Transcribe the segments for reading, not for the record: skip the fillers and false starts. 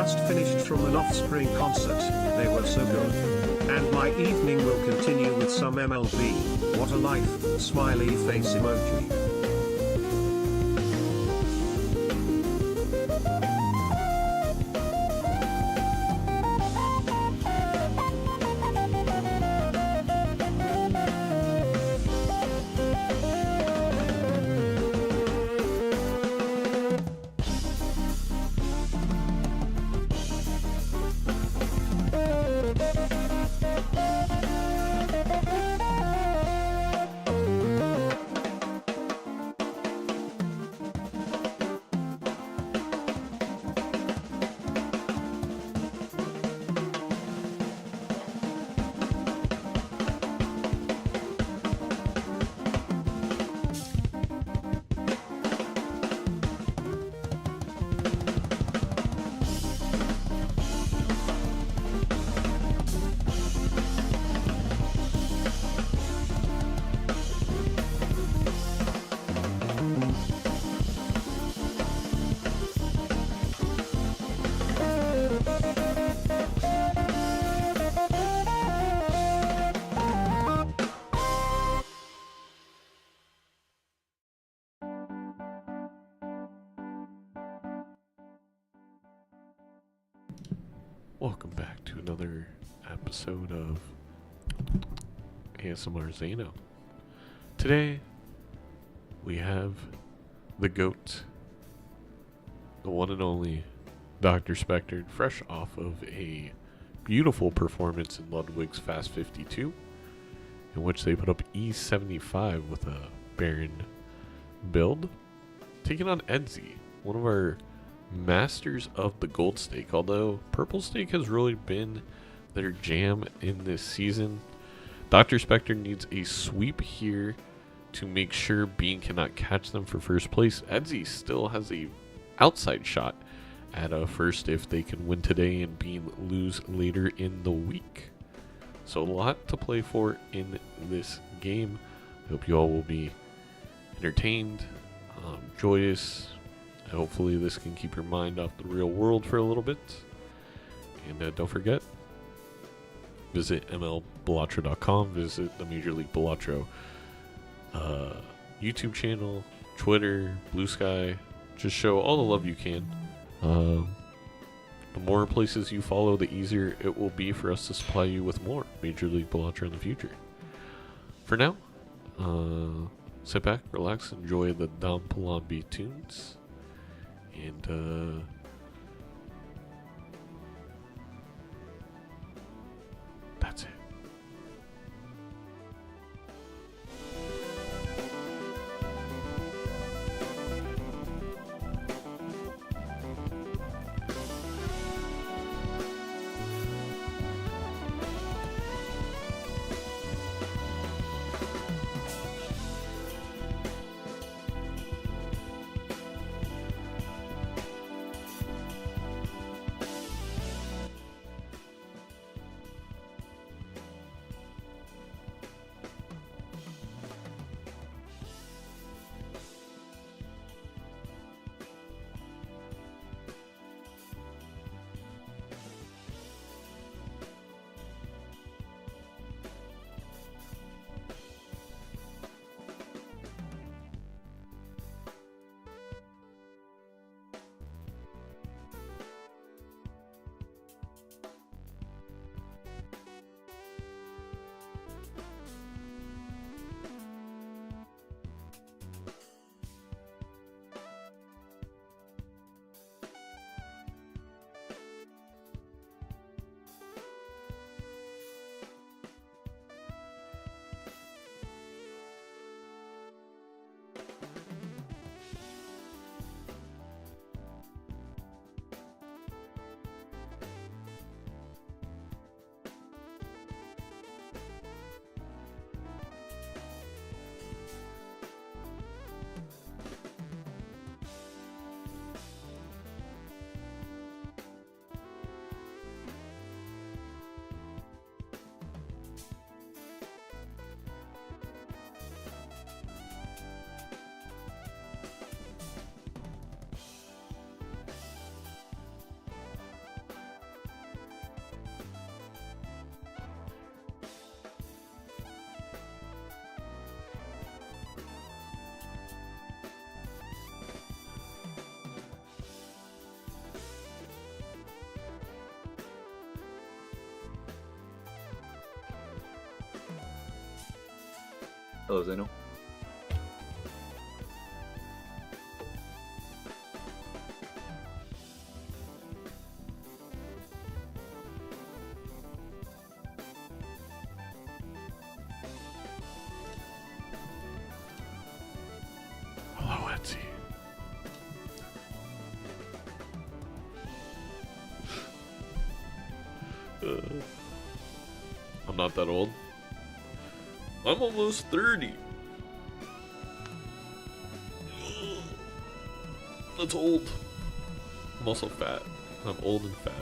just finished from an Offspring concert, they were so good. And my evening will continue with some MLB, what a life, smiley face emoji. Welcome back to another episode of ASMR Zano. Today, we have the GOAT, the one and only DrSpectred, fresh off of a beautiful performance in Ludwig's Fast 52, in which they put up E75 with a Baron build, taking on Edzy, one of our masters of the gold stake, although purple stake has really been their jam in this season. DrSpectred needs a sweep here to make sure Bean cannot catch them for first place. Edzy still has a outside shot at a first if they can win today and Bean lose later in the week. So a lot to play for in this game. I hope you all will be entertained, joyous. Hopefully this can keep your mind off the real world for a little bit. And don't forget, visit mlbalatro.com, visit the Major League Balatro YouTube channel, Twitter, Blue Sky. Just show all the love you can. The more places you follow, the easier it will be for us to supply you with more Major League Balatro in the future. For now, sit back, relax, enjoy the Dom Palambi tunes. And that's it. Hello, Zeno. Hello, Edzy. I'm not that old. I'm almost 30. That's old. I'm also fat. I'm old and fat.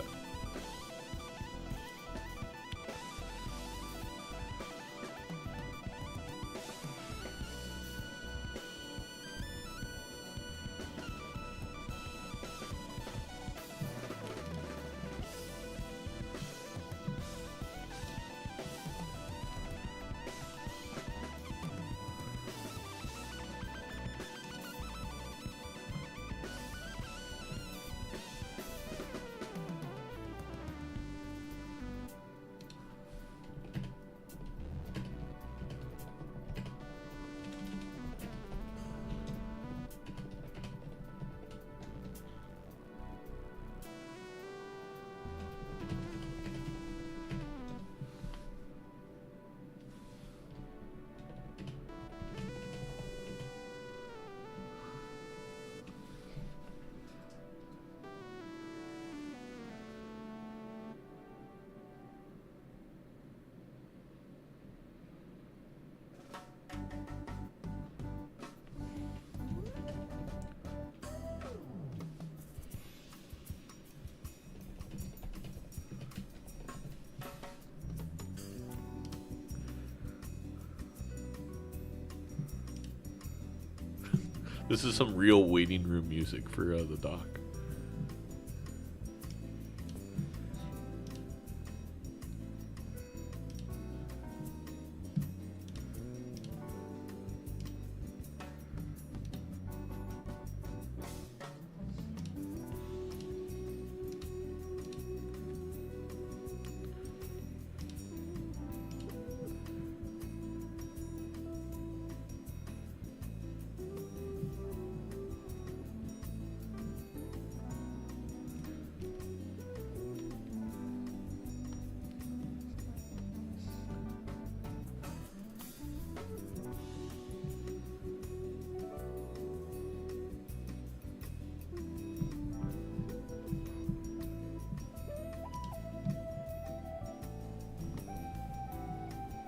This is some real waiting room music for the doc.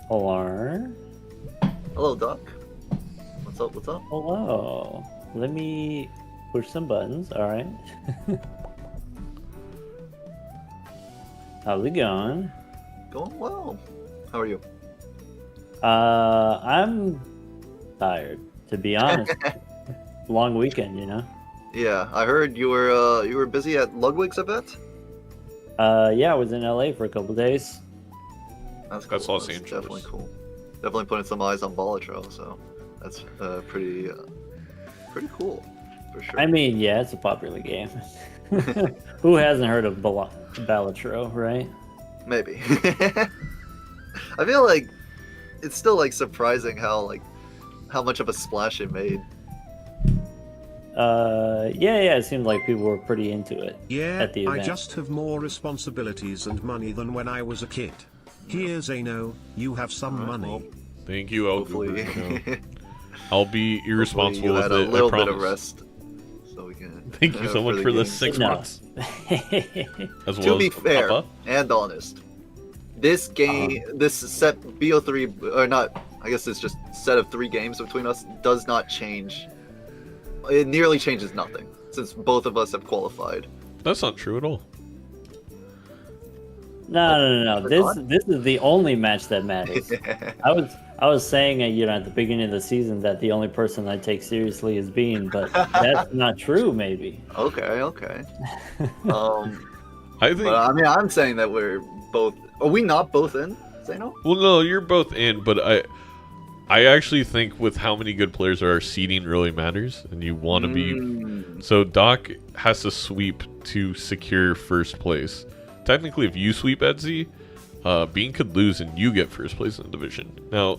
Hello. Hello, Doc. What's up? What's up? Hello. Let me push some buttons. All right. How's it going? Going well. How are you? I'm tired, to be honest. Long weekend, you know. Yeah, I heard you were busy at Ludwig's event. Yeah, I was in LA for a couple days. That's cool. That's Los That's Angeles. Definitely cool. Definitely putting some eyes on Balatro, so that's pretty cool, for sure. I mean, yeah, it's a popular game. Who hasn't heard of Balatro, right? Maybe. I feel like it's still like surprising how much of a splash it made. Yeah, it seemed like people were pretty into it Yeah, at the I event. just have more responsibilities and money than when I was a kid. Here's Zeno, you have some Alright, money. well, Thank you, El hopefully, Goober. I'll be hopefully irresponsible you with had it. a little I bit of promise. rest, so we can. Thank you so much for the 6 No. months. As To well be as fair Papa. and honest, this game, this set BO3 or not, I guess it's just set of 3 games between us does not change. It nearly changes nothing since both of us have qualified. That's not true at all. No. Forgot? This is the only match that matters. I was saying, you know, at the beginning of the season that the only person I take seriously is Bean, but that's not true. Maybe. Okay. I think. But I mean, I'm saying that we're both. Are we not both in, Zeno? Well, no, you're both in, but I actually think with how many good players there are, seeding really matters, and you want to be. So Doc has to sweep to secure first place. Technically, if you sweep Edzy, Bean could lose and you get first place in the division. Now,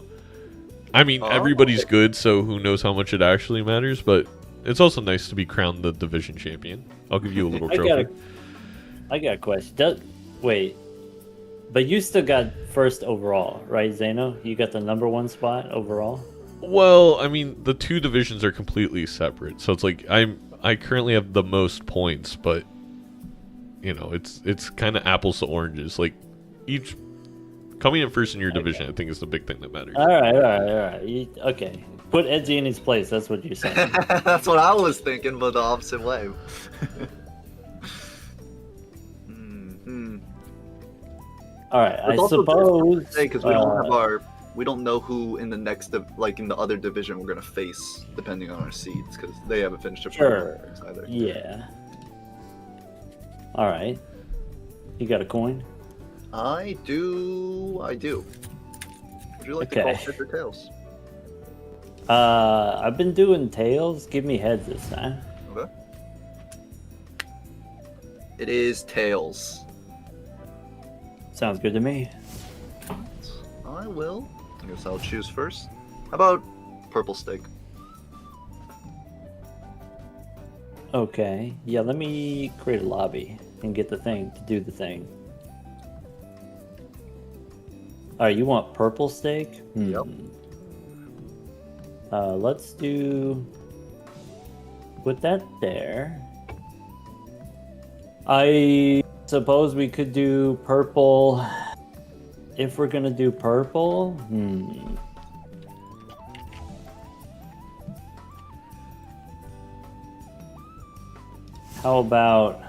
I mean, Oh, everybody's okay. good, so who knows how much it actually matters, but it's also nice to be crowned the division champion. I'll give you a little trophy. I got a question. Wait, but you still got first overall, right, Zeno? You got the #1 spot overall. Well, I mean, the two divisions are completely separate, so it's like I currently have the most points, but you know, it's kind of apples to oranges. Like each coming in first in your division, I think is the big thing that matters. All right. Okay, put Edzy in his place. That's what you're saying. That's what I was thinking, but the opposite way. All right, I It's also suppose because we don't know who in the next in the other division we're gonna face depending on our seeds because they haven't finished their Sure. either. Yeah. All right. You got a coin? I do. Would you like to Okay. call heads or tails? I've been doing tails. Give me heads this time. Okay. It is tails. Sounds good to me. I will. I guess I'll choose first. How about purple steak? Okay. Yeah, let me create a lobby and get the thing to do the thing. All right, you want purple steak? Yep. Let's put that there. I suppose we could do purple. If we're gonna do purple, how about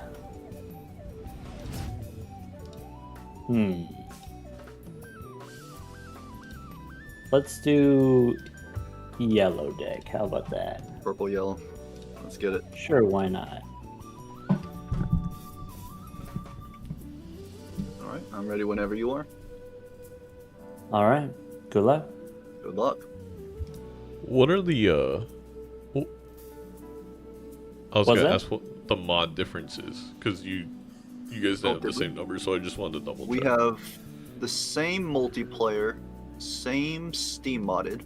let's do yellow deck. How about that? Purple, yellow. Let's get it. Sure, why not? All right, I'm ready whenever you are. All right. Good luck. Good luck. What are the I was What's gonna that? ask what the mod difference is because you guys don't have the did we? same number, so I just wanted to double check. We have the same multiplayer, same Steam modded.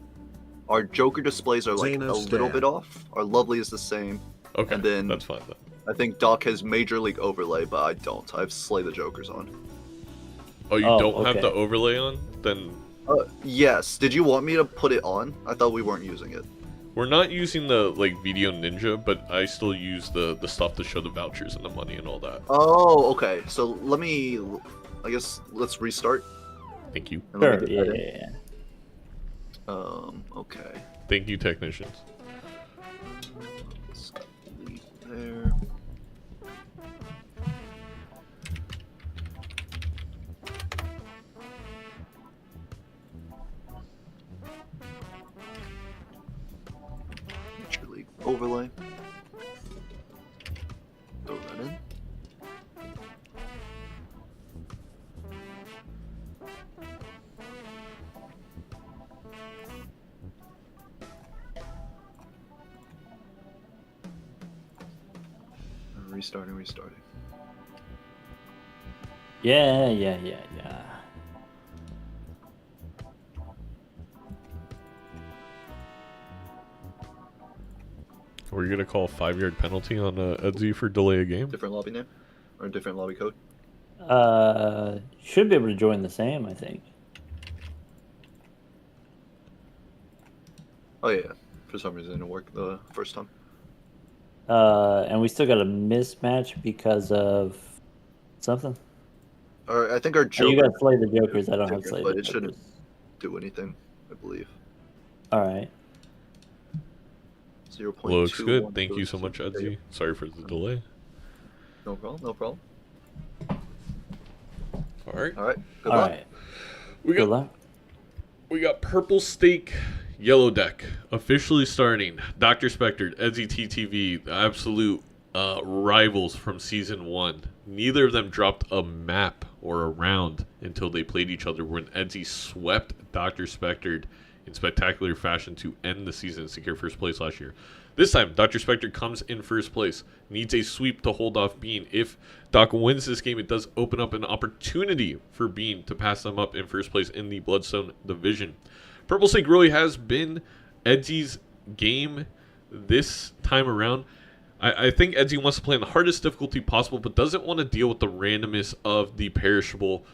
Our Joker displays are like Xeno a little stare. bit off. Our Lovely is the same. Okay, and then- that's fine then. I think Doc has Major League overlay, but I don't. I have Slay the Jokers on. Oh, you Oh, don't have okay. the overlay on? Then Yes. Did you want me to put it on? I thought we weren't using it. we're not using the Video Ninja, but I still use the stuff to show the vouchers and the money and all that. Oh, okay. So I guess let's restart. Thank you. and let Sure. me Yeah, get that yeah, yeah. in. Okay. Thank you, technicians. Let's delete there. Major League overlay. Throw that in. Restarting. Yeah. Were you gonna call a 5-yard penalty on Edzy for delay a game? Different lobby name? Or a different lobby code? Should be able to join the same, I think. Oh yeah. For some reason it didn't work the first time. And we still got a mismatch because of something. Or I think our Oh, Joker you got Slay the Jokers. I don't have Joker, Slay but the it shouldn't Jokers. do anything, I believe. All right. 0.2. Looks good. Thank you so much, Edzy. Sorry for the delay. No problem. All right. All right. Good All luck. right. We Good got luck. purple steak, yellow deck officially starting. DrSpectred, Edzy TTV, the absolute rivals from season 1. Neither of them dropped a map or a round until they played each other. When Edzy swept DrSpectred in spectacular fashion to end the season and secure first place last year. This time, DrSpectred comes in first place. Needs a sweep to hold off Bean. If Doc wins this game, it does open up an opportunity for Bean to pass them up in first place in the Bloodstone division. Purple Snake really has been Edzy's game this time around. I think Edzy wants to play on the hardest difficulty possible, but doesn't want to deal with the randomness of the perishable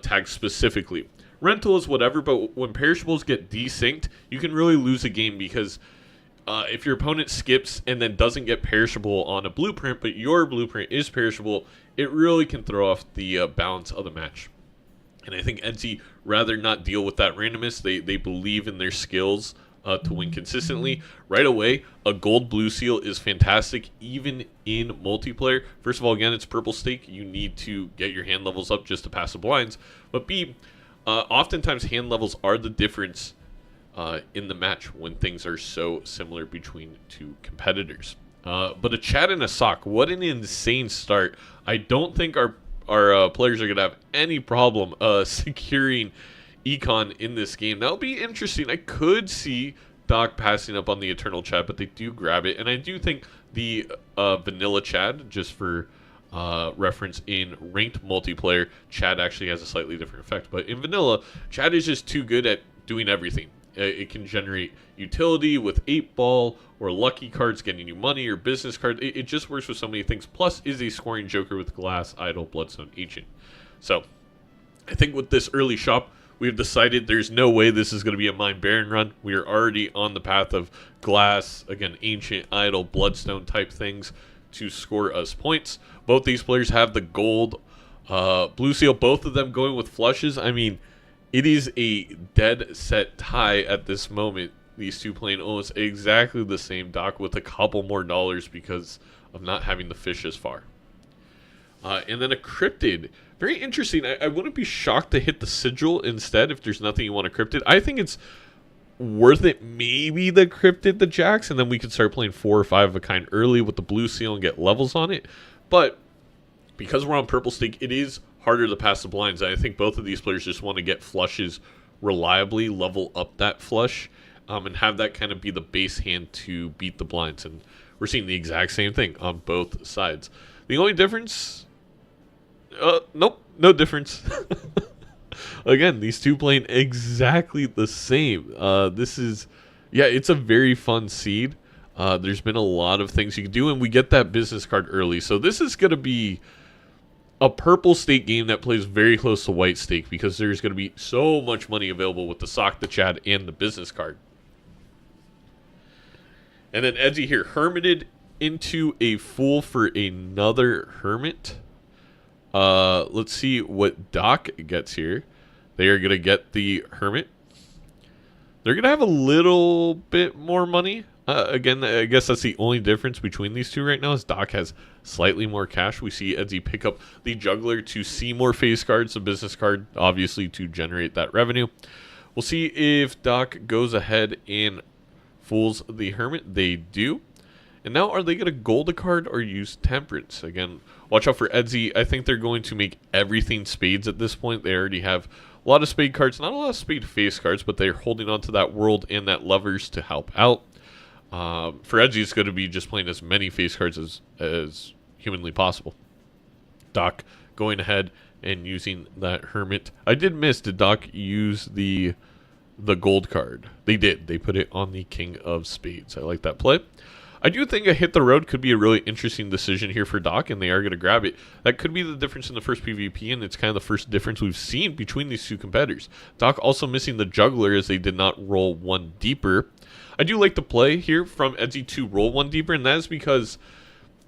tag specifically. Rental is whatever, but when perishables get desynced, you can really lose a game because if your opponent skips and then doesn't get perishable on a blueprint, but your blueprint is perishable, it really can throw off the balance of the match. And I think Edzy rather not deal with that randomness. They believe in their skills to win consistently. Right away, a gold blue seal is fantastic, even in multiplayer. First of all, again, it's purple stake. You need to get your hand levels up just to pass the blinds. But B, oftentimes hand levels are the difference in the match when things are so similar between two competitors. But a Chad and a Sock, what an insane start. I don't think our players are going to have any problem securing Econ in this game. That'll be interesting. I could see Doc passing up on the Eternal Chad, but they do grab it. And I do think the vanilla Chad, just for reference, in ranked multiplayer, Chad actually has a slightly different effect. But in vanilla, Chad is just too good at doing everything. It can generate utility with 8-ball or lucky cards getting you money or business cards. It just works with so many things. Plus is a scoring joker with Glass, Idol, Bloodstone, Ancient. So I think with this early shop, we've decided there's no way this is going to be a Mine Baron run. We are already on the path of Glass, again, Ancient, Idol, Bloodstone type things to score us points. Both these players have the gold blue seal, both of them going with flushes. I mean, it is a dead set tie at this moment. These two playing almost exactly the same. Doc with a couple more dollars because of not having the fish as far. And then a cryptid. Very interesting. I wouldn't be shocked to hit the sigil instead if there's nothing you want to cryptid. I think it's worth it, maybe the cryptid, the jacks, and then we could start playing 4 or 5 of a kind early with the blue seal and get levels on it. But because we're on purple stake, it is harder to pass the blinds. I think both of these players just want to get flushes reliably, level up that flush, and have that kind of be the base hand to beat the blinds. And we're seeing the exact same thing on both sides. The only difference, nope, no difference. Again, these two playing exactly the same. This is, yeah, it's a very fun seed. There's been a lot of things you can do, and we get that business card early. So this is going to be a purple stake game that plays very close to white stake because there's going to be so much money available with the sock, the Chad, and the business card. And then Edzy here, hermited into a fool for another hermit. Let's see what Doc gets here. They are going to get the hermit. They're going to have a little bit more money. Again, I guess that's the only difference between these two right now is Doc has slightly more cash. We see Edzy pick up the juggler to see more face cards, the business card, obviously, to generate that revenue. We'll see if Doc goes ahead and fools the hermit. They do. And now are they going to gold a card or use temperance? Again, watch out for Edzy. I think they're going to make everything spades at this point. They already have a lot of spade cards, not a lot of spade face cards, but they're holding on to that world and that lovers to help out. For Edzy, it's going to be just playing as many face cards as humanly possible. Doc going ahead and using that hermit. I did miss, did Doc use the gold card? They did. They put it on the king of spades. I like that play. I do think a hit the road could be a really interesting decision here for Doc, and they are going to grab it. That could be the difference in the first PvP, and it's kind of the first difference we've seen between these two competitors. Doc also missing the juggler as they did not roll one deeper. I do like the play here from Edzy to roll one deeper, and that is because,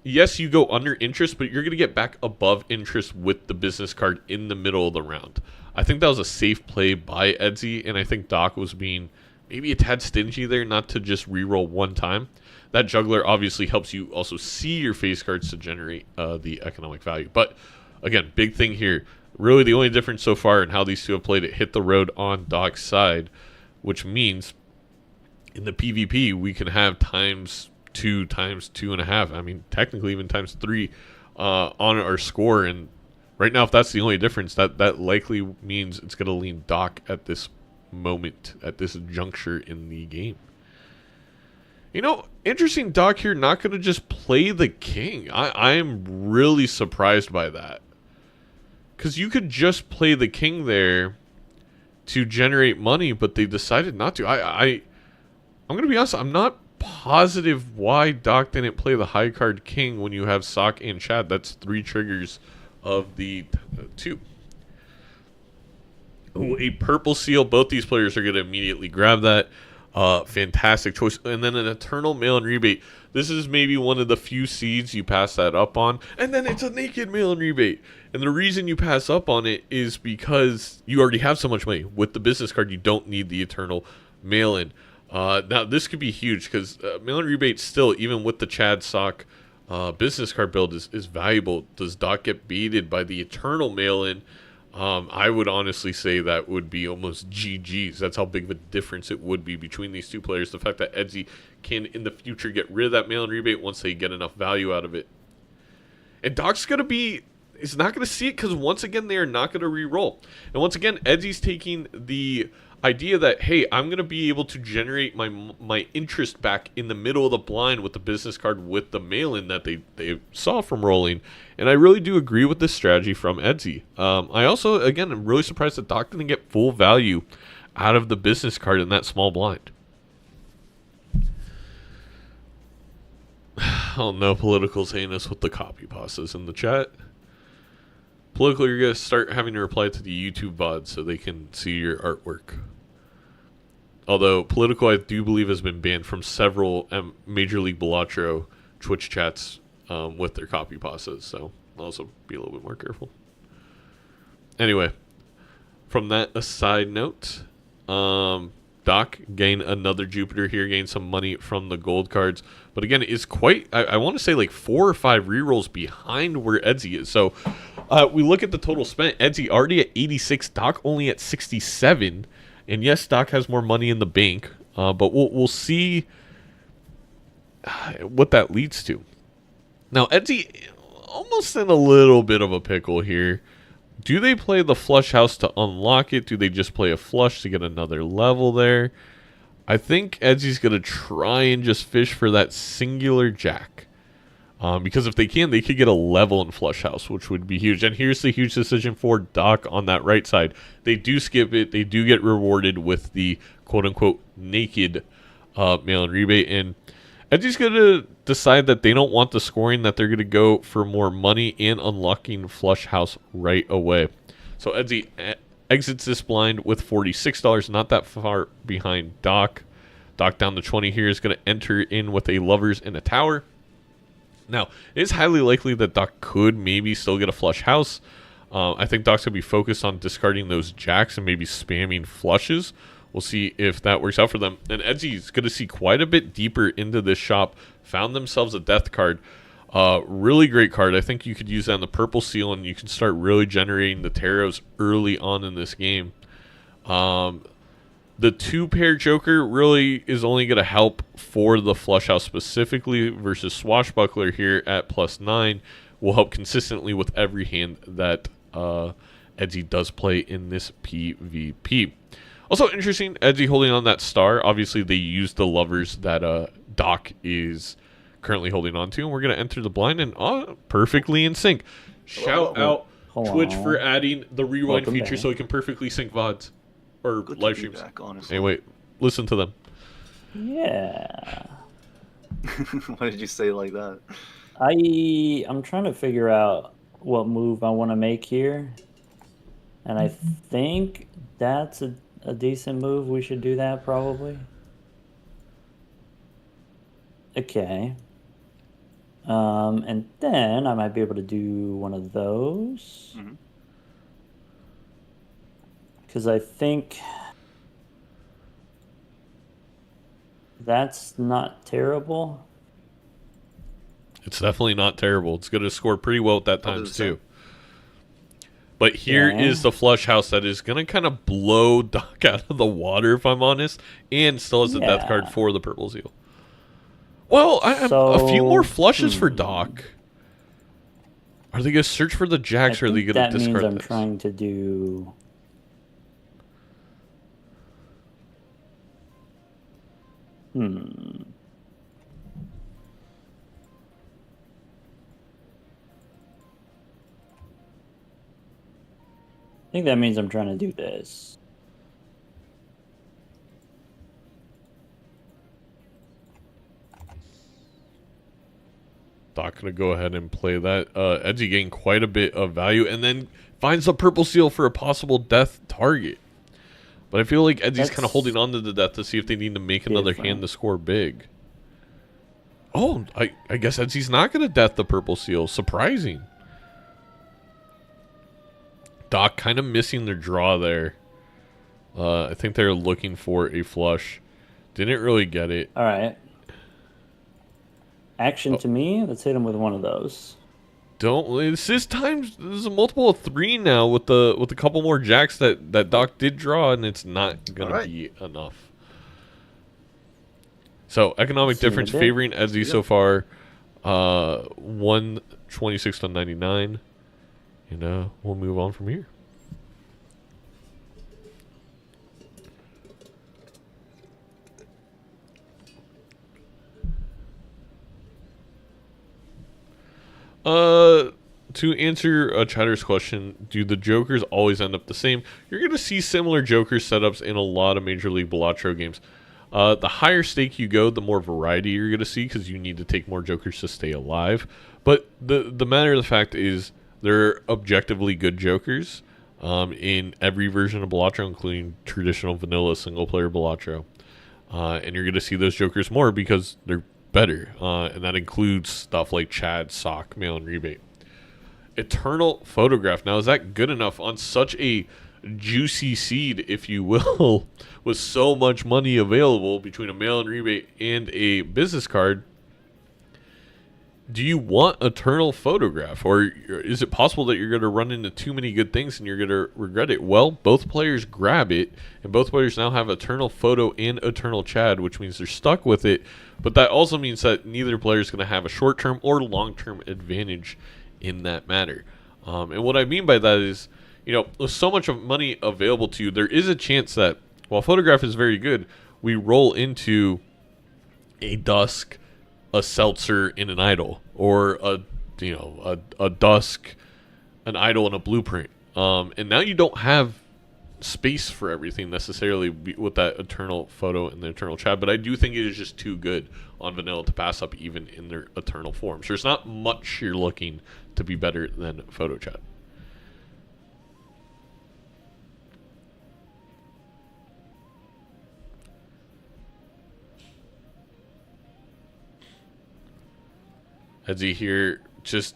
yes, you go under interest, but you're going to get back above interest with the business card in the middle of the round. I think that was a safe play by Edzy, and I think Doc was being maybe a tad stingy there not to just reroll one time. That juggler obviously helps you also see your face cards to generate the economic value. But again, big thing here. Really the only difference so far in how these two have played it, hit the road on Doc's side, which means in the PvP we can have times 2, times 2.5. I mean, technically even times 3 on our score. And right now, if that's the only difference, that likely means it's going to lean Doc at this moment, at this juncture in the game. You know, interesting Doc here, not going to just play the king. I am really surprised by that. Because you could just play the king there to generate money, but they decided not to. I'm gonna be honest, I'm not positive why Doc didn't play the high card king when you have Sock and Chad. That's 3 triggers of the 2. A purple seal, both these players are going to immediately grab that. Fantastic choice. And then an eternal mail and rebate. This is maybe one of the few seeds you pass that up on. And then it's a naked mail and rebate. And the reason you pass up on it is because you already have so much money. With the business card, you don't need the eternal mail in. Now, this could be huge because mail and rebate still, even with the Chad Sock business card build, is valuable. Does Doc get baited by the eternal mail in? I would honestly say that would be almost GG's. That's how big of a difference it would be between these 2 players. The fact that Edzy can, in the future, get rid of that mail and rebate once they get enough value out of it. And Doc's going to be... is not going to see it because, once again, they are not going to re-roll. And once again, Edzy's taking the idea that, hey, I'm going to be able to generate my interest back in the middle of the blind with the business card with the mail-in that they saw from rolling. And I really do agree with this strategy from Edzy. I also, again, am really surprised that Doc didn't get full value out of the business card in that small blind. Oh no, Political's hating us with the copy pastas in the chat. Political, you're going to start having to reply to the YouTube VOD so they can see your artwork. Although, Political, I do believe, has been banned from several Major League Balatro Twitch chats with their copy pastas, so I'll also be a little bit more careful. Anyway, from that aside note, Doc gain another Jupiter here, gain some money from the gold cards. But again, it's quite, I want to say like 4 or 5 rerolls behind where Edzy is. So we look at the total spent. Edzy already at 86, Doc only at 67. And yes, Doc has more money in the bank, but we'll see what that leads to. Now, Edzy almost in a little bit of a pickle here. Do they play the flush house to unlock it? Do they just play a flush to get another level there? I think Edzy's going to try and just fish for that singular jack. Because if they can, they could get a level in flush house, which would be huge. And here's the huge decision for Doc on that right side. They do skip it. They do get rewarded with the quote-unquote naked mail and rebate. And Edzy's going to decide that they don't want the scoring, that they're going to go for more money and unlocking flush house right away. So Edzy exits this blind with $46, not that far behind Doc. Doc down to 20 here is going to enter in with a lovers and a tower. Now, it is highly likely that Doc could maybe still get a flush house. I think Doc's going to be focused on discarding those jacks and maybe spamming flushes. We'll see if that works out for them. And Edzy's going to see quite a bit deeper into this shop. Found themselves a death card. Really great card. I think you could use that in the purple seal and you can start really generating the tarots early on in this game. The 2-pair Joker really is only going to help for the flush house specifically versus Swashbuckler here at +9 will help consistently with every hand that Edzy does play in this PvP. Also interesting, Edzy holding on that star. Obviously, they used the lovers that Doc is currently holding on to. And we're going to enter the blind and perfectly in sync. Shout out Twitch for adding the rewind feature so it can perfectly sync VODs. Or good live streams. Hey, wait. Listen to them. Yeah. Why did you say it like that? I'm trying to figure out what move I want to make here. And I think that's a decent move. We should do that probably. Okay. And then I might be able to do one of those. Mm-hmm. Because I think that's not terrible. It's definitely not terrible. It's going to score pretty well at that times too. But here is the flush house that is going to kind of blow Doc out of the water, if I'm honest, and still has the death card for the purple seal. Well, a few more flushes for Doc. Are they going to search for the jacks, or are they going to discard this? That means I'm trying to do... I think that means I'm trying to do this. Doc gonna go ahead and play that. Edzy getting quite a bit of value, and then finds the purple seal for a possible death target. But I feel like Edzy's kind of holding on to the death to see if they need to make another hand to score big. Oh, I guess Edzy's not gonna death the purple seal. Surprising. Doc kind of missing their draw there. I think they're looking for a flush. Didn't really get it. All right. Action to me. Let's hit him with one of those. This is a multiple of 3 now with a couple more jacks that Doc did draw, and it's not gonna be enough. So economic difference favoring Edzy so far, 126 to 99, and we'll move on from here. To answer Chatter's question, do the Jokers always end up the same? You're going to see similar Joker setups in a lot of Major League Balatro games. The higher stake you go, the more variety you're going to see because you need to take more Jokers to stay alive. But the matter of the fact is they're objectively good Jokers in every version of Balatro, including traditional vanilla single-player Balatro. And you're going to see those Jokers more because they're better, and that includes stuff like Chad, Sock, Mail, and Rebate. Eternal Photograph. Now, is that good enough on such a juicy seed, if you will, with so much money available between a Mail and Rebate and a business card? Do you want Eternal Photograph, or is it possible that you're going to run into too many good things and you're going to regret it? Well, both players grab it, and both players now have Eternal Photo and Eternal Chad, which means they're stuck with it, but that also means that neither player is going to have a short-term or long-term advantage in that matter. And what I mean by that is, with so much of money available to you, there is a chance that while Photograph is very good, we roll into a Dusk, a Seltzer, and an Idol, or a Dusk, an Idol, and a Blueprint. And now you don't have space for everything necessarily with that Eternal Photo and the Eternal Chad, but I do think it is just too good on vanilla to pass up even in their Eternal forms. There's not much you're looking to be better than Photo Chad. Edzy here just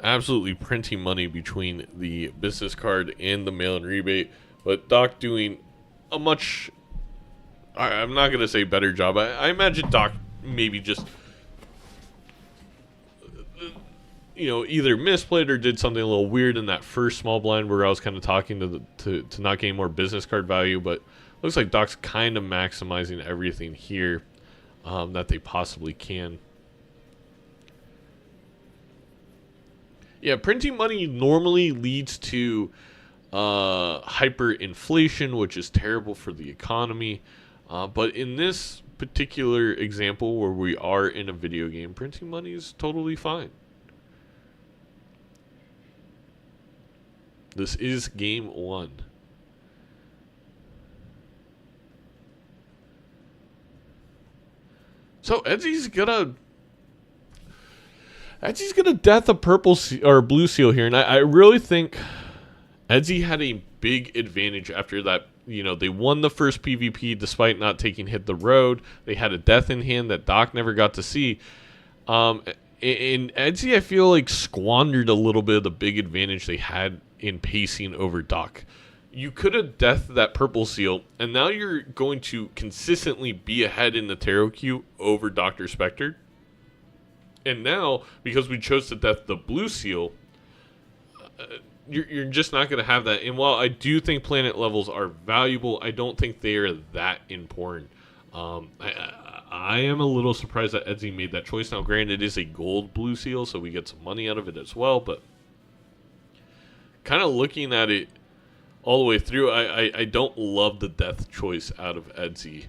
absolutely printing money between the business card and the Mail and Rebate, but Doc doing a much, I'm not going to say better job. I imagine Doc maybe just either misplayed or did something a little weird in that first small blind where I was kind of talking to not gain more business card value, but looks like Doc's kind of maximizing everything here that they possibly can. Yeah, printing money normally leads to hyperinflation, which is terrible for the economy. But in this particular example where we are in a video game, printing money is totally fine. This is game 1. So Edzy's gonna death a purple or blue seal here, and I really think Edzy had a big advantage after that. They won the first PvP despite not taking Hit the Road. They had a death in hand that Doc never got to see. And Edzy, I feel like, squandered a little bit of the big advantage they had in pacing over Doc. You could have deathed that purple seal, and now you're going to consistently be ahead in the tarot queue over DrSpectred. And now, because we chose to death the blue seal, you're just not going to have that. And while I do think planet levels are valuable, I don't think they are that important. I am a little surprised that Edzy made that choice. Now, granted, it is a gold blue seal, so we get some money out of it as well. But kind of looking at it all the way through, I don't love the death choice out of Edzy.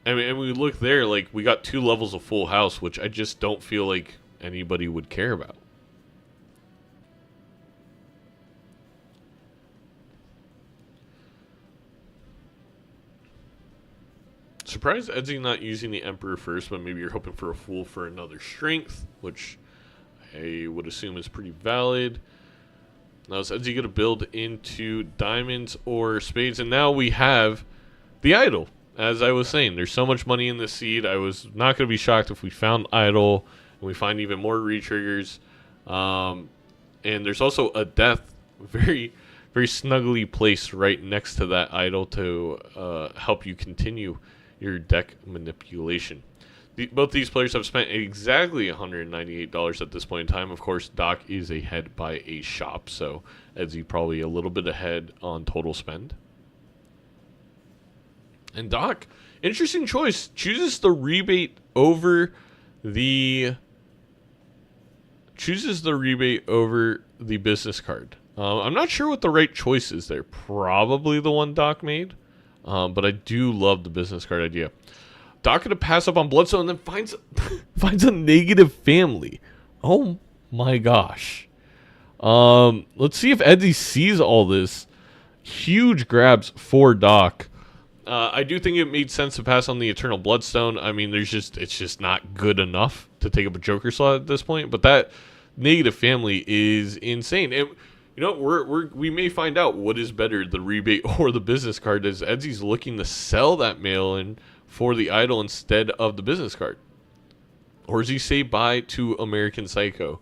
And we look there, like, we got 2 levels of full house, which I just don't feel like anybody would care about. surprised Edzy not using the Emperor first, but maybe you're hoping for a Fool for another Strength, which I would assume is pretty valid. Now is Edzy going to build into Diamonds or Spades? And now we have the Idol. As I was saying, there's so much money in this seed. I was not going to be shocked if we found Idol and we find even more retriggers. And there's also a Death very, very snugly placed right next to that Idol to help you continue your deck manipulation. Both these players have spent exactly $198 at this point in time. Of course, Doc is ahead by a shop, so Edzy probably a little bit ahead on total spend. And Doc, interesting choice, chooses the rebate over the business card. I'm not sure what the right choice is there. Probably the one Doc made, but I do love the business card idea. Doc gonna pass up on Bloodstone and then finds a negative family. Oh my gosh. Let's see if Edzy sees all this. Huge grabs for Doc. I do think it made sense to pass on the Eternal Bloodstone. I mean, it's just not good enough to take up a Joker slot at this point. But that negative family is insane. And you know, we may find out what is better, the rebate or the business card, as Edzy's looking to sell that mail-in for the Idol instead of the business card. Or does he say bye to American Psycho?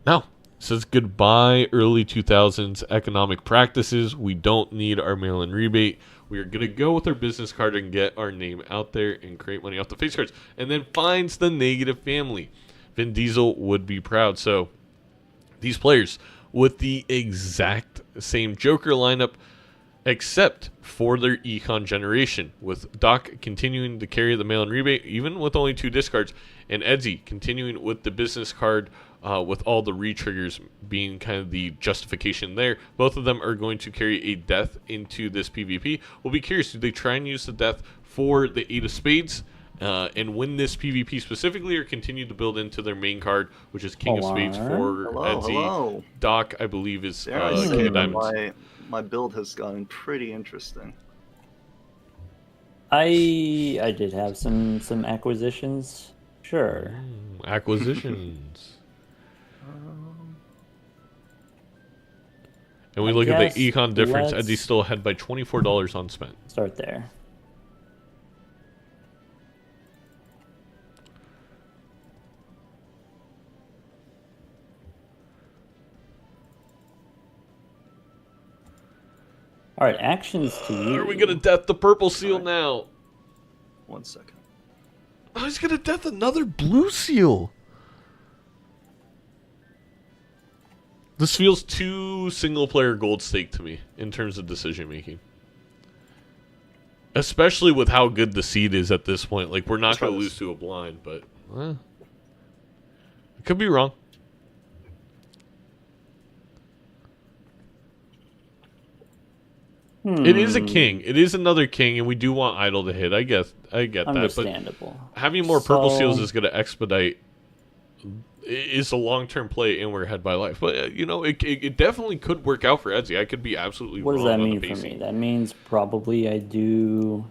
No. Says goodbye early 2000s economic practices. We don't need our mail-in rebate. We are going to go with our business card and get our name out there and create money off the face cards. And then finds the negative family. Vin Diesel would be proud. So these players with the exact same Joker lineup, except for their econ generation, with Doc continuing to carry the mail-in rebate, even with only 2 discards, and Edzy continuing with the business card, with all the re-triggers being kind of the justification there. Both of them are going to carry a Death into this PvP. We'll be curious, do they try and use the Death for the 8 of Spades and win this PvP specifically, or continue to build into their main card, which is King of Spades for Edzy. Hello. Doc, I believe, is There I say King of Diamonds. my build has gotten pretty interesting. I did have some acquisitions. Sure. Acquisitions. And we I look at guess the econ difference. let's- Edzy's still ahead by $24 on spent. Start there. All right, actions to you. Are we gonna death the purple seal now? 1 second. Oh, he's gonna death another blue seal. This feels too single-player gold stake to me in terms of decision making. Especially with how good the seed is at this point. Like, we're not going to lose to a blind, but I could be wrong. It is a king. It is another king, and we do want idol to hit. I get that. Understandable. But having more purple seals is going to expedite. Is a long-term play, and we're ahead by life. But you know, it definitely could work out for Edzy. I could be absolutely What wrong. does that on mean the for me? That means probably I do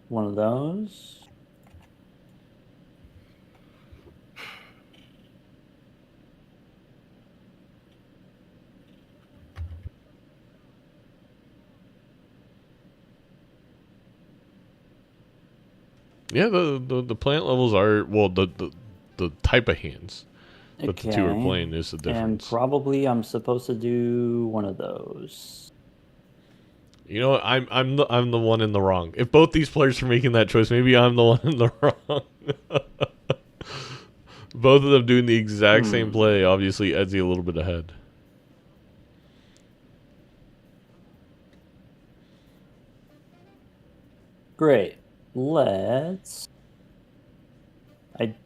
one of those. Yeah, the plant levels are, well, the type of hands that the two are playing is the difference. And probably I'm supposed to do one of those. You know what? I'm the one in the wrong. If both these players are making that choice, maybe I'm the one in the wrong. Both of them doing the exact same play. Obviously, Edzy a little bit ahead. Great. I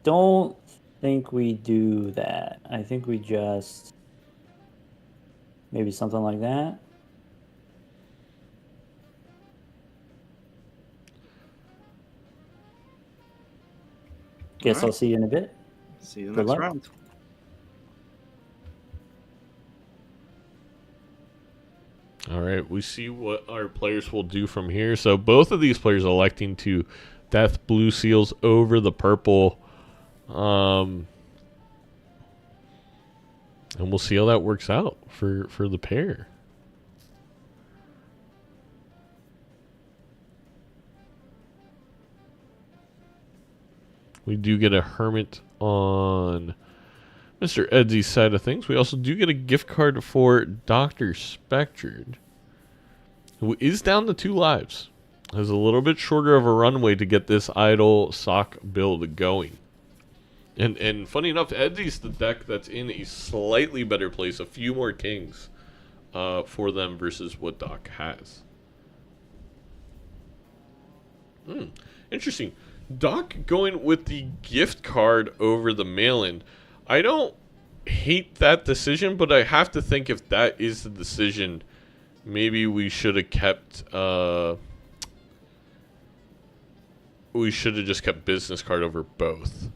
don't think we do that. I think we just maybe something like that. Guess Alright. I'll see you in a bit. See you in Good the next luck. round. All right, we see what our players will do from here. So both of these players electing to death blue seals over the purple. And we'll see how that works out for the pair. We do get a hermit on Mr. Edzy's side of things. We also do get a gift card for DrSpectred, who is down to 2 lives. Has a little bit shorter of a runway to get this idle sock build going. And funny enough, Edzy's the deck that's in a slightly better place, a few more kings for them versus what Doc has. Interesting. Doc going with the gift card over the mail-in. I don't hate that decision, but I have to think if that is the decision, maybe we should have kept... we should have just kept business card over both.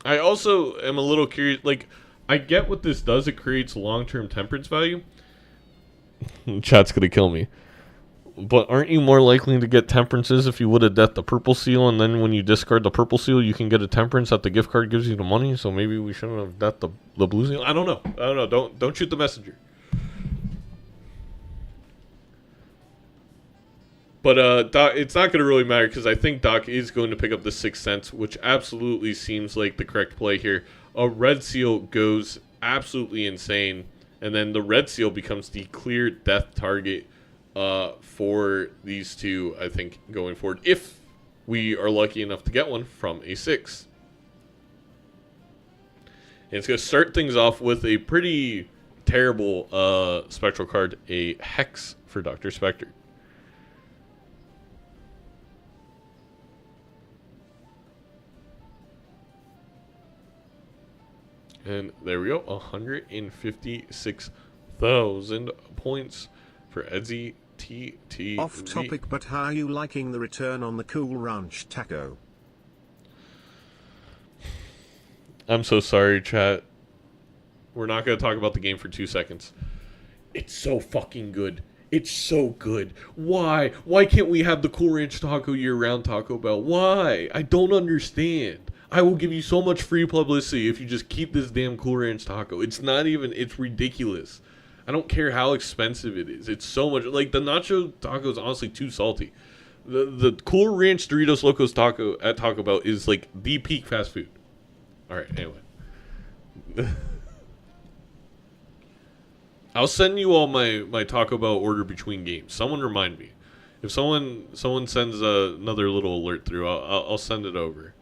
I also am a little curious, like, I get what this does. It creates long-term temperance value. Chat's gonna kill me. But aren't you more likely to get temperances if you would have death the purple seal, and then when you discard the purple seal, you can get a temperance that the gift card gives you the money? So maybe we shouldn't have death the blue seal. I don't know. Don't shoot the messenger. But Doc, it's not going to really matter because I think Doc is going to pick up the 6th Sense, which absolutely seems like the correct play here. A red seal goes absolutely insane, and then the red seal becomes the clear death target for these two, I think, going forward, if we are lucky enough to get one from a 6. And it's going to start things off with a pretty terrible spectral card, a Hex for DrSpectred. And there we go, 156,000 points for Edzy TTV. Off topic, but how are you liking the return on the Cool Ranch taco? I'm so sorry, chat. We're not going to talk about the game for 2 seconds. It's so fucking good. It's so good. Why? Why can't we have the Cool Ranch taco year-round, Taco Bell? Why? I don't understand. I will give you so much free publicity if you just keep this damn Cool Ranch taco. It's not even, it's ridiculous. I don't care how expensive it is. It's so much, like the nacho taco is honestly too salty. The Cool Ranch Doritos Locos taco at Taco Bell is like the peak fast food. All right, anyway. I'll send you all my Taco Bell order between games. Someone remind me. If someone sends another little alert through, I'll send it over.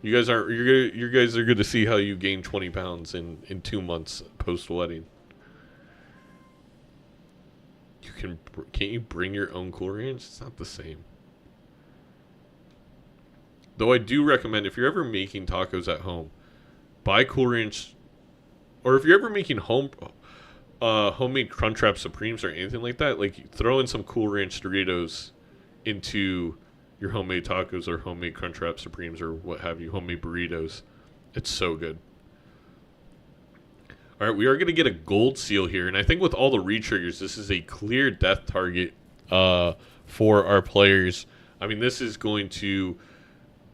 You guys are going to see how you gain 20 pounds in 2 months post wedding. Can't you bring your own Cool Ranch? It's not the same. Though I do recommend, if you're ever making tacos at home, buy Cool Ranch, or if you're ever making homemade Crunchwrap Supremes or anything like that, like throw in some Cool Ranch Doritos into your homemade tacos or homemade Crunchwrap Supremes or what have you, homemade burritos. It's so good. All right, we are going to get a gold seal here, and I think with all the re-triggers, this is a clear death target for our players. I mean, this is going to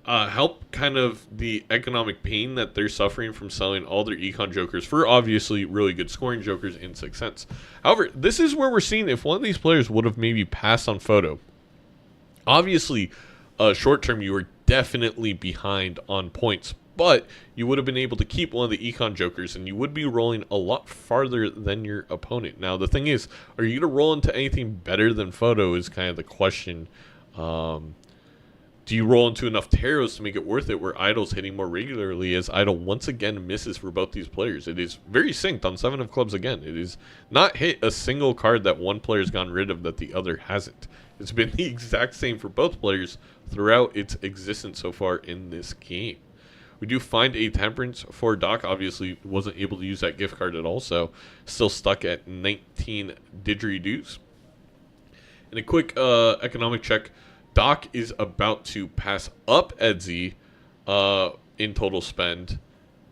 help kind of the economic pain that they're suffering from selling all their econ jokers for obviously really good scoring jokers in 6th Sense. However, this is where we're seeing if one of these players would have maybe passed on photo. Obviously, short term, you were definitely behind on points, but you would have been able to keep one of the econ jokers, and you would be rolling a lot farther than your opponent. Now, the thing is, are you going to roll into anything better than photo is kind of the question. Do you roll into enough taros to make it worth it, where Idol's hitting more regularly, as Idol once again misses for both these players? It is very synced on 7 of clubs again. It is not hit a single card that one player's gotten rid of that the other hasn't. It's been the exact same for both players throughout its existence so far in this game. We do find a temperance for Doc. Obviously wasn't able to use that gift card at all, so still stuck at 19 didgeridoos. And a quick economic check. Doc is about to pass up Edzy in total spend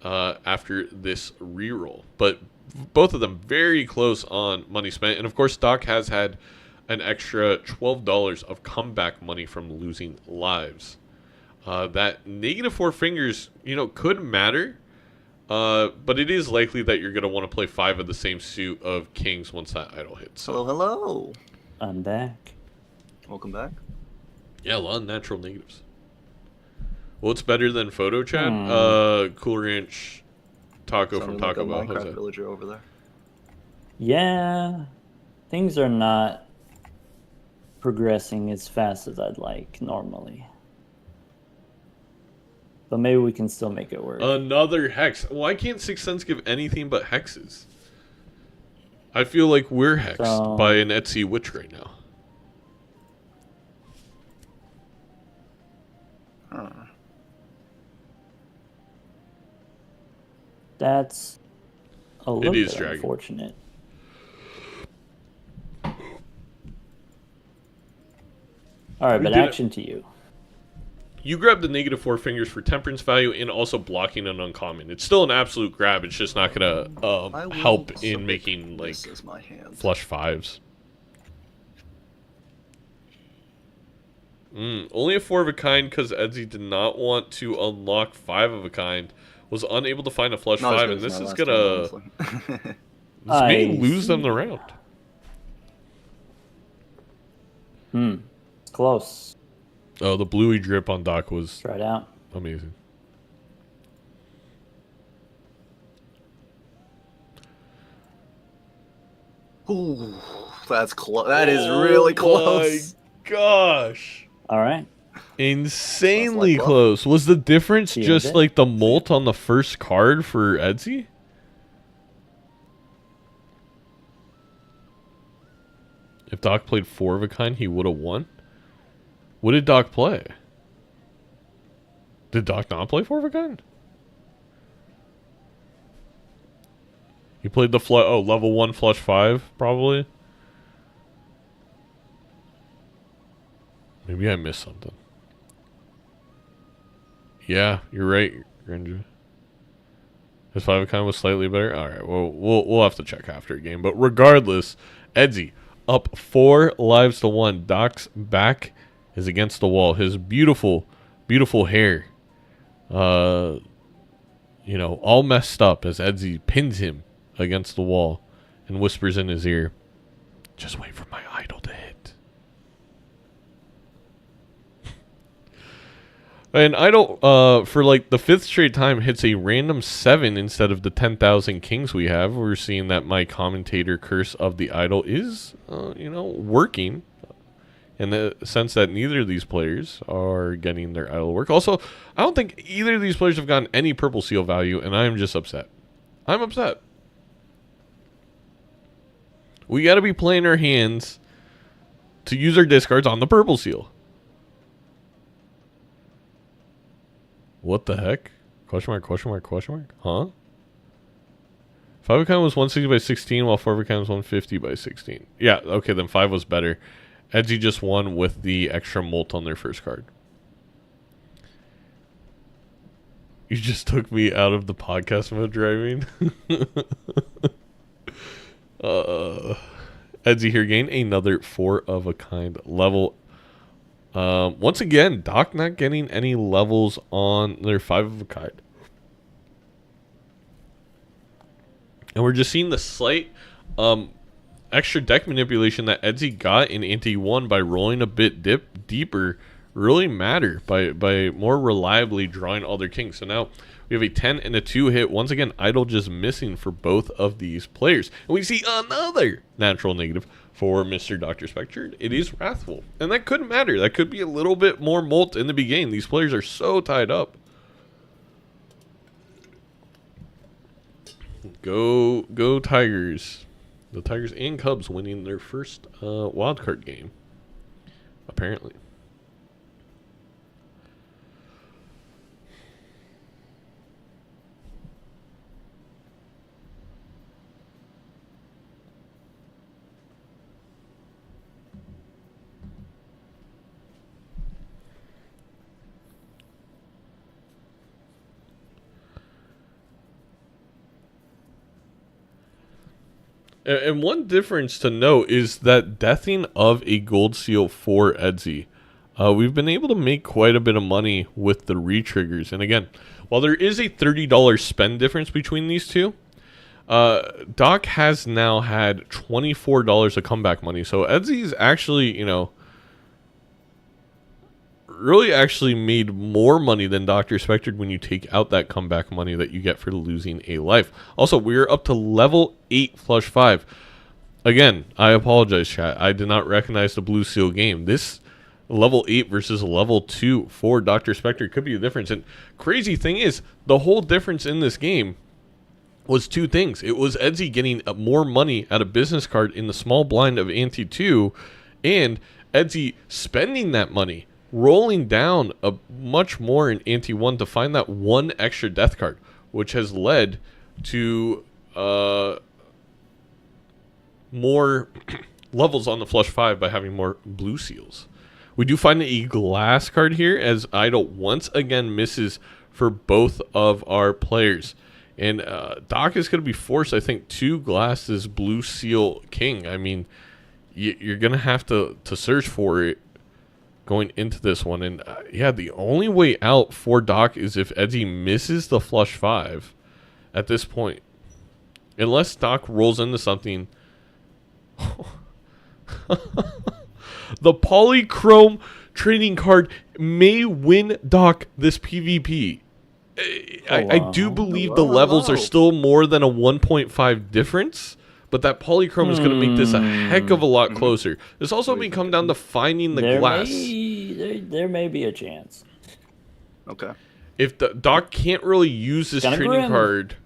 after this reroll. But both of them very close on money spent. And of course, Doc has had an extra $12 of comeback money from losing lives. That negative 4 fingers, could matter. But it is likely that you're going to want to play 5 of the same suit of kings once that idol hits. So. Hello. I'm back. Welcome back. Yeah, a lot of natural negatives. What's better than photo chat? Cool Ranch Taco from Taco Bell. Like a Minecraft villager over there. Yeah, things are not progressing as fast as I'd like normally. But maybe we can still make it work. Another hex. Why can't Sixth Sense give anything but hexes? I feel like we're hexed by an Edzy witch right now. Huh. That's a little bit dragging. Unfortunate. All right, but action to you. You grab the negative 4 fingers for temperance value and also blocking an uncommon. It's still an absolute grab. It's just not gonna help in making like flush 5s. Only a 4 of a kind because Edzy did not want to unlock 5 of a kind. Was unable to find a flush 5, and this is gonna this may lose them the round. Close. Oh, the bluey drip on Doc was Try it out. Amazing. Ooh, that's close. That is really close. My gosh. All right. Insanely close. Was the difference just like the molt on the first card for Edzy? If Doc played 4 of a kind, he would have won. What did Doc play? Did Doc not play 4 of a kind? He played the level 1 flush 5, probably. Maybe I missed something. Yeah, you're right, Granger. His 5 of a kind was slightly better. All right, well, we'll have to check after a game. But regardless, Edzy up 4 lives to 1. Doc's back is against the wall. His beautiful, beautiful hair, all messed up as Edzy pins him against the wall and whispers in his ear, "Just wait for my idol to hit." And idol, for like the 5th straight time, hits a random 7 instead of the 10,000 kings we have. We're seeing that my commentator curse of the idol is, working. In the sense that neither of these players are getting their idol work. Also, I don't think either of these players have gotten any purple seal value, and I'm just upset. I'm upset. We got to be playing our hands to use our discards on the purple seal. What the heck? Question mark, question mark, question mark? Huh? 5 of a kind was 160 by 16, while 4 of a kind was 150 by 16. Yeah, okay, then 5 was better. Edzy just won with the extra molt on their first card. You just took me out of the podcast mode driving. Edzy here gained another 4 of a kind level. Once again, Doc not getting any levels on their 5 of a kind. And we're just seeing the slight extra deck manipulation that Edzy got in Ante 1 by rolling a bit deeper really matter by more reliably drawing all their kings. So now we have a 10 and a 2 hit. Once again, idol just missing for both of these players. And we see another natural negative for Mr. DrSpectred. It is Wrathful. And that couldn't matter. That could be a little bit more molt in the beginning. These players are so tied up. Go Tigers. The Tigers and Cubs winning their first wildcard game, apparently. And one difference to note is that deathing of a gold seal for Edzy. We've been able to make quite a bit of money with the re-triggers. And again, while there is a $30 spend difference between these two, Doc has now had $24 of comeback money. So Edzy's actually, you know, really actually made more money than DrSpectred when you take out that comeback money that you get for losing a life. Also, we're up to level 8 flush 5. Again, I apologize, chat. I did not recognize the blue seal game. This level 8 versus level 2 for DrSpectred could be the difference. And crazy thing is, the whole difference in this game was two things. It was Edzy getting more money at a business card in the small blind of Ante 2, and Edzy spending that money, rolling down a much more in Ante 1 to find that one extra death card, which has led to more levels on the flush 5 by having more blue seals. We do find a glass card here as Idol once again misses for both of our players. And Doc is going to be forced, I think, to glass this blue seal king. I mean, you're going to have to search for it going into this one. And yeah, the only way out for Doc is if Edzy misses the flush 5 at this point. Unless Doc rolls into something. The polychrome trading card may win Doc this PvP. I do believe the levels are still more than a 1.5 difference, but that polychrome is going to make this a heck of a lot closer. This also may come down to finding the glass. There may be a chance. Okay. If the Doc can't really use this trading card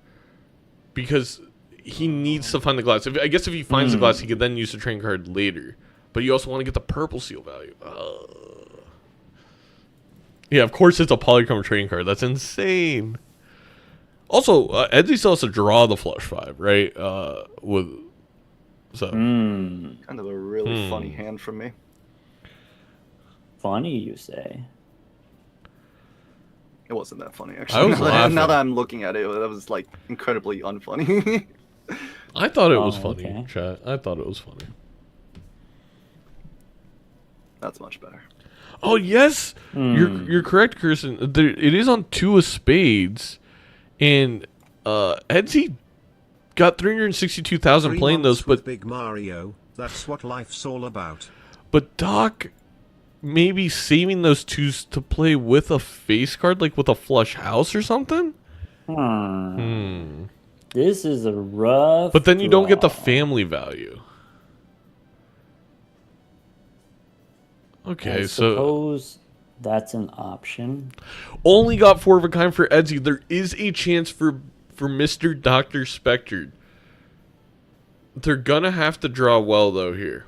because he needs to find the glass. I guess if he finds the glass, he could then use the trading card later. But you also want to get the purple seal value. Yeah, of course it's a polychrome trading card. That's insane. Also, Edzy still has to draw the flush 5, right? Kind of a really funny hand from me. Funny, you say? It wasn't that funny, actually. I was laughing. Now that I'm looking at it, that was like incredibly unfunny. I thought it was funny, okay. chat. I thought it was funny. That's much better. Oh yes, you're correct, Kirsten. It is on 2 of spades, and Edzy got 362,000 playing those, but Big Mario, that's what life's all about. But Doc maybe saving those 2s to play with a face card, like with a flush house or something. This is a rough. But then you don't get the family value. Okay, I so suppose that's an option. only got 4 of a kind for Edzy. There is a chance for Mr. DrSpectred. They're gonna have to draw well though here.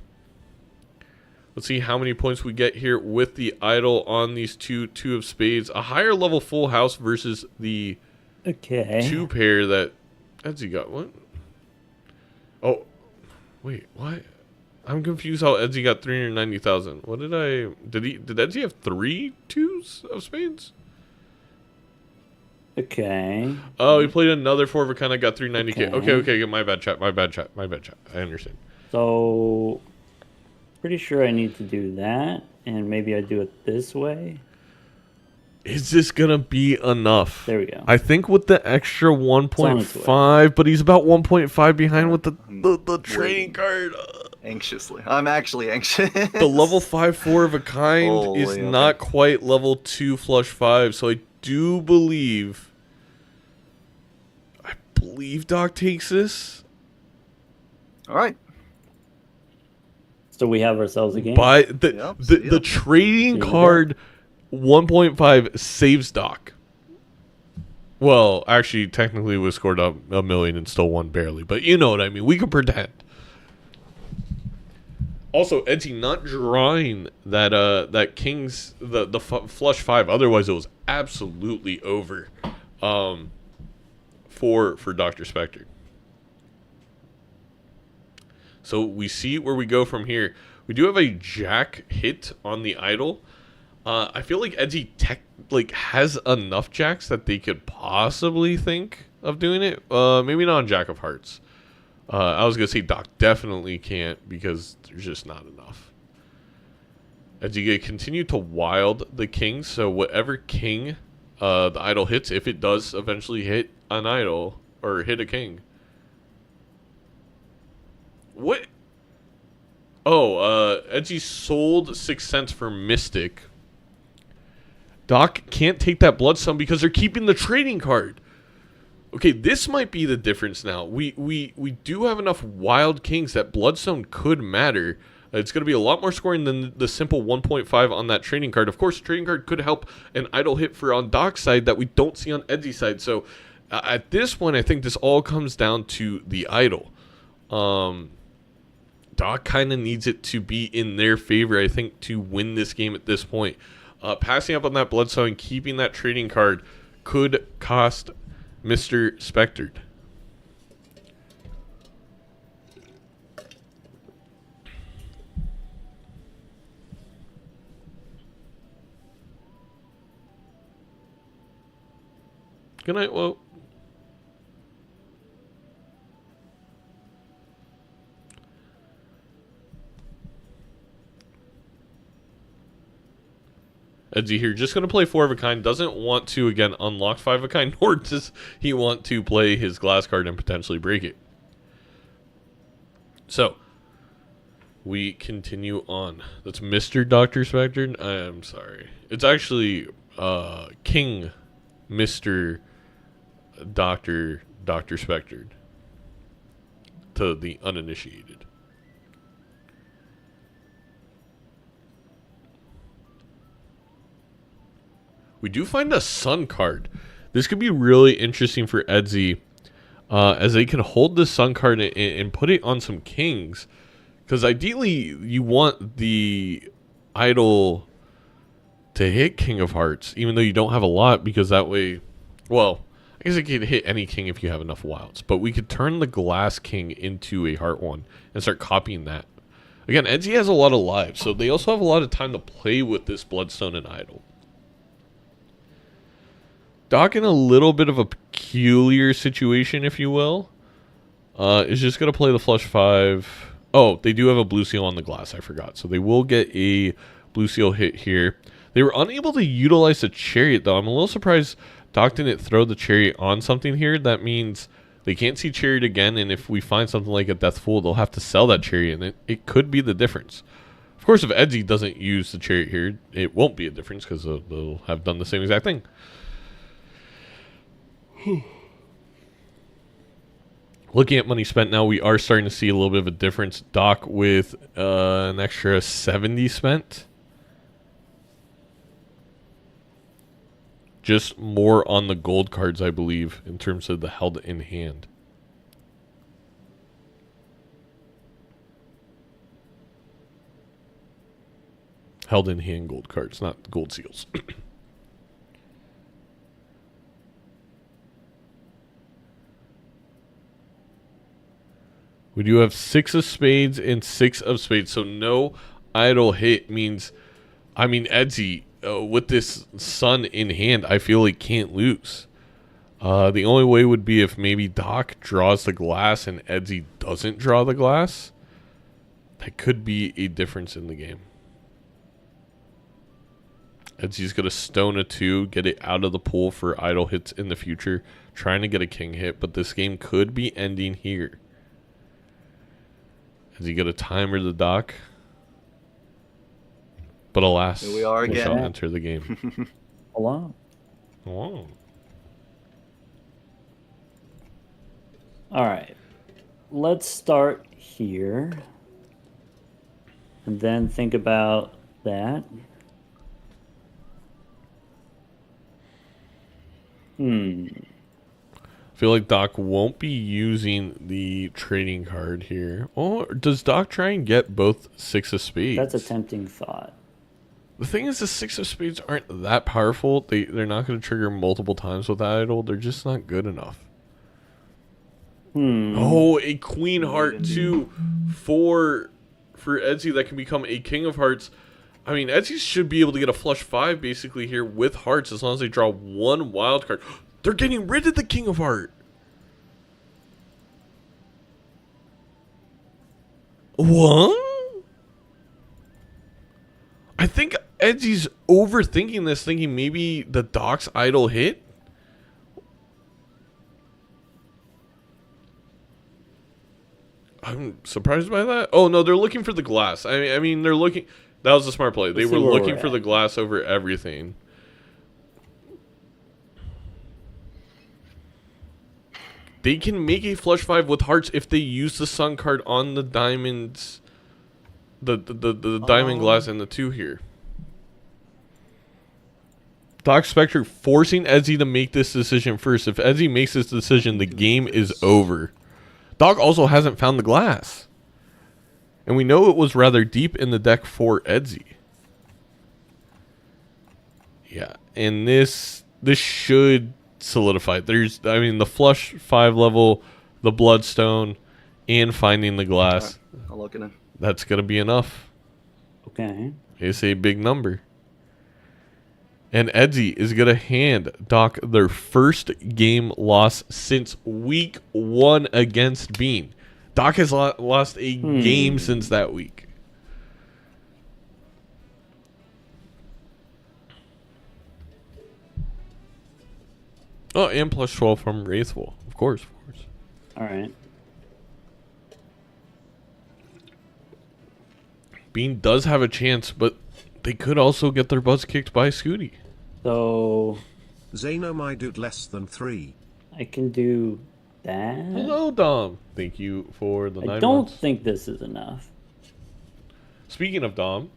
Let's see how many points we get here with the idol on these two of spades. A higher level full house versus the 2 pair that Edzy got. What? Oh, wait, what? I'm confused how Edzy got 390,000. What did Edzy have 3 2s of spades? Okay. Oh, he played another 4 of a kind that got 390k. Okay, my bad chat. I understand. So, pretty sure I need to do that, and maybe I do it this way. Is this gonna be enough? There we go. I think with the extra 1.5, but he's about 1.5 behind with the trading card. Anxiously. I'm actually anxious. The level 5 4 of a kind is not quite level 2 flush 5, so I believe Doc takes this. All right. So we have ourselves a game. But the trading card 1.5 saves Doc. Well, actually, technically, we scored up a million and still won barely, but you know what I mean. We can pretend. Also, Edzy not drawing that king's the flush 5. Otherwise, it was absolutely over for DrSpectred. So we see where we go from here. We do have a jack hit on the idol. I feel like Edzy has enough jacks that they could possibly think of doing it. Maybe not on Jack of Hearts. I was going to say Doc definitely can't because there's just not enough. As you continue to wild the king, so whatever king the idol hits, if it does eventually hit an idol or hit a king. What? Oh, Edzy sold 6 cents for Mystic. Doc can't take that Bloodstone because they're keeping the trading card. Okay, this might be the difference now. We do have enough wild kings that Bloodstone could matter. It's going to be a lot more scoring than the simple 1.5 on that trading card. Of course, trading card could help an idle hit for on Doc's side that we don't see on Edzy's side. So at this point, I think this all comes down to the idol. Doc kind of needs it to be in their favor, I think, to win this game at this point. Passing up on that Bloodstone and keeping that trading card could cost Mr. Spectred. Good night, Whoa. Edzy here, just going to play 4 of a kind, doesn't want to, again, unlock 5 of a kind, nor does he want to play his glass card and potentially break it. So, we continue on. That's Mr. DrSpectred. I'm sorry. It's actually King Mr. DrSpectred to the uninitiated. We do find a Sun card. This could be really interesting for Edzy, as they can hold this Sun card and put it on some kings. Because ideally, you want the idol to hit King of Hearts, even though you don't have a lot, because that way, well, I guess it could hit any king if you have enough wilds. But we could turn the Glass King into a Heart one and start copying that. Again, Edzy has a lot of lives, so they also have a lot of time to play with this Bloodstone and idol. Doc in a little bit of a peculiar situation, if you will, is just going to play the flush 5. Oh, they do have a blue seal on the glass, I forgot. So they will get a blue seal hit here. They were unable to utilize the chariot, though. I'm a little surprised Doc didn't throw the chariot on something here. That means they can't see chariot again, and if we find something like a Death Fool, they'll have to sell that chariot, and it could be the difference. Of course, if Edzy doesn't use the chariot here, it won't be a difference because they'll have done the same exact thing. Looking at money spent now, we are starting to see a little bit of a difference. Doc with an extra 70 spent. Just more on the gold cards, I believe, in terms of the held in hand. Held in hand gold cards, not gold seals. We do have 6 of spades and 6 of spades. So no idle hit means, I mean, Edzy, with this Sun in hand, I feel he can't lose. The only way would be if maybe Doc draws the glass and Edzy doesn't draw the glass. That could be a difference in the game. Edzy's going to stone a 2, get it out of the pool for idle hits in the future, trying to get a king hit, but this game could be ending here. Has he got a timer the Doc? But alas, here we are again. Shall enter the game. Hello. Oh. All right. Let's start here. And then think about that. I feel like Doc won't be using the trading card here. Oh, does Doc try and get both 6 of spades? That's a tempting thought. The thing is, the 6 of spades aren't that powerful. They're not going to trigger multiple times with that idol. They're just not good enough. Oh, a Queen Heart too for Edzy that can become a King of Hearts. I mean, Edzy should be able to get a flush 5 basically here with hearts as long as they draw 1 wild card. They're getting rid of the King of Heart. What? I think Edzy's overthinking this, thinking maybe the Doc's idle hit. I'm surprised by that. Oh no, they're looking for the glass. I mean, they're looking. That was a smart play. They were looking for the glass over everything. They can make a flush 5 with hearts if they use the sun card on the diamonds, the diamond glass and the 2 here. DrSpectred forcing Edzy to make this decision first. If Edzy makes this decision, the game is over. Doc also hasn't found the glass. And we know it was rather deep in the deck for Edzy. Yeah, and this should solidify. I mean, the flush 5 level, the bloodstone, and finding the glass. Right, I'll look at it. That's going to be enough. Okay. It's a big number. And Edzy is going to hand Doc their first game loss since week 1 against Bean. Doc has lost a game since that week. Oh, and plus 12 from Wraithful. Of course. All right. Bean does have a chance, but they could also get their butts kicked by Scooty. So Zeno, my dude, less than 3. I can do that. Hello, Dom. Thank you for the 9 I don't months. think this is enough. Speaking of Dom,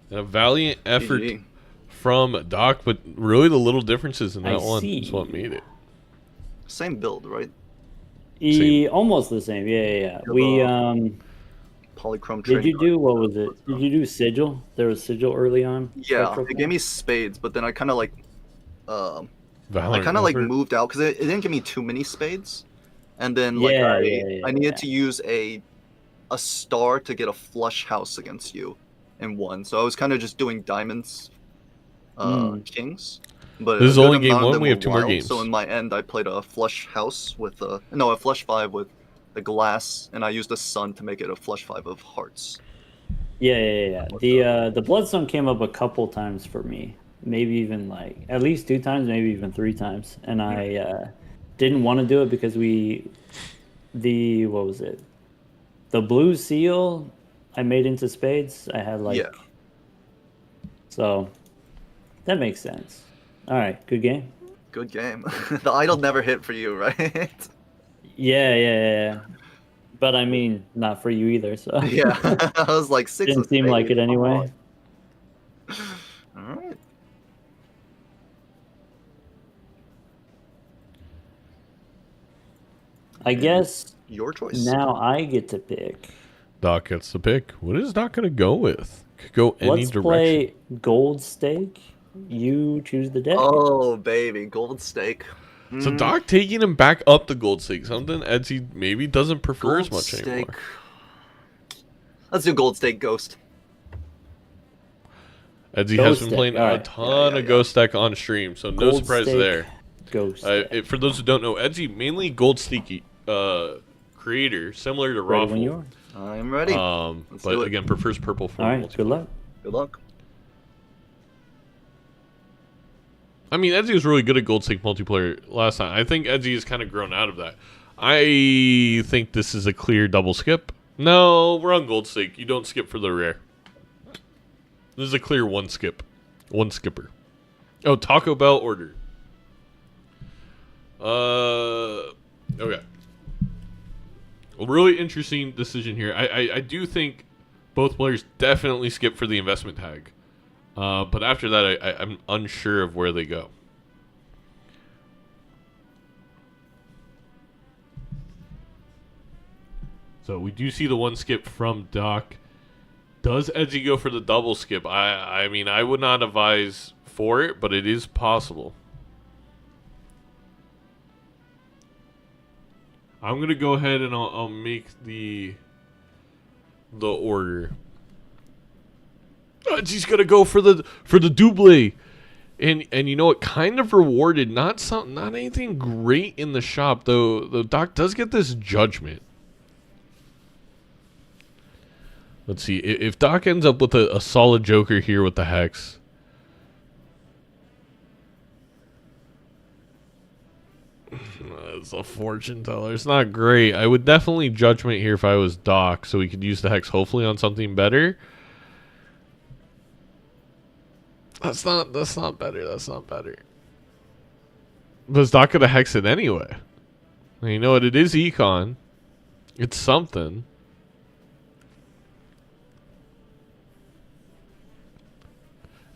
a valiant effort GG. from Doc, but really the little differences in that I one see. is what made it. Same build, right? Almost the same. Yeah. We Polychrome. did you trading do card. what was it? Did you do sigil? There was sigil early on. Yeah, Retro it gave me spades, but then I kind of like, I Valorant kind of like effort. moved out because it didn't give me too many spades, and then like I needed to use a star to get a flush house against you in one, so I was kind of just doing diamonds, kings. But This is a good only game amount of 1, them we have were 2 more wild, games. So in my end, I played a flush house with a flush 5 with the glass, and I used a sun to make it a flush 5 of hearts. Yeah. The bloodstone came up a couple times for me. Maybe even like at least 2 times, maybe even 3 times. And I didn't want to do it because what was it? The blue seal I made into spades. I had like so that makes sense. All right, good game. Good game. The idol never hit for you, right? Yeah. But I mean, not for you either. So Yeah, I was like 6. didn't seem like it anyway. All right. I guess Your choice. now I get to pick. Doc gets the pick. What is Doc going to go with? Could go any Let's direction. play gold stake. You choose the deck. Oh baby, gold stake. So Doc taking him back up the gold stake, something Edzy maybe doesn't prefer as much anymore. Let's do gold stake ghost. Edzy Ghost has been deck, playing a alright. ton of ghost deck on stream, so no Gold surprise stake, there. Ghost. For those who don't know, Edzy mainly gold stake creator, similar to Ready when Raffle. you are. I'm ready. Let's do But it. again, prefers purple for All right. Good luck. Good luck. I mean, Edzy was really good at gold stake multiplayer last time. I think Edzy has kind of grown out of that. I think this is a clear double skip. No, we're on gold stake. You don't skip for the rare. This is a clear one skip. One skipper. Oh, Taco Bell order. Okay. A really interesting decision here. I do think both players definitely skip for the investment tag. But after that, I'm unsure of where they go. So we do see the one skip from Doc. Does Edzy go for the double skip? I mean, I would not advise for it, but it is possible. I'm going to go ahead and I'll make the order. Edzy's going to go for the double. And you know, it kind of rewarded not anything great in the shop, though. The Doc does get this judgment. Let's see if Doc ends up with a solid Joker here with the Hex. It's a fortune teller. It's not great. I would definitely judgment here if I was Doc, so we could use the Hex hopefully on something better. That's not better. That's not better. But Doc could have hexed it anyway. And you know what? It is Econ. It's something.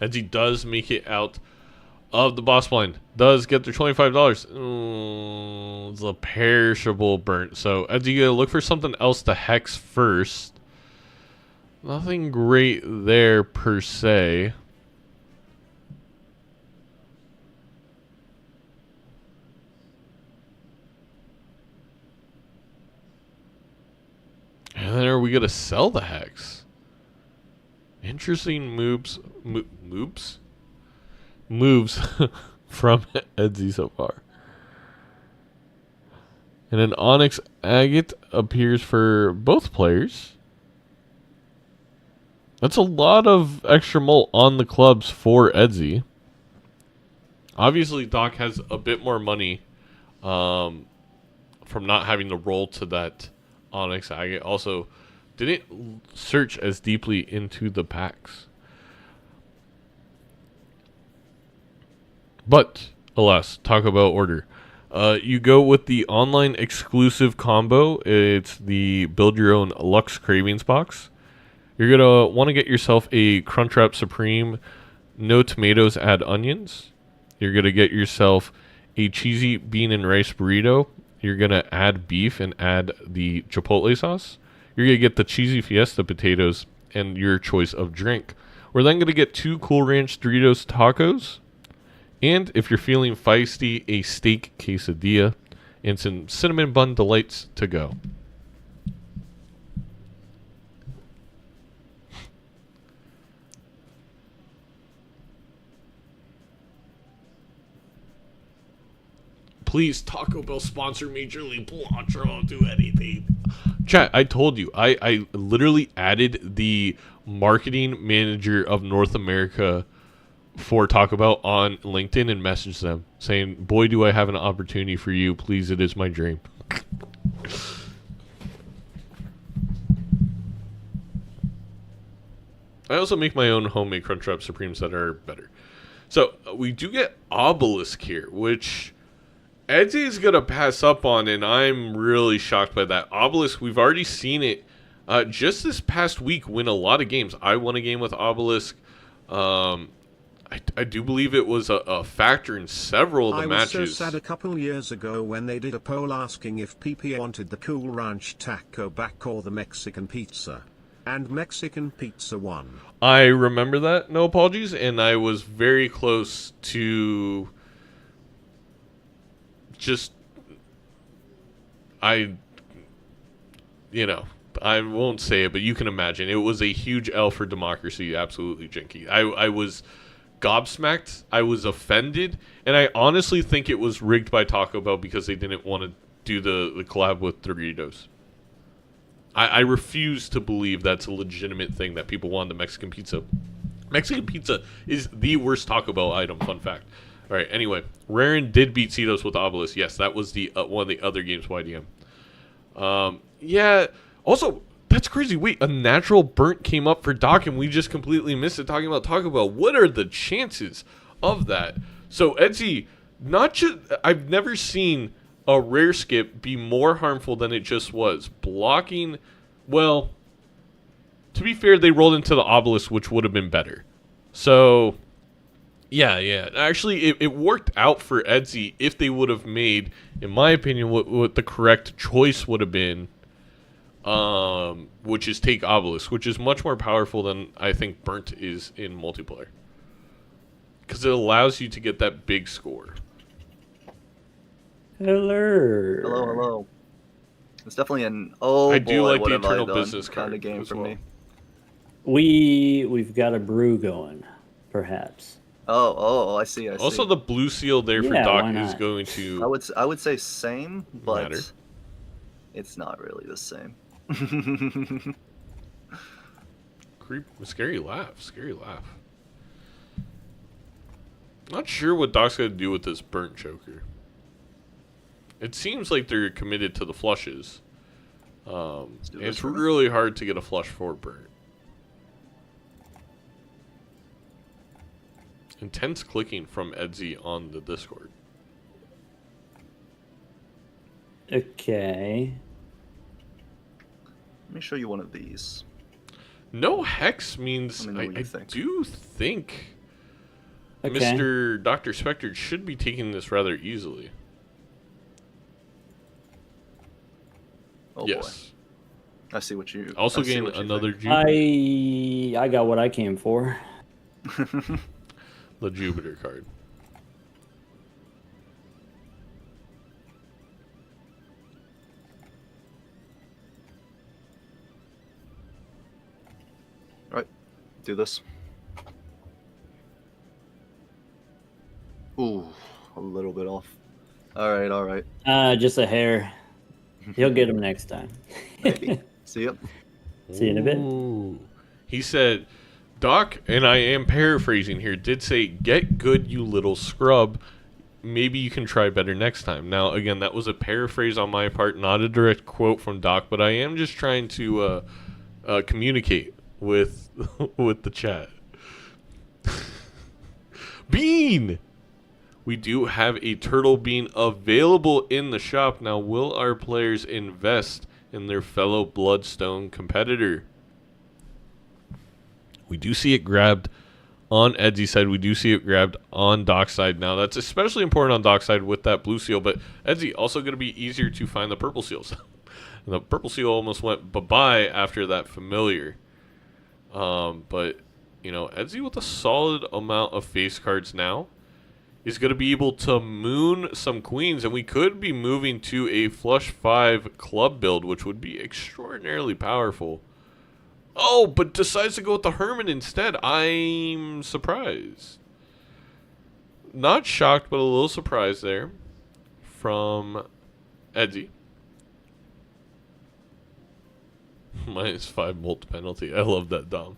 Edzy does make it out of the boss blind. Does get their $25. It's a perishable burnt. So Edzy, you gotta look for something else to hex first. Nothing great there per se. And then are we gonna sell the hex? Interesting moves from Edzy so far. And an Onyx Agate appears for both players. That's a lot of extra mult on the clubs for Edzy. Obviously, Doc has a bit more money from not having to roll to that Onyx Agate. Also, didn't search as deeply into the packs. But, alas, Taco Bell order. You go with the online exclusive combo. It's the Build Your Own Lux Cravings box. You're going to want to get yourself a Crunchwrap Supreme, no tomatoes, add onions. You're going to get yourself a cheesy bean and rice burrito. You're going to add beef and add the chipotle sauce. You're going to get the cheesy fiesta potatoes and your choice of drink. We're then going to get 2 Cool Ranch Doritos tacos. And if you're feeling feisty, a steak quesadilla and some cinnamon bun delights to go. Please, Taco Bell sponsor Major League Balatro. I'll do anything. Chat, I told you. I literally added the marketing manager of North America for Taco Bell on LinkedIn and messaged them saying, boy, do I have an opportunity for you. Please, it is my dream. I also make my own homemade Crunchwrap Supremes that are better. So, we do get Obelisk here, which Edzy is going to pass up on, and I'm really shocked by that. Obelisk, we've already seen it just this past week win a lot of games. I won a game with Obelisk. I do believe it was a factor in several of the matches. I was so sad a couple years ago when they did a poll asking if PP wanted the Cool Ranch taco back or the Mexican pizza. And Mexican pizza won. I remember that, no apologies, and I was very close to just... I won't say it, but you can imagine. It was a huge L for democracy, absolutely, Jinky. I was gobsmacked, I was offended, and I honestly think it was rigged by Taco Bell because they didn't want to do the collab with Doritos. I refuse to believe that's a legitimate thing that people want the Mexican pizza. Mexican pizza is the worst Taco Bell item, fun fact. All right, anyway, Rarin did beat Cetos with Obelisk. Yes, that was the one of the other games, YDM. Yeah, also, that's crazy. Wait, a natural burnt came up for Doc, and we just completely missed it talking about Taco Bell. What are the chances of that? So, Edzy, I've never seen a rare skip be more harmful than it just was. Blocking, well, to be fair, they rolled into the Obelisk, which would have been better. So, yeah. Actually, it worked out for Edzy if they would have made, in my opinion, what the correct choice would have been, which is take Obelisk, which is much more powerful than I think Burnt is in multiplayer. Because it allows you to get that big score. Hello. It's definitely I do like the internal business kind of game for me. We've got a brew going, perhaps. Oh, I see. I see. Also, the blue seal there for Yeah, why Doc is not? going I would say same, but matter. it's not really the same. Scary laugh. Scary laugh. Not sure what Doc's going to do with this burnt choker. It seems like they're committed to the flushes. It's really hard to get a flush for burnt. Intense clicking from Edzy on the Discord. Okay. Let me show you one of these. No hex means Let me know what I you think. do think Okay. Mr. DrSpectred should be taking this rather easily. Oh Yes. boy. I see what you. Also I see gain what you another think. Jupiter. I got what I came for. The Jupiter card. Right. Do this. Ooh, a little bit off. All right. Just a hair. He'll get him next time. Maybe. See ya. See you in a bit. Ooh. He said, Doc, and I am paraphrasing here, did say, "Get good, you little scrub. Maybe you can try better next time." Now, again, that was a paraphrase on my part, not a direct quote from Doc, but I am just trying to communicate with with the chat. Bean! We do have a turtle bean available in the shop. Now, will our players invest in their fellow Bloodstone competitor? We do see it grabbed on Edzy's side. We do see it grabbed on Doc's side. Now, that's especially important on Doc's side with that blue seal, but Edzy also going to be easier to find the purple seals. And the purple seal almost went bye-bye after that familiar. But, you know, Edzy with a solid amount of face cards now is going to be able to moon some queens, and we could be moving to a flush 5 club build, which would be extraordinarily powerful. Oh, but decides to go with the Hermit instead. I'm surprised. Not shocked, but a little surprised there from Edzy. -5 molt penalty. I love that, Dom.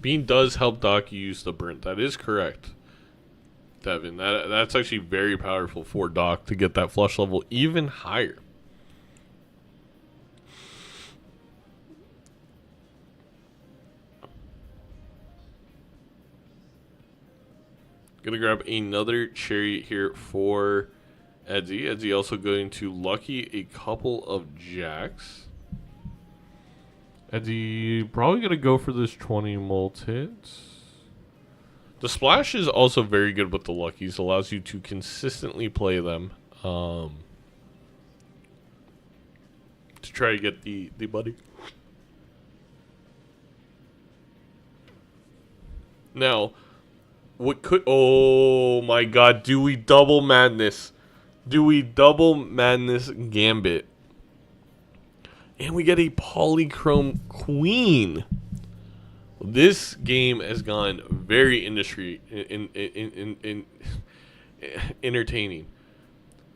Bean does help Doc use the burnt. That is correct, Devin. That's actually very powerful for Doc to get that flush level even higher. Gonna grab another chariot here for Edzy. Edzy also going to lucky a couple of jacks. Edzy probably going to go for this 20 molt hit. The splash is also very good with the luckies. Allows you to consistently play them. To try to get the money. Now, what could... Oh my god, do we double madness? Do we double madness gambit? And we get a polychrome queen. This game has gone very entertaining.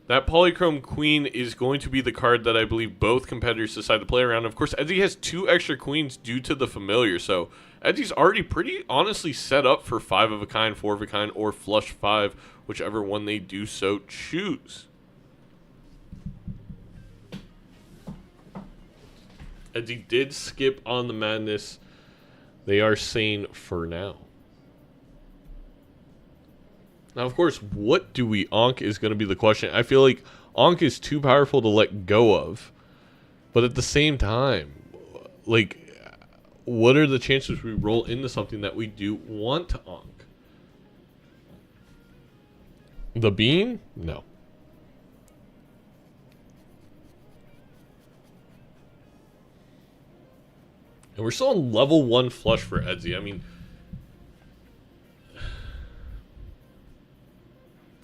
That polychrome queen is going to be the card that I believe both competitors decide to play around. Of course, Edzy has 2 extra queens due to the familiar, so Edzy's already pretty honestly set up for 5 of a kind, 4 of a kind, or flush 5, whichever one they do so choose. Edzy did skip on the madness. They are sane for now. Now, of course, what do we onk is going to be the question. I feel like onk is too powerful to let go of. But at the same time, like, what are the chances we roll into something that we do want to onk? The bean? No. And we're still on level 1 flush for Edzy. I mean,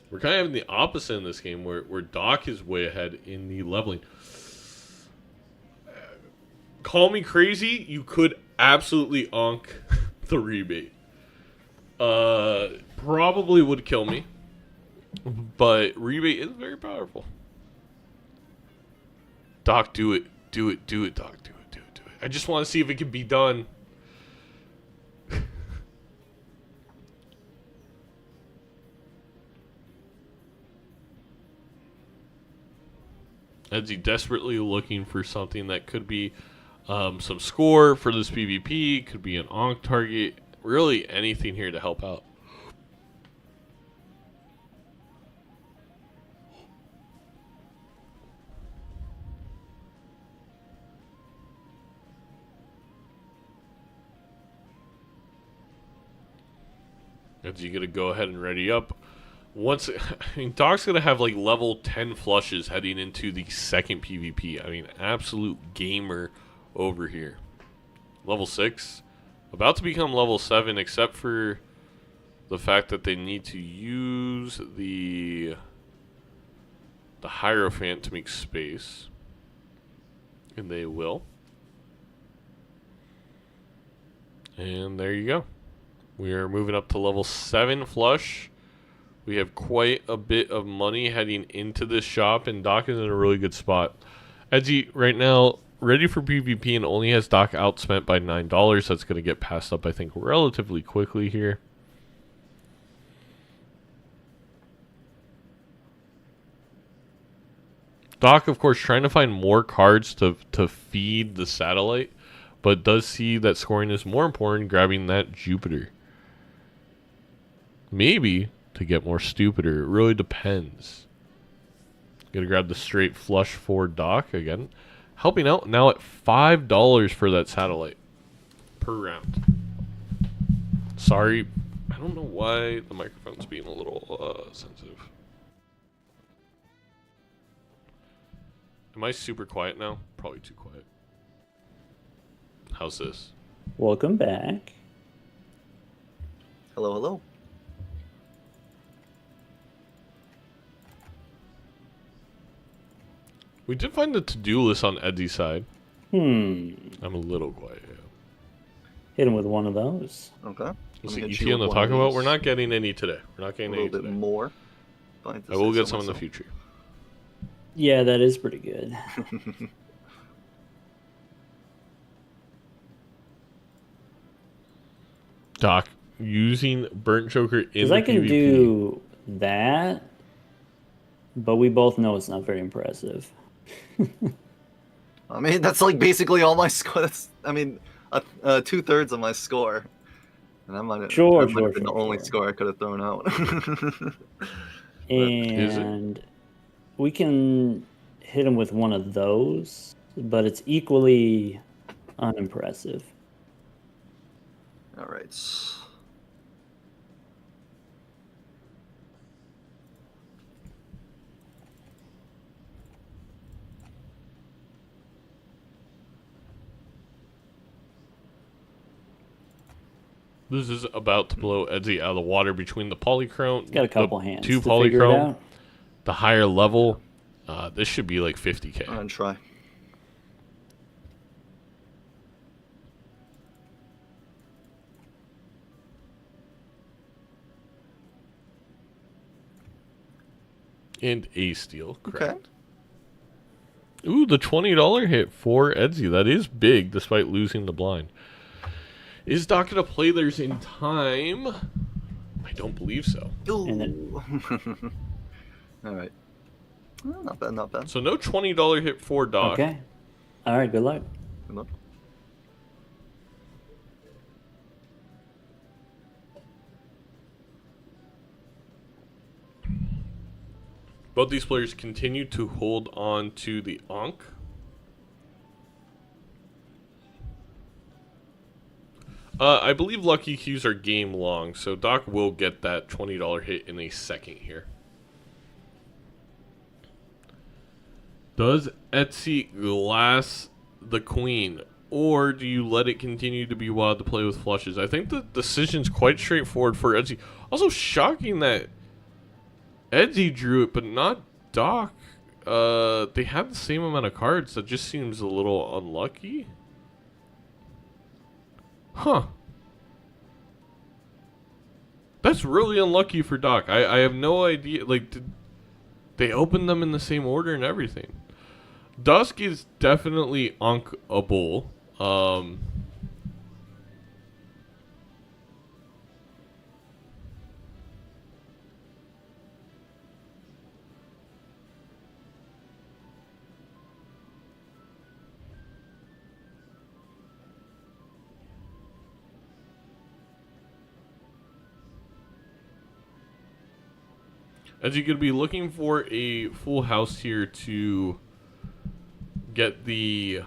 we're kind of having the opposite in this game where Doc is way ahead in the leveling. Call me crazy, you could absolutely onk the rebate. Probably would kill me. But rebate is very powerful. Doc, do it. Do it, Doc. Do it. I just want to see if it can be done. Edzy desperately looking for something that could be some score for this PvP, could be an onk target, really anything here to help out. Edzy gonna go ahead and ready up. Once, I mean, Doc's gonna have like level 10 flushes heading into the second PvP. I mean, absolute gamer over here. Level 6, about to become level 7, except for the fact that they need to use the Hierophant to make space, and they will. And there you go. We are moving up to level 7 flush. We have quite a bit of money heading into this shop, and Doc is in a really good spot. Edzy right now ready for PvP and only has Doc outspent by $9. That's going to get passed up, I think, relatively quickly here. Doc, of course, trying to find more cards to feed the satellite, but does see that scoring is more important, grabbing that Jupiter. Maybe to get more stupider. It really depends. Gonna grab the straight flush for Doc again. Helping out now at $5 for that satellite per round. Sorry, I don't know why the microphone's being a little sensitive. Am I super quiet now? Probably too quiet. How's this? Welcome back. Hello, hello. We did find the to-do list on Edzy's side. I'm a little quiet. Yeah. Hit him with one of those. Okay. Is Let it me hit ET you on the with one of Taco Bell? these. We're not getting any today. We're not A getting little any bit today. more. I will get some in the future. Yeah, that is pretty good. Doc, using Burnt Joker in Because the I can PvP. do that, but we both know it's not very impressive. I mean, that's like basically all my score. That's, I mean, 2/3 of my score. And that might have been the only score I could have thrown out. And we can hit him with one of those, but it's equally unimpressive. All right. This is about to blow Edzy out of the water between the polychrome. Got a couple hands. 2 to figure it polychrome. out. The higher level. This should be like 50k. I'm gonna try. And a steal, correct. Okay. Ooh, the $20 hit for Edzy. That is big, despite losing the blind. Is Doc going to play theirs in time? I don't believe so. Ooh. All right. Well, not bad, not bad. So no $20 hit for Doc. Okay. All right, good luck. Good luck. Both these players continue to hold on to the Ankh. I believe Lucky Qs are game long, so Doc will get that $20 hit in a second here. Does Edzy glass the queen? or do you let it continue to be wild to play with flushes? I think the decision's quite straightforward for Edzy. Also shocking that Edzy drew it, but not Doc. They have the same amount of cards. That just seems a little unlucky. Huh. That's really unlucky for Doc. I have no idea. Like, they opened them in the same order and everything. Dusk is definitely unkable. As you could be looking for a full house here to get the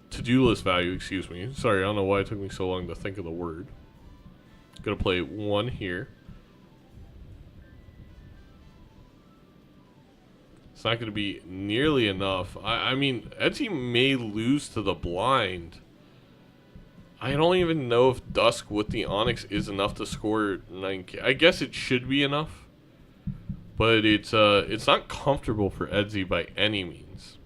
to-do list value, excuse me. Sorry, I don't know why it took me so long to think of the word. Gonna play one here. It's not gonna be nearly enough. I mean, Edzy may lose to the blind. I don't even know if Dusk with the Onyx is enough to score 9k. I guess it should be enough, but it's not comfortable for Edzy by any means.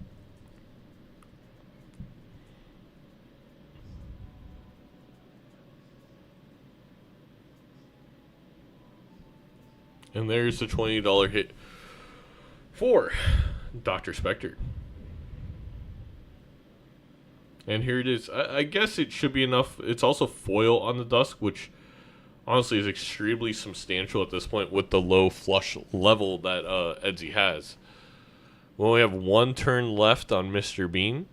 And there's the $20 hit for DrSpectred. And here it is. I guess it should be enough. It's also foil on the Dusk, which honestly is extremely substantial at this point with the low flush level that Edzy has. We only have one turn left on Mr. Bean.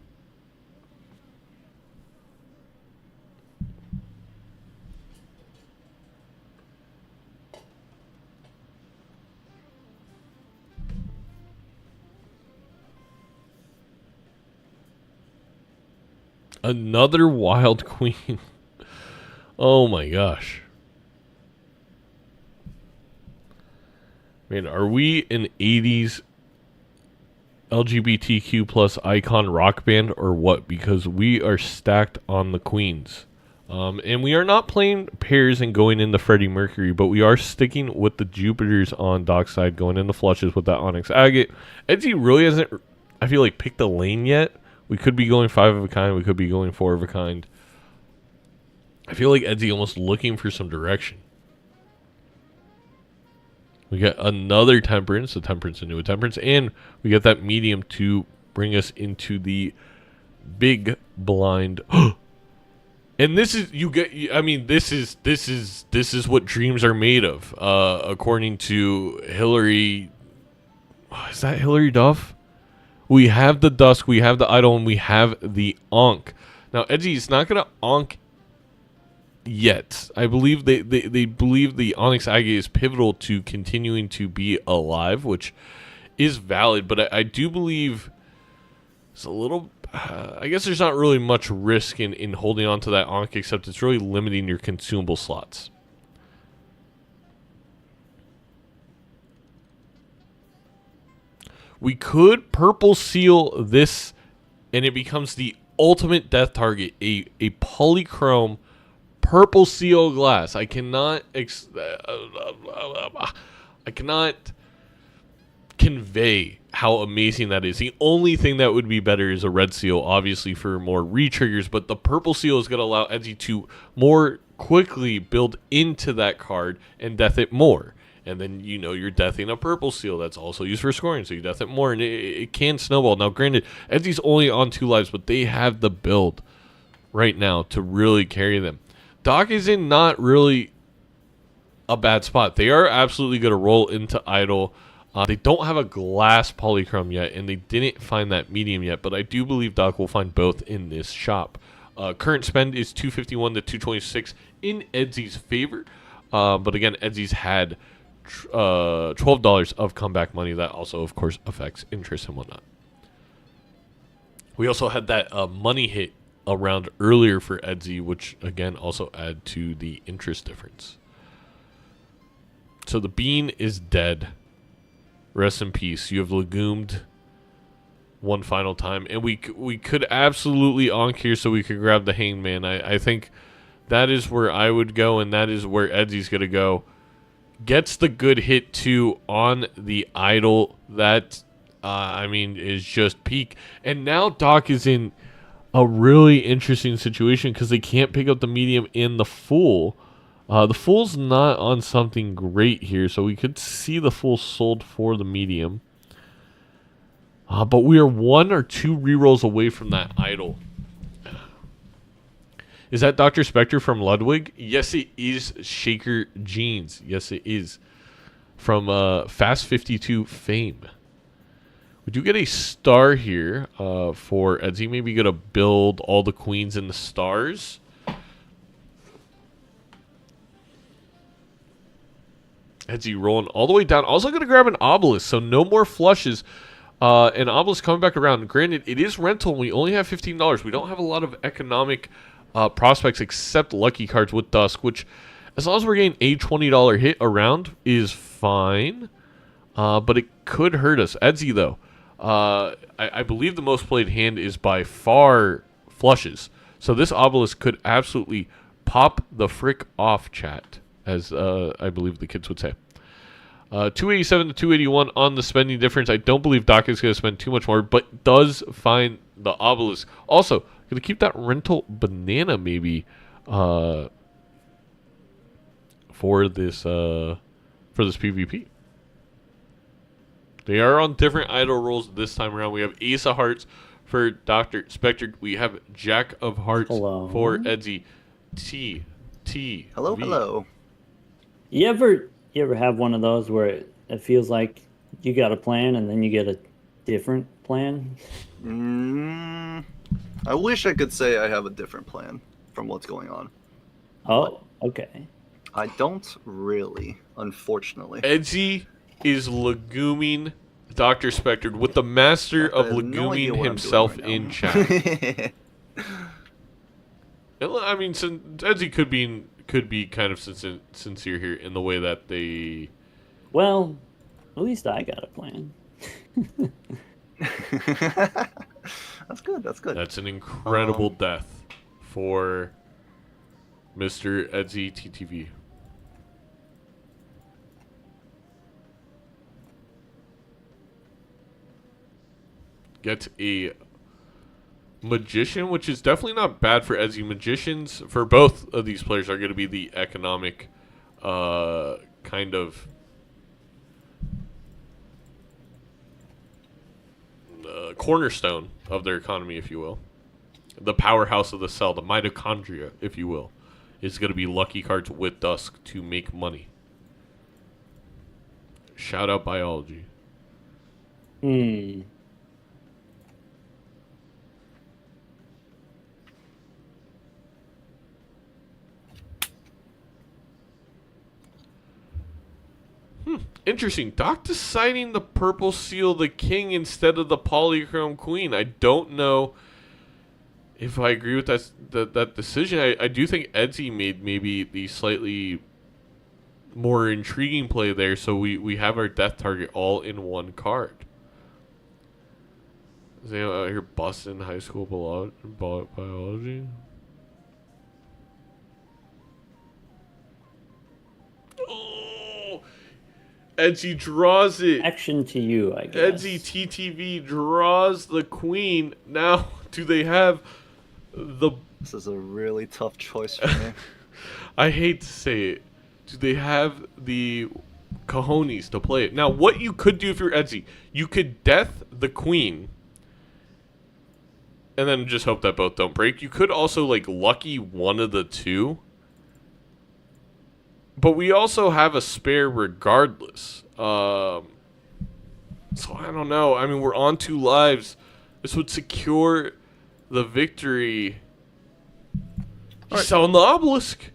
Another wild queen. Oh my gosh. Man, are we an 80s LGBTQ plus icon rock band or what? Because we are stacked on the queens. And we are not playing pairs and going into Freddie Mercury, but we are sticking with the Jupiters on Dockside, going into flushes with that Onyx Agate. Edzy really hasn't, I feel like, picked a lane yet. We could be going 5 of a kind. We could be going 4 of a kind. I feel like Edzy almost looking for some direction. We got another Temperance, a Temperance into a Temperance, and we got that medium to bring us into the big blind. And this is, you get, I mean, this is what dreams are made of, according to Hillary. Is that Hillary Duff? We have the Dusk, we have the Idol, and we have the Ankh. Now, Edzy is not going to Ankh yet. I believe they believe the Onyx Agate is pivotal to continuing to be alive, which is valid, but I do believe it's a little... I guess there's not really much risk in holding on to that Ankh, except it's really limiting your consumable slots. We could purple seal this, and it becomes the ultimate death target. A polychrome purple seal glass. I cannot convey how amazing that is. The only thing that would be better is a red seal, obviously for more re-triggers, but the purple seal is going to allow Edzy to more quickly build into that card and death it more. And then, you know, you're deathing a purple seal that's also used for scoring, so you death it more, and it can snowball. Now, granted, Edzy's only on 2 lives, but they have the build right now to really carry them. Doc is in not really a bad spot. They are absolutely going to roll into Idol. They don't have a glass polychrome yet, and they didn't find that medium yet, but I do believe Doc will find both in this shop. Current spend is $251 to $226 in Edzy's favor, but again, Edzy's had $12 of comeback money. That also, of course, affects interest and whatnot. We also had that money hit around earlier for Edzy, which again also add to the interest difference. So the bean is dead. Rest in peace. You have legumed one final time, and we could absolutely onk here so we could grab the Hangman. I think that is where I would go, and that is where Edzy's going to go. Gets the good hit, too, on the idol. That, I mean, is just peak. And now Doc is in a really interesting situation because they can't pick up the medium in the Fool. The Fool's not on something great here, so we could see the Fool sold for the medium. But we are 1 or 2 rerolls away from that idol. Is that DrSpectred from Ludwig? Yes, it is. Shaker Jeans. Yes, it is. From Fast 52 fame. We do get a star here for Edzy. Maybe going to build all the queens and the stars. Edzy rolling all the way down. Also going to grab an obelisk, so no more flushes. An obelisk coming back around. Granted, it is rental, and we only have $15. We don't have a lot of economic prospects except lucky cards with Dusk, which, as long as we're getting a $20 hit around, is fine. But it could hurt us. Edzy, though, I believe the most played hand is by far flushes. So this obelisk could absolutely pop the frick off, chat, as I believe the kids would say. 287 to 281 on the spending difference. I don't believe Doc is going to spend too much more, but does find the obelisk. Also, going to keep that rental banana maybe for this PvP. They are on different idol rolls this time around. We have Ace of Hearts for DrSpectred. We have Jack of Hearts for Edzy. Hello, hello. You ever have one of those where it feels like you got a plan and then you get a different plan? I wish I could say I have a different plan from what's going on. Oh, okay. I don't really, unfortunately. Edzy is leguming DrSpectred with the master of leguming himself in chat. I mean, Edzy could be kind of sincere here in the way that they... Well, at least I got a plan. That's good, that's good. That's an incredible death for Mr. Edzy TTV. Gets a Magician, which is definitely not bad for Edzy. Magicians, for both of these players, are going to be the economic kind of cornerstone of their economy, if you will. The powerhouse of the cell, the mitochondria, if you will, is going to be lucky cards with Dusk to make money. Shout out biology. Interesting. Doc deciding the purple seal the king instead of the polychrome queen. I don't know if I agree with that decision. I do think Edzy made maybe the slightly more intriguing play there, so we have our death target all in one card. Is anyone out here busting high school biology? Edzy draws it. Action to you, I guess. Edzy TTV draws the queen. Now, do they have the... This is a really tough choice for me. I hate to say it. Do they have the cojones to play it? Now, what you could do if you're Edzy, you could death the queen and then just hope that both don't break. You could also, like, lucky one of the two. But we also have a spare regardless. So I don't know. I mean, we're on 2 lives. This would secure the victory. He's selling the obelisk.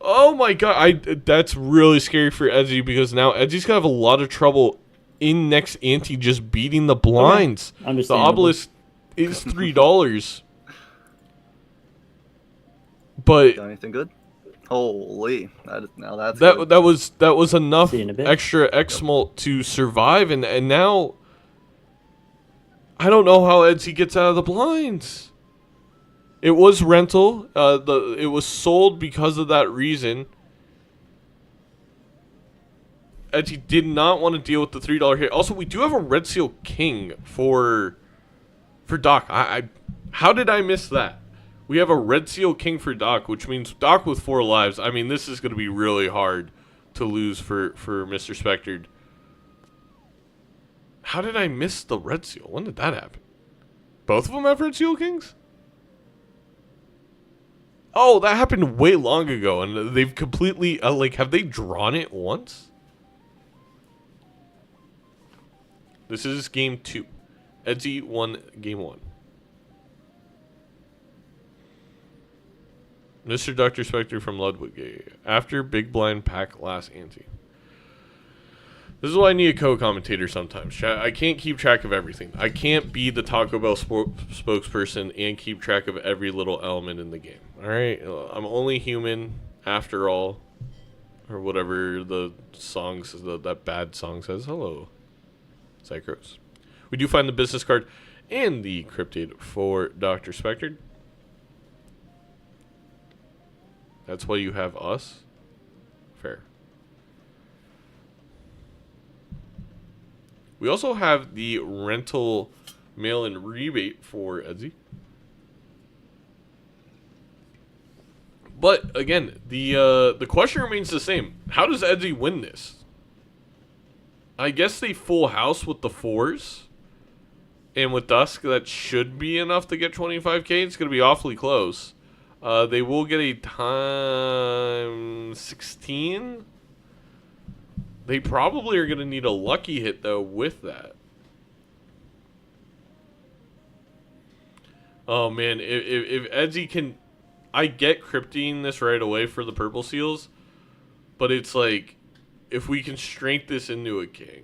Oh my god. That's really scary for Edzy because now Edzy's going to have a lot of trouble in next ante just beating the blinds. Okay. The obelisk is $3. But... Got anything good? Holy, that's that was enough extra X-Molt to survive, and now I don't know how Edzy gets out of the blinds. It was rental. It was sold because of that reason. Edgy did not want to deal with the $3 hit. Also, we do have a Red Seal King for Doc. How did I miss that? We have a Red Seal King for Doc, which means Doc with 4 lives. I mean, this is going to be really hard to lose for Mr. Spectred. How did I miss the Red Seal? When did that happen? Both of them have Red Seal Kings? Oh, that happened way long ago, and they've completely, have they drawn it once? This is game 2. Edzy won game 1. Mr. Dr. Spectre from Ludwig. After Big Blind Pack last ante. This is why I need a co-commentator sometimes. I can't keep track of everything. I can't be the Taco Bell spokesperson and keep track of every little element in the game. Alright? I'm only human, after all. Or whatever the song says, that bad song says. Hello, Psychros. We do find the business card and the cryptid for Dr. Spectred. That's why you have us? Fair. We also have the rental mail-in rebate for Edzy. But, again, the question remains the same. How does Edzy win this? I guess they full house with the 4s. And with Dusk, that should be enough to get 25k. It's going to be awfully close. They will get a time 16. They probably are going to need a lucky hit, though, with that. Oh, man. If Edzy can... I get crypting this right away for the purple seals. But it's like... If we can strength this into a king...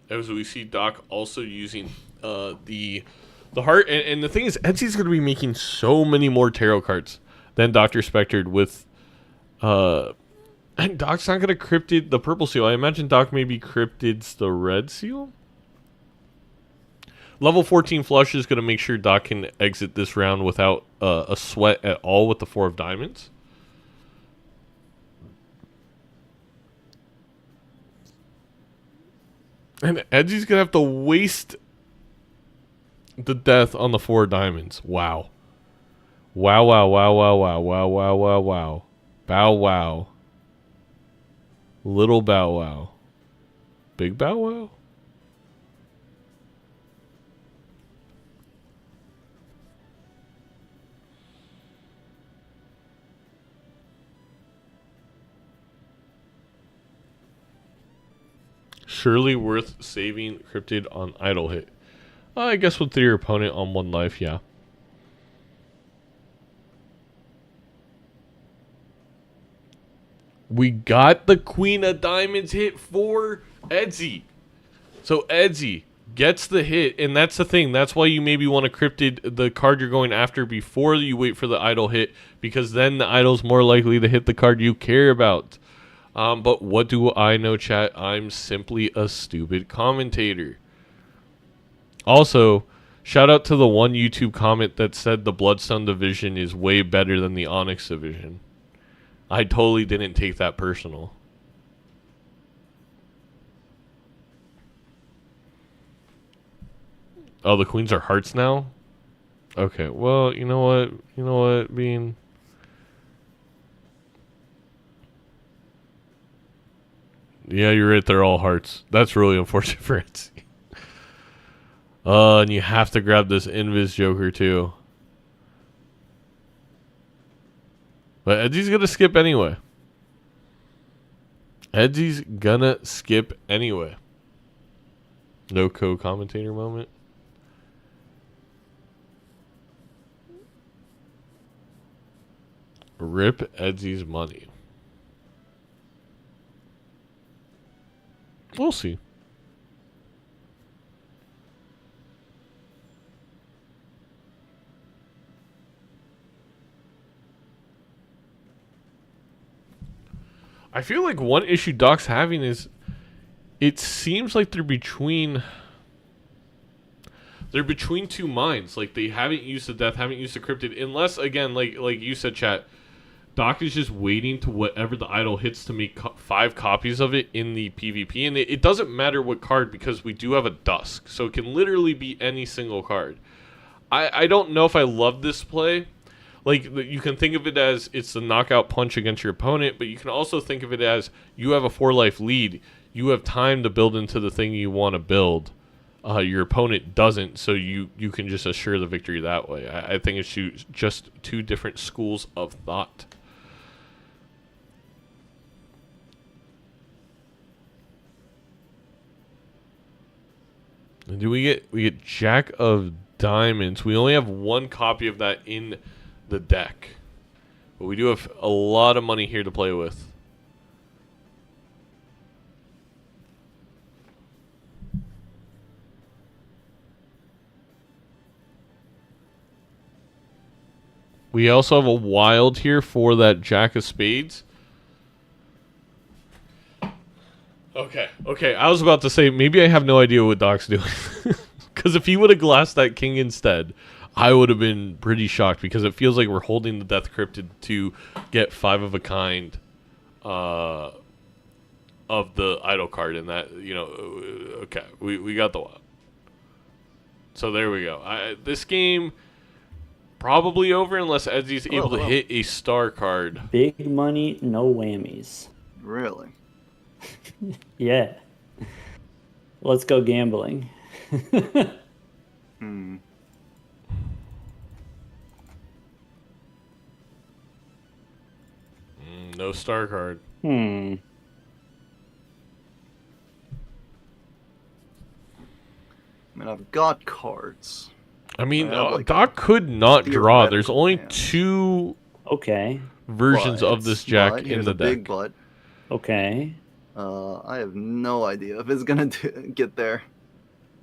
As we see Doc also using the heart. And the thing is, Edzy's going to be making so many more tarot cards than Dr. Spectred with... and Doc's not going to cryptid the purple seal. I imagine Doc maybe cryptids the red seal? Level 14 flush is going to make sure Doc can exit this round without a sweat at all with the 4 of diamonds. And Edzy's going to have to waste the death on the 4 diamonds. Wow. Wow, wow, wow, wow, wow, wow, wow, wow, wow. Bow wow. Little bow wow. Big bow wow? Surely worth saving cryptid on idle hit. I guess with your opponent on 1 life, yeah. We got the Queen of Diamonds hit for Edzy. So Edzy gets the hit, and that's the thing. That's why you maybe want to cryptid the card you're going after before you wait for the idle hit, because then the idle's more likely to hit the card you care about. But what do I know, chat? I'm simply a stupid commentator. Also, shout out to the one YouTube comment that said the Bloodstone division is way better than the Onyx division. I totally didn't take that personal. Oh, the queens are hearts now? Okay, well, you know what? You know what, Bean? Yeah, you're right. They're all hearts. That's really unfortunate for Edzy. And you have to grab this Invis Joker, too. But Edzy's going to skip anyway. Edzy's going to skip anyway. No co-commentator moment. Rip Edzy's money. We'll see. I feel like one issue Doc's having is it seems like they're between two minds. Like they haven't used the death, haven't used the cryptid, unless again, like you said, chat. Doc is just waiting to whatever the idol hits to make 5 copies of it in the PvP, and it doesn't matter what card because we do have a Dusk, so it can literally be any single card. I don't know if I love this play. Like, you can think of it as it's the knockout punch against your opponent, but you can also think of it as you have a 4-life lead. You have time to build into the thing you want to build. Your opponent doesn't, so you can just assure the victory that way. I think it's just 2 different schools of thought. And do we get Jack of Diamonds? We only have 1 copy of that in the deck, but we do have a lot of money here to play with. We also have a wild here for that Jack of Spades. Okay. I was about to say, maybe I have no idea what Doc's doing. Because if he would have glassed that king instead, I would have been pretty shocked, because it feels like we're holding the Death Cryptid to get 5 of a kind of the idol card, and that, okay, we got the wild. So there we go. This game probably over unless Edzy's able to hit a star card. Big money, no whammies. Really? Yeah. Let's go gambling. No star card. I mean, I've got cards. I mean, like Doc could not draw. There's only 2 versions of this Jack in the deck. Big butt. Okay. I have no idea if it's gonna get there,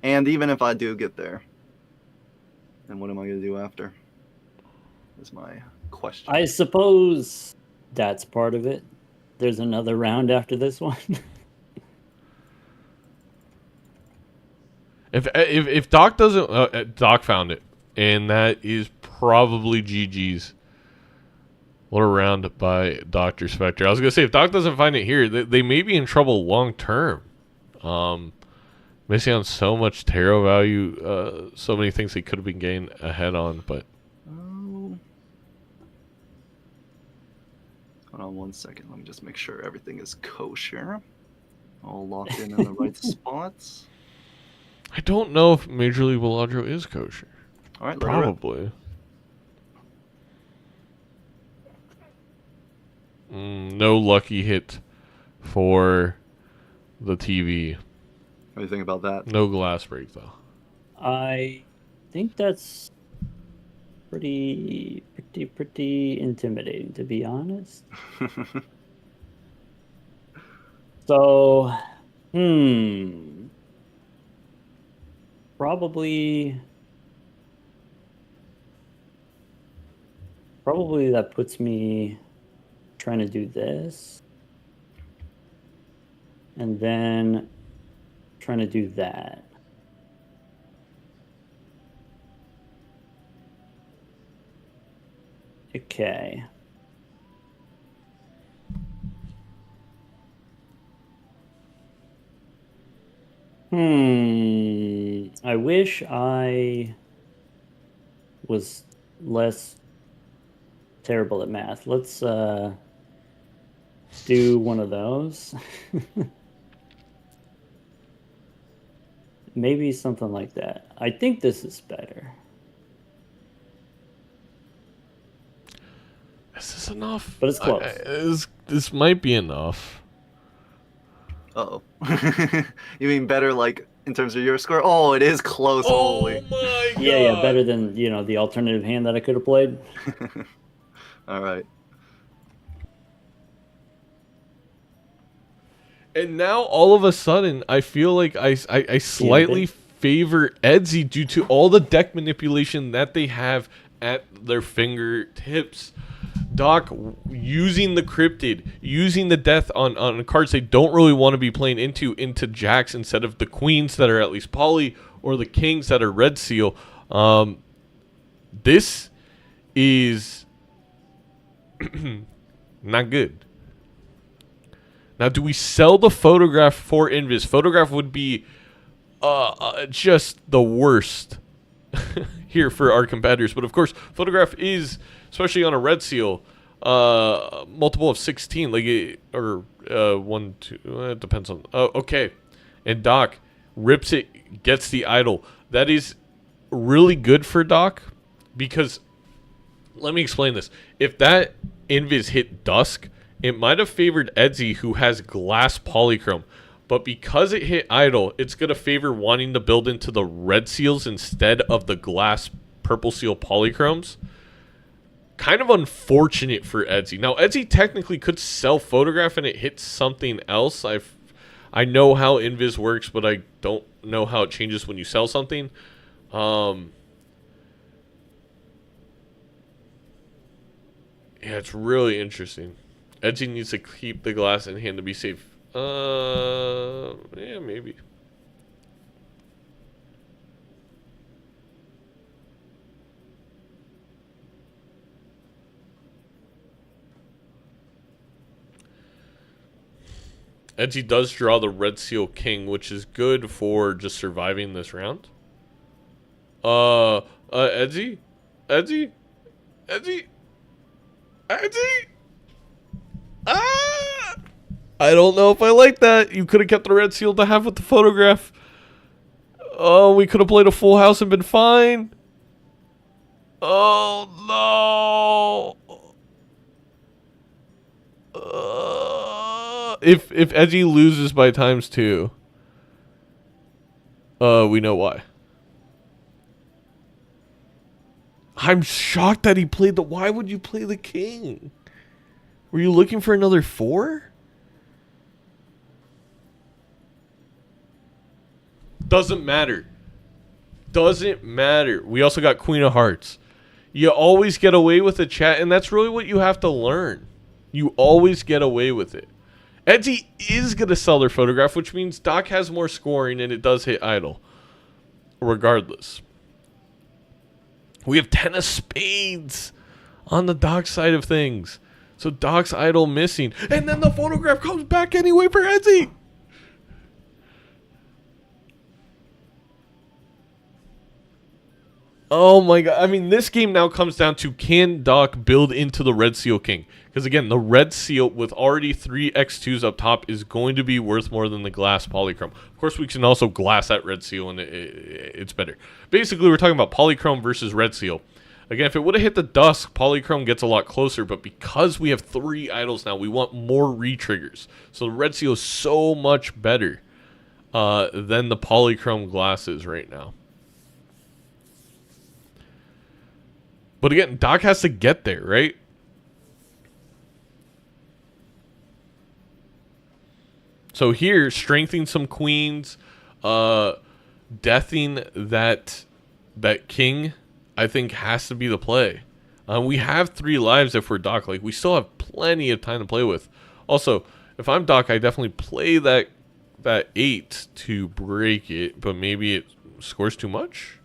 and even if I do get there, then what am I gonna do after? Is my question. I suppose that's part of it. There's another round after this one. If Doc doesn't, Doc found it, and that is probably GG's. What a round by DrSpectred. I was gonna say, if Doc doesn't find it here, they may be in trouble long term. Missing on so much tarot value, so many things they could have been getting ahead on, but. Hold on 1 second. Let me just make sure everything is kosher. All locked in the right spots. I don't know if Major League Balatro is kosher. All right, probably. No lucky hit for the TV. What do you think about that? No glass break, though. I think that's pretty intimidating, to be honest. So, probably that puts me trying to do this, and then trying to do that. Okay. I wish I was less terrible at math. Let's do one of those. Maybe something like that. I think this is better. Is this enough? But it's close. This might be enough. Uh-oh. You mean better, like, in terms of your score? Oh, it is close. Oh Holy. my god. Yeah, better than, the alternative hand that I could have played. All right. And now, all of a sudden, I feel like I slightly favor Edzy due to all the deck manipulation that they have at their fingertips. Doc using the cryptid, using the death on cards they don't really want to be playing into jacks instead of the queens that are at least poly or the kings that are red seal. This is not good. Now, do we sell the photograph for Invis? Photograph would be just the worst here for our competitors. But of course, photograph is, especially on a red seal, multiple of 16, like or 1, 2. It depends on. Oh, okay. And Doc rips it, gets the idol. That is really good for Doc because let me explain this. If that Invis hit Dusk, it might have favored Edzy, who has glass polychrome. But because it hit idle, it's going to favor wanting to build into the red seals instead of the glass purple seal polychromes. Kind of unfortunate for Edzy. Now, Edzy technically could sell photograph and it hits something else. I know how Invis works, but I don't know how it changes when you sell something. Yeah, it's really interesting. Edgy needs to keep the glass in hand to be safe. Yeah, maybe. Edgy does draw the Red Seal King, which is good for just surviving this round. Edzy? Edzy? Edzy? Edzy? Ah! I don't know if I like that. You could have kept the red seal to have with the photograph. Oh, we could have played a full house and been fine. Oh, no. If Edgy loses by ×2, we know why. I'm shocked that he played the... Why would you play the king? Were you looking for another 4? Doesn't matter. Doesn't matter. We also got Queen of Hearts. You always get away with the chat, and that's really what you have to learn. You always get away with it. Edzy is going to sell their photograph, which means Doc has more scoring, and it does hit idle. Regardless. We have 10 of spades on the Doc side of things. So Doc's idol missing. And then the photograph comes back anyway for Edzy. Oh my god. I mean, this game now comes down to, can Doc build into the Red Seal King? Because again, the Red Seal with already 3 X2s up top is going to be worth more than the glass polychrome. Of course, we can also glass that Red Seal and it's better. Basically, we're talking about polychrome versus Red Seal. Again, if it would have hit the Dusk, polychrome gets a lot closer, but because we have 3 idols now, we want more re-triggers. So the Red Seal is so much better than the polychrome glasses right now. But again, Doc has to get there, right? So here, strengthening some queens, deathing that king, I think has to be the play. We have 3 lives if we're Doc. Like, we still have plenty of time to play with. Also, if I'm Doc, I definitely play that 8 to break it, but maybe it scores too much.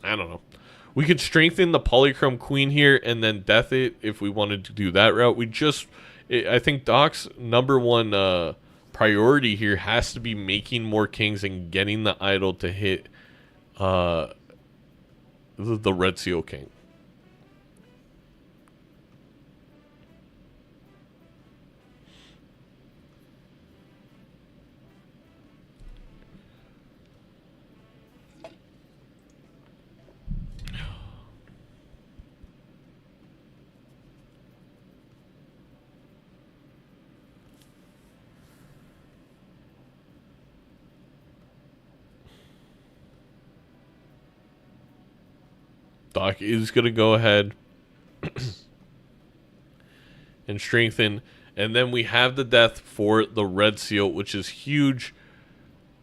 I don't know. We could strengthen the polychrome queen here and then death it if we wanted to do that route. I think Doc's #1 priority here has to be making more kings and getting the idol to hit the Red Seal King. Doc is going to go ahead and strengthen. And then we have the death for the Red Seal, which is huge.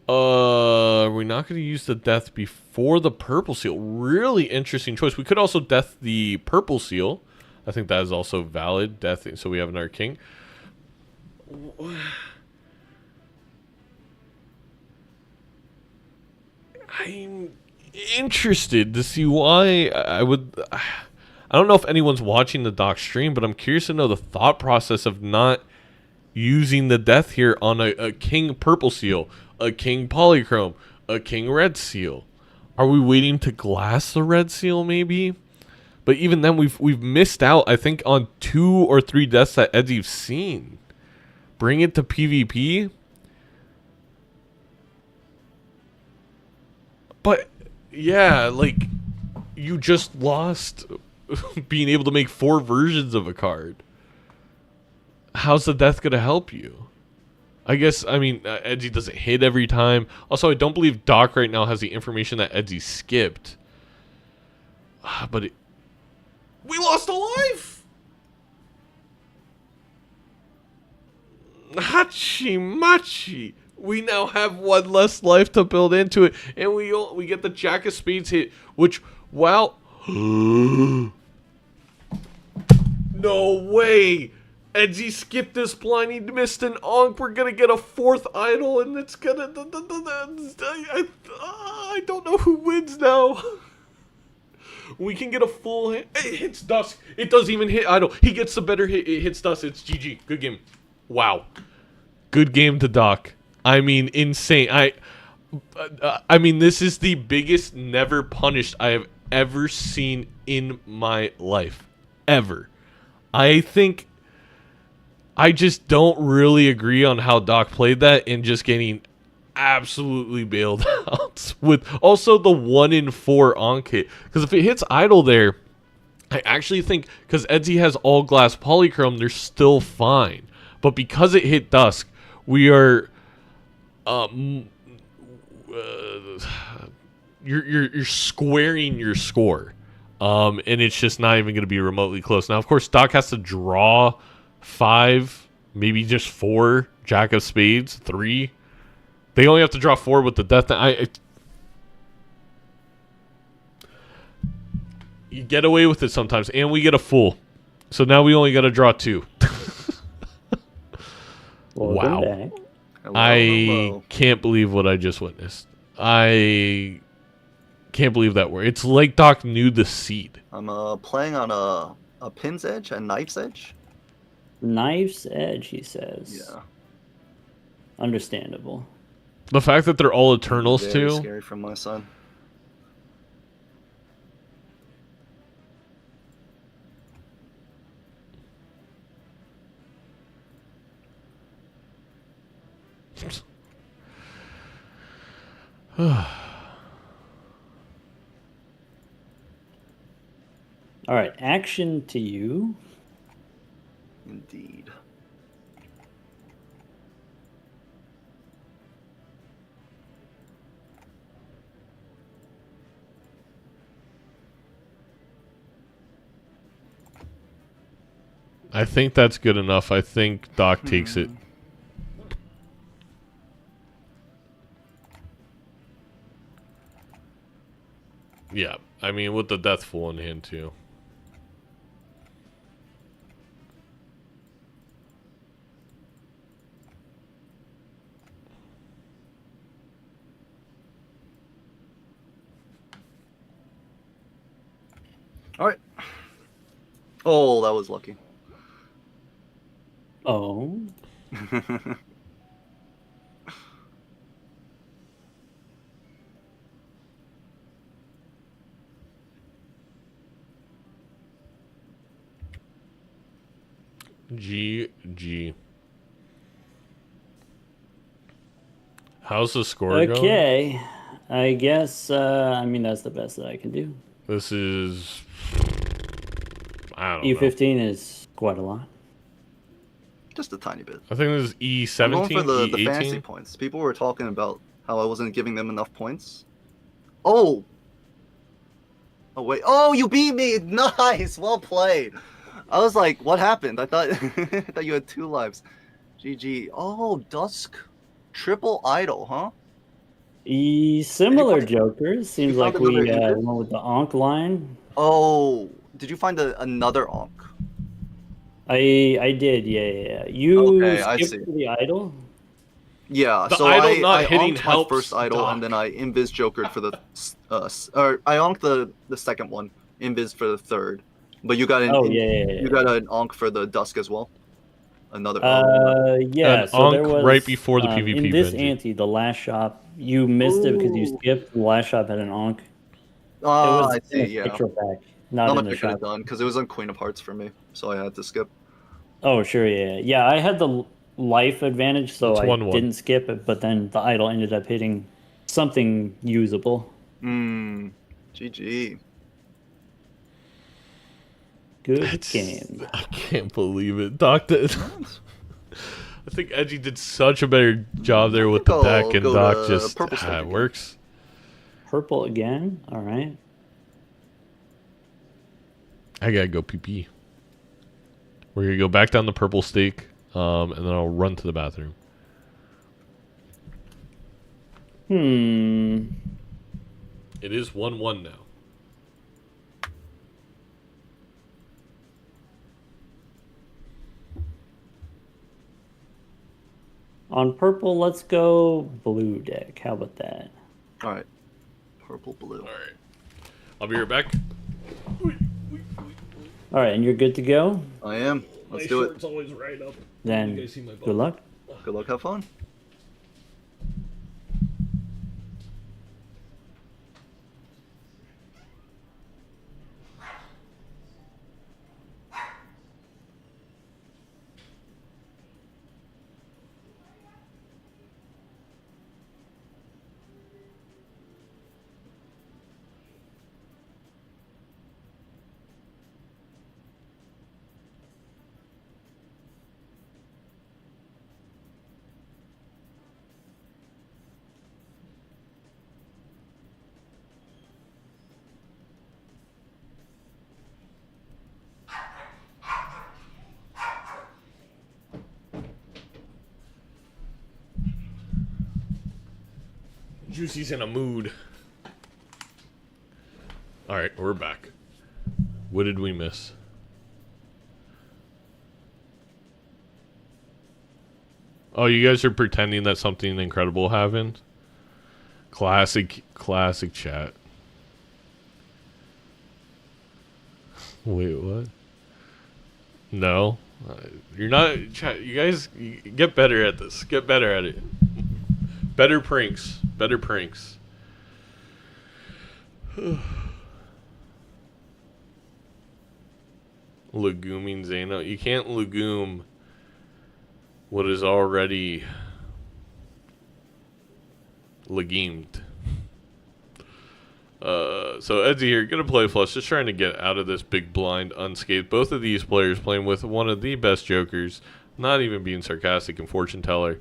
We're not going to use the death before the purple seal. Really interesting choice. We could also death the purple seal. I think that is also valid. Death, so we have another king. I'm interested to see why I would. I don't know if anyone's watching the doc stream, but I'm curious to know the thought process of not using the death here on a king purple seal, a king polychrome, a king red seal. Are we waiting to glass the red seal maybe? But even then, we've missed out, I think, on 2 or 3 deaths that Edzy's seen. Bring it to PvP. But yeah, like, you just lost being able to make 4 versions of a card. How's the death gonna help you? I guess, I mean, Edzy doesn't hit every time. Also, I don't believe Doc right now has the information that Edzy skipped. But we lost a life! Hachi-machi! We now have 1 less life to build into it. And we get the Jack of Spades hit, which, wow. No way! Edzy skipped this blind, he missed an Ankh. We're gonna get a 4th idol, and it's gonna. I don't know who wins now. We can get a full hit. It hits Dusk. It doesn't even hit idol. He gets the better hit. It hits Dusk. It's GG. Good game. Wow. Good game to Doc. I mean, insane. I mean, this is the biggest never punished I have ever seen in my life. Ever. I think. I just don't really agree on how Doc played that and just getting absolutely bailed out with also the 1 in 4 Ankh hit. Because if it hits idle there, I actually think because Edzy has all glass polychrome, they're still fine. But because it hit Dusk, we are you're squaring your score. And it's just not even going to be remotely close. Now, of course, Doc has to draw 5, maybe just 4 Jack of Spades, 3. They only have to draw 4 with the death. You get away with it sometimes, and we get a full. So now we only got to draw 2. Wow. I can't believe what I just witnessed. I can't believe that word. It's like Doc knew the seed. I'm playing on a pin's edge and knife's edge. Knife's edge, he says. Yeah. Understandable. The fact that they're all Eternals Very too. Scary from my son. All right, action to you. Indeed. I think that's good enough. I think Doc takes it. Yeah, I mean, with the Death Full in hand, too. All right. Oh, that was lucky. Oh. GG. How's the score going? Okay. I guess, I mean, that's the best that I can do. This is... I don't know. E15 is quite a lot. Just a tiny bit. I think this is E17, I'm going for the E18. fantasy points. People were talking about how I wasn't giving them enough points. Oh! Oh, wait. Oh, you beat me! Nice! Well played! I was like, what happened? I thought, I thought you had 2 lives. GG. Oh, Dusk. Triple idol, huh? Similar Jokers. Seems found like we another Invis? went with the Ankh line. Oh, did you find another Ankh? I did, yeah. You Okay, I see. skipped to the idol? Yeah, The so idol not I hitting onked my helps first idol, Doc. and then I invis jokered for the or I onked the second one, invis for the third. But you got Oh, yeah. you got an onk for the dusk as well. Another Yeah, An so there Ankh right was before the in PvP this Benji. ante, the last shop, you missed it because you Ooh. skipped. The last shop had an Ankh. It Ah, was I in see. a Yeah, spectral pack, not not in much the I could shop. have done because it was on Queen of Hearts for me, so I had to skip. Oh, sure, yeah. I had the life advantage, so It's I 1-1. didn't skip it, but then the idol ended up hitting something usable. GG. Good game. I can't believe it. Doc did. I think Edgy did such a better job there with the deck, I'll and go Doc to just purple stake it again. works. Purple again? All right. I gotta go PP. We're gonna go back down the purple stake, and then I'll run to the bathroom. It is 1-1 now. On purple, let's go blue deck. How about that? All right, purple blue. All right, I'll be right back. All right, and you're good to go? I am. Let's do it. Always right up. Then good luck. Good luck. Have fun. Juicy's in a mood. All right, we're back. What did we miss? Oh, you guys are pretending that something incredible happened? Classic chat. Wait, what? No. You're not... Chat, you guys get better at this. Get better at it. Better pranks. Better pranks. Leguming Zeno. You can't legume what is already legumed. So Edzy here, gonna play flush, just trying to get out of this big blind unscathed. Both of these players playing with one of the best jokers, not even being sarcastic and fortune teller.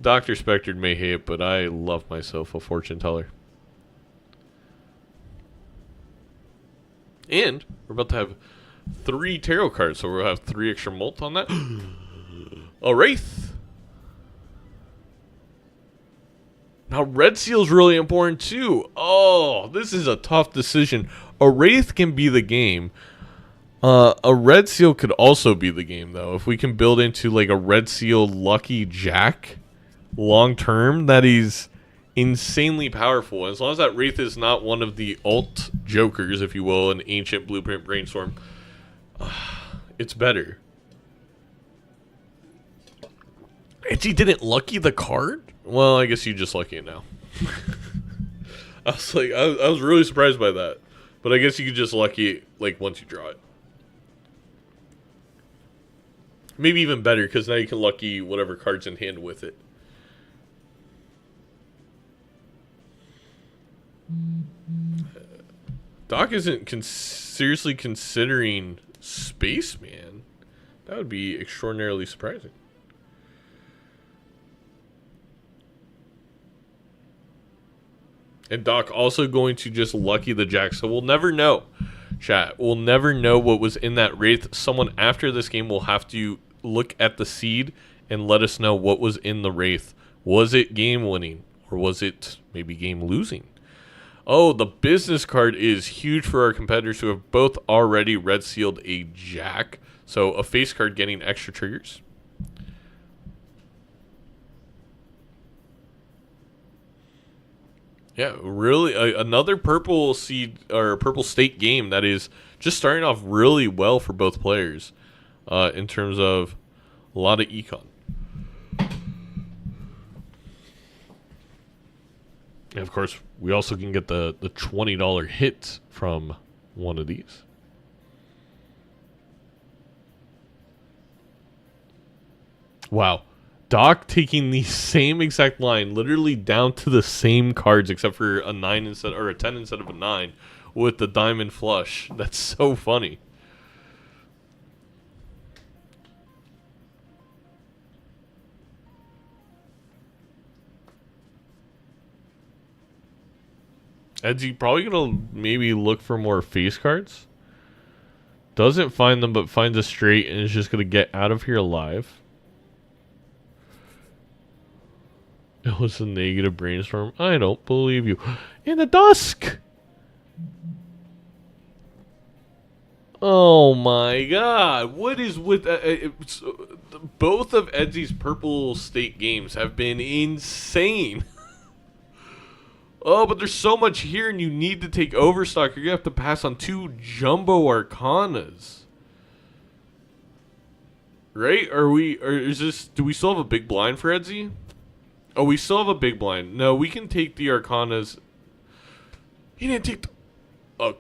DrSpectred may hate, but I love myself a fortune teller. And we're about to have 3 tarot cards, so we'll have 3 extra mult on that. A Wraith. Now, Red Seal's really important too. Oh, this is a tough decision. A Wraith can be the game. A Red Seal could also be the game, though. If we can build into like a Red Seal Lucky Jack long term, that is insanely powerful. As long as that Wraith is not one of the alt jokers, if you will, an Ancient Blueprint Brainstorm, it's better. Edgy didn't lucky the card? Well, I guess you just lucky it now. I was like, I was really surprised by that. But I guess you could just lucky it, like, once you draw it. Maybe even better, because now you can lucky whatever card's in hand with it. Doc isn't seriously considering Spaceman. That would be extraordinarily surprising. And Doc also going to just lucky the Jack. So we'll never know, chat. We'll never know what was in that Wraith. Someone after this game will have to look at the seed and let us know what was in the Wraith. Was it game winning? Or was it maybe game losing? Oh, the business card is huge for our competitors who have both already red sealed a jack. So a face card getting extra triggers. Yeah, really, another purple seed or purple state game that is just starting off really well for both players, in terms of a lot of econ. And of course, we also can get the $20 hit from one of these. Wow. Doc taking the same exact line, literally down to the same cards, except for a 9 instead, or a 10 instead of a 9, with the diamond flush. That's so funny. Edzy probably gonna maybe look for more face cards. Doesn't find them, but finds a straight and is just gonna get out of here alive. It was a negative brainstorm. I don't believe you. In the dusk! Oh my god. What is with... both of Edzy's purple state games have been insane. Oh, but there's so much here and you need to take overstock. You're going to have to pass on 2 jumbo arcanas. Right? Or is this... Do we still have a big blind for Edzy? Oh, we still have a big blind. No, we can take the arcanas. He didn't take the... Oh,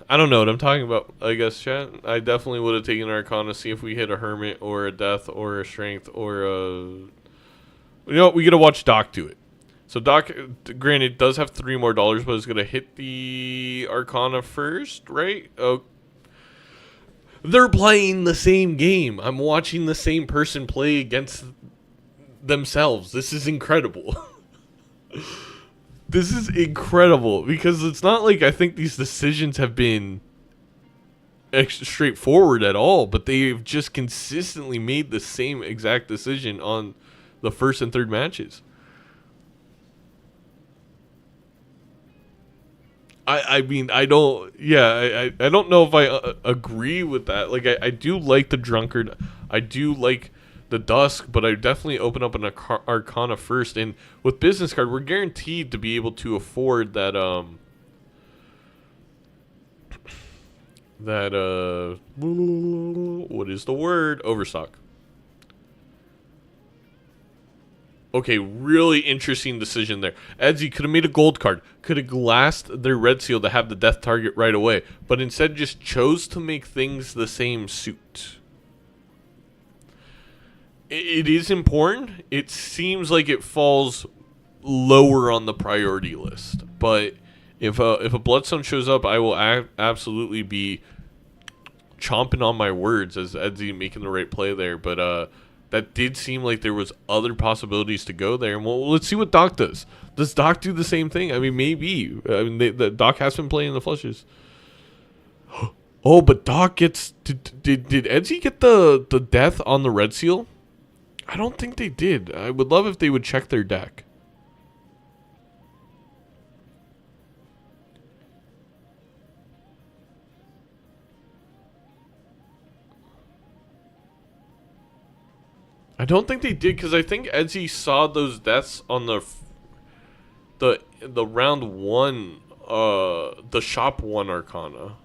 I don't know what I'm talking about, I guess, chat. I definitely would have taken an arcana, see if we hit a hermit or a death or a strength or a... You know what? We got to watch Doc do it. So Doc, granted, does have $3 more, but is going to hit the arcana first, right? Oh, they're playing the same game. I'm watching the same person play against themselves. This is incredible. This is incredible because it's not like I think these decisions have been straightforward at all, but they've just consistently made the same exact decision on the first and third matches. I mean, I don't know if I agree with that. Like, I do like the drunkard. I do like the dusk, but I definitely open up an arcana first. And with business card, we're guaranteed to be able to afford that, what is the word? Overstock. Okay, really interesting decision there. Edzy could have made a gold card, could have glassed their red seal to have the death target right away, but instead just chose to make things the same suit. It is important. It seems like it falls lower on the priority list, but if a bloodstone shows up, I will absolutely be chomping on my words as Edzy making the right play there, but that did seem like there was other possibilities to go there. And well, let's see what Doc does. Does Doc do the same thing? I mean, maybe. I mean, the Doc has been playing the flushes. Oh, but Doc gets... Did Edzy get the death on the red seal? I don't think they did. I would love if they would check their deck. I don't think they did, because I think Edzy saw those deaths on the round 1, the shop 1 arcana.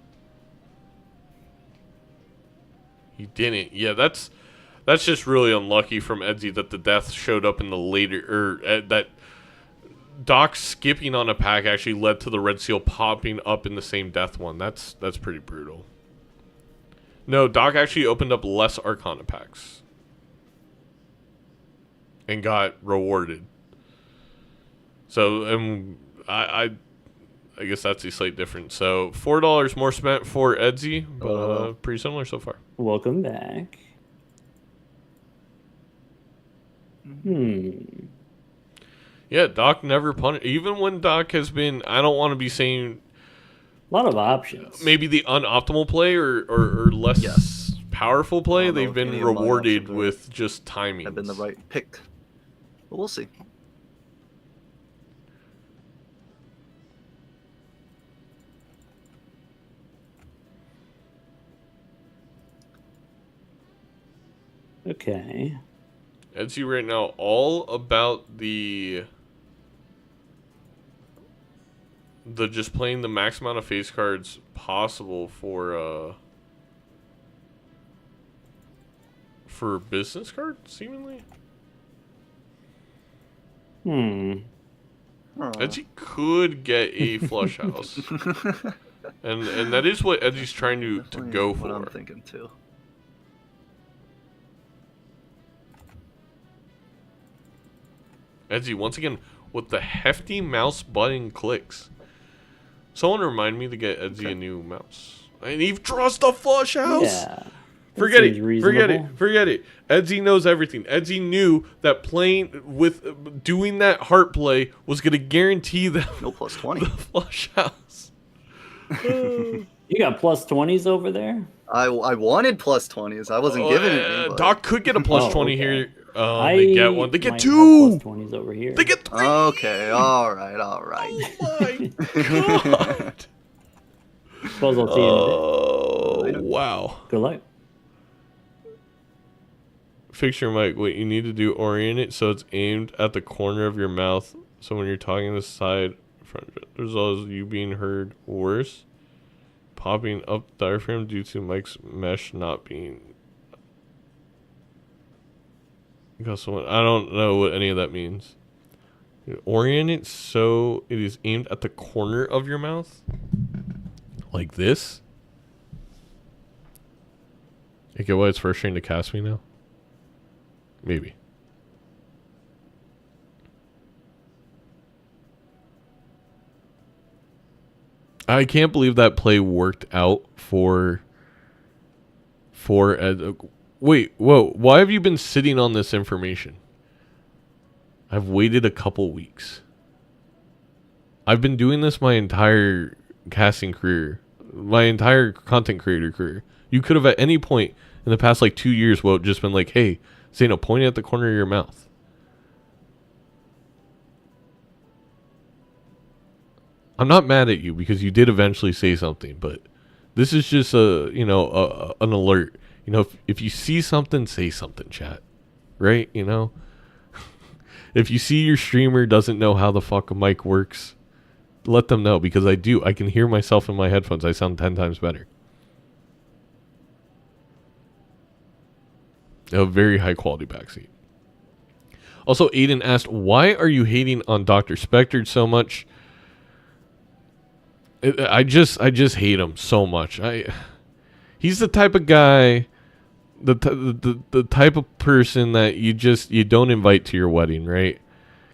He didn't. Yeah, that's just really unlucky from Edzy that the death showed up in the later, that Doc skipping on a pack actually led to the red seal popping up in the same death one. That's pretty brutal. No, Doc actually opened up less arcana packs and got rewarded. So I guess that's a slight difference. So $4 more spent for Edzy, but pretty similar so far. Welcome back. Yeah, Doc never punished. Even when Doc has been, I don't want to be saying A lot of options. maybe the unoptimal play or less powerful play, they've been rewarded with just timing. Have been the right pick. But we'll see. Okay. Edzy right now, all about the just playing the max amount of face cards possible for business cards, seemingly. Edzy could get a flush house. and that is what Edzy's trying to go for. What I'm thinking too. Edzy, once again, with the hefty mouse button clicks. Someone remind me to get Edzy a new mouse. And he draws the flush house! Yeah. Forget it. Edzy knows everything. Edzy knew that playing with doing that heart play was going to guarantee them No plus 20. the flush house. You got plus 20s over there? I wanted plus 20s. I wasn't giving it. Doc could get a plus 20 okay. here. They get one. They get might two. have plus 20s over here. They get three. Okay, all right. Oh my god. Suppose I'll see you in a bit. Wow. Good luck. Fix your mic. What you need to do, orient it so it's aimed at the corner of your mouth. So when you're talking to the side, front, there's always you being heard. Worse, popping up diaphragm due to mic's mesh not being. Because I don't know what any of that means. Orient it so it is aimed at the corner of your mouth, like this. You get why it's frustrating to cast me now? Maybe. I can't believe that play worked out for wait, whoa, why have you been sitting on this information? I've waited a couple weeks. I've been doing this my entire casting career, my entire content creator career. You could have at any point in the past like 2 years, just been like, hey, Zeno, point it at the corner of your mouth. I'm not mad at you because you did eventually say something, but this is just an alert. You know, if you see something, say something, chat. Right? You know? If you see your streamer doesn't know how the fuck a mic works, let them know, because I do. I can hear myself in my headphones. I sound 10 times better. A very high quality backseat. Also, Aiden asked, why are you hating on DrSpectred so much? I just hate him so much. He's the type of guy, the type of person that you don't invite to your wedding, right?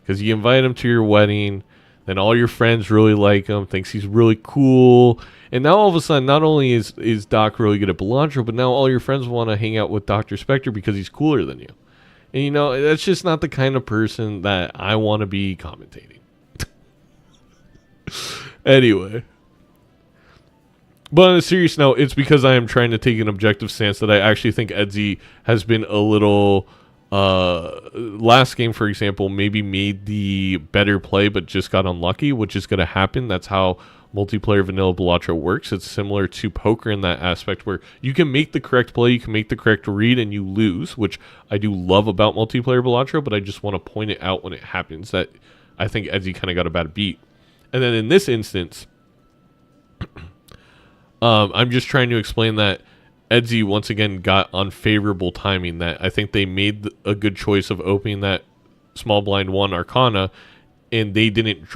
Because you invite him to your wedding, then all your friends really like him, thinks he's really cool, and now all of a sudden, not only is Doc really good at Balatro, but now all your friends want to hang out with DrSpectred because he's cooler than you. And you know, that's just not the kind of person that I want to be commentating. Anyway. But on a serious note, it's because I am trying to take an objective stance that I actually think Edzy has been a little... last game, for example, maybe made the better play, but just got unlucky, which is going to happen. That's how multiplayer vanilla Balatro works. It's similar to poker in that aspect, where you can make the correct play, you can make the correct read, and you lose, which I do love about multiplayer Balatro, but I just want to point it out when it happens that I think Edzy kind of got a bad beat. And then in this instance, I'm just trying to explain that Edzy once again got unfavorable timing, that I think they made a good choice of opening that small blind 1 Arcana, and they didn't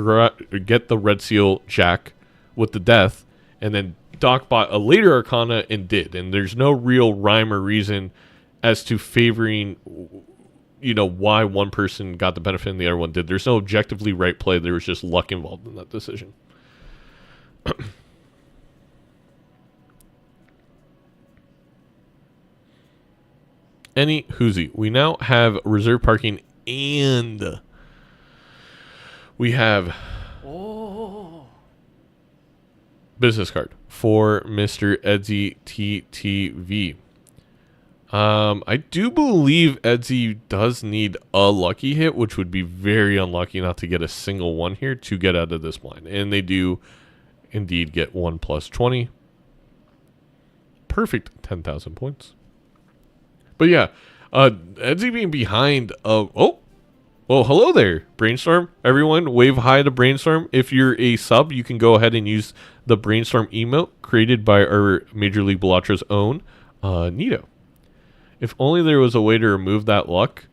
get the red seal jack with the death, and then Doc bought a later Arcana and did, and there's no real rhyme or reason as to favoring, you know, why one person got the benefit and the other one did. There's no objectively right play. There was just luck involved in that decision. Any hoozy. We now have reserve parking, and we have business card for Mr. Edzy TTV. I do believe Edzy does need a lucky hit, which would be very unlucky not to get a single one here to get out of this blind. And they do indeed get 1 plus 20. Perfect 10,000 points. But yeah, Edzy being behind. Oh, well, hello there, Brainstorm. Everyone, wave hi to Brainstorm. If you're a sub, you can go ahead and use the Brainstorm emote created by our Major League Balatro's own Nito. If only there was a way to remove that luck.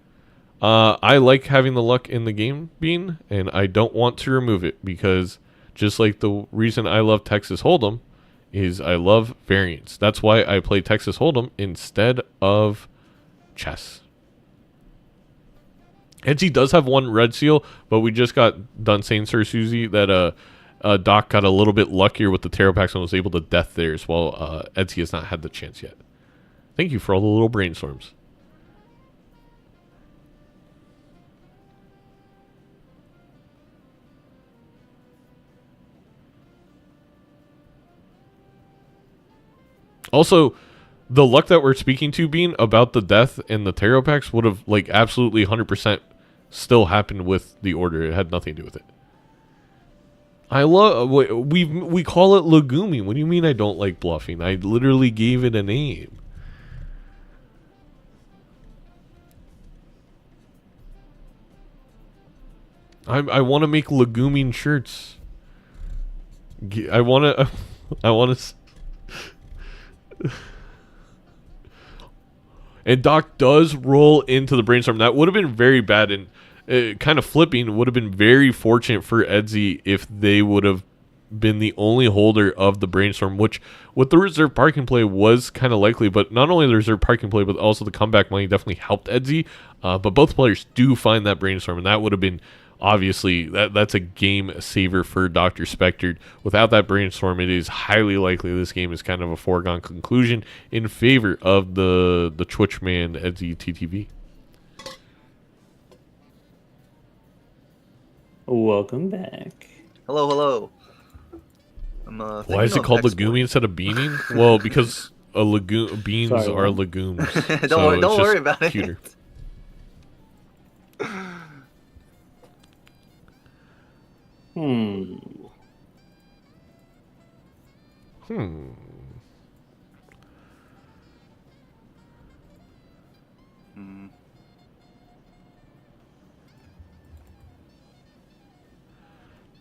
I like having the luck in the game, Bean, and I don't want to remove it because just like the reason I love Texas Hold'em is I love variance. That's why I play Texas Hold'em instead of chess. Edzy does have one red seal, but we just got done saying, Sir Susie, that Doc got a little bit luckier with the tarot packs and was able to death theirs, while Edzy has not had the chance yet. Thank you for all the little brainstorms. Also, the luck that we're speaking to, Bean, about the death and the tarot packs would have, like, absolutely 100% still happened with the order. It had nothing to do with it. I love... We call it Lagumi. What do you mean I don't like bluffing? I literally gave it a name. I want to make Laguming shirts. I want to... I want to... And Doc does roll into the brainstorm. That would have been very bad, and kind of flipping would have been very fortunate for Edzy if they would have been the only holder of the brainstorm, which with the reserve parking play was kind of likely. But not only the reserve parking play, but also the comeback money definitely helped Edzy. But both players do find that brainstorm, and that would have been obviously that's a game saver for DrSpectred. Without that brainstorm, it is highly likely this game is kind of a foregone conclusion in favor of the Twitch man Edzy TTV. Welcome back. Hello, hello. Why is it called Lagumi instead of beaning? Well, because beans Sorry, are man. legumes. Don't worry about cuter. it. Hmm.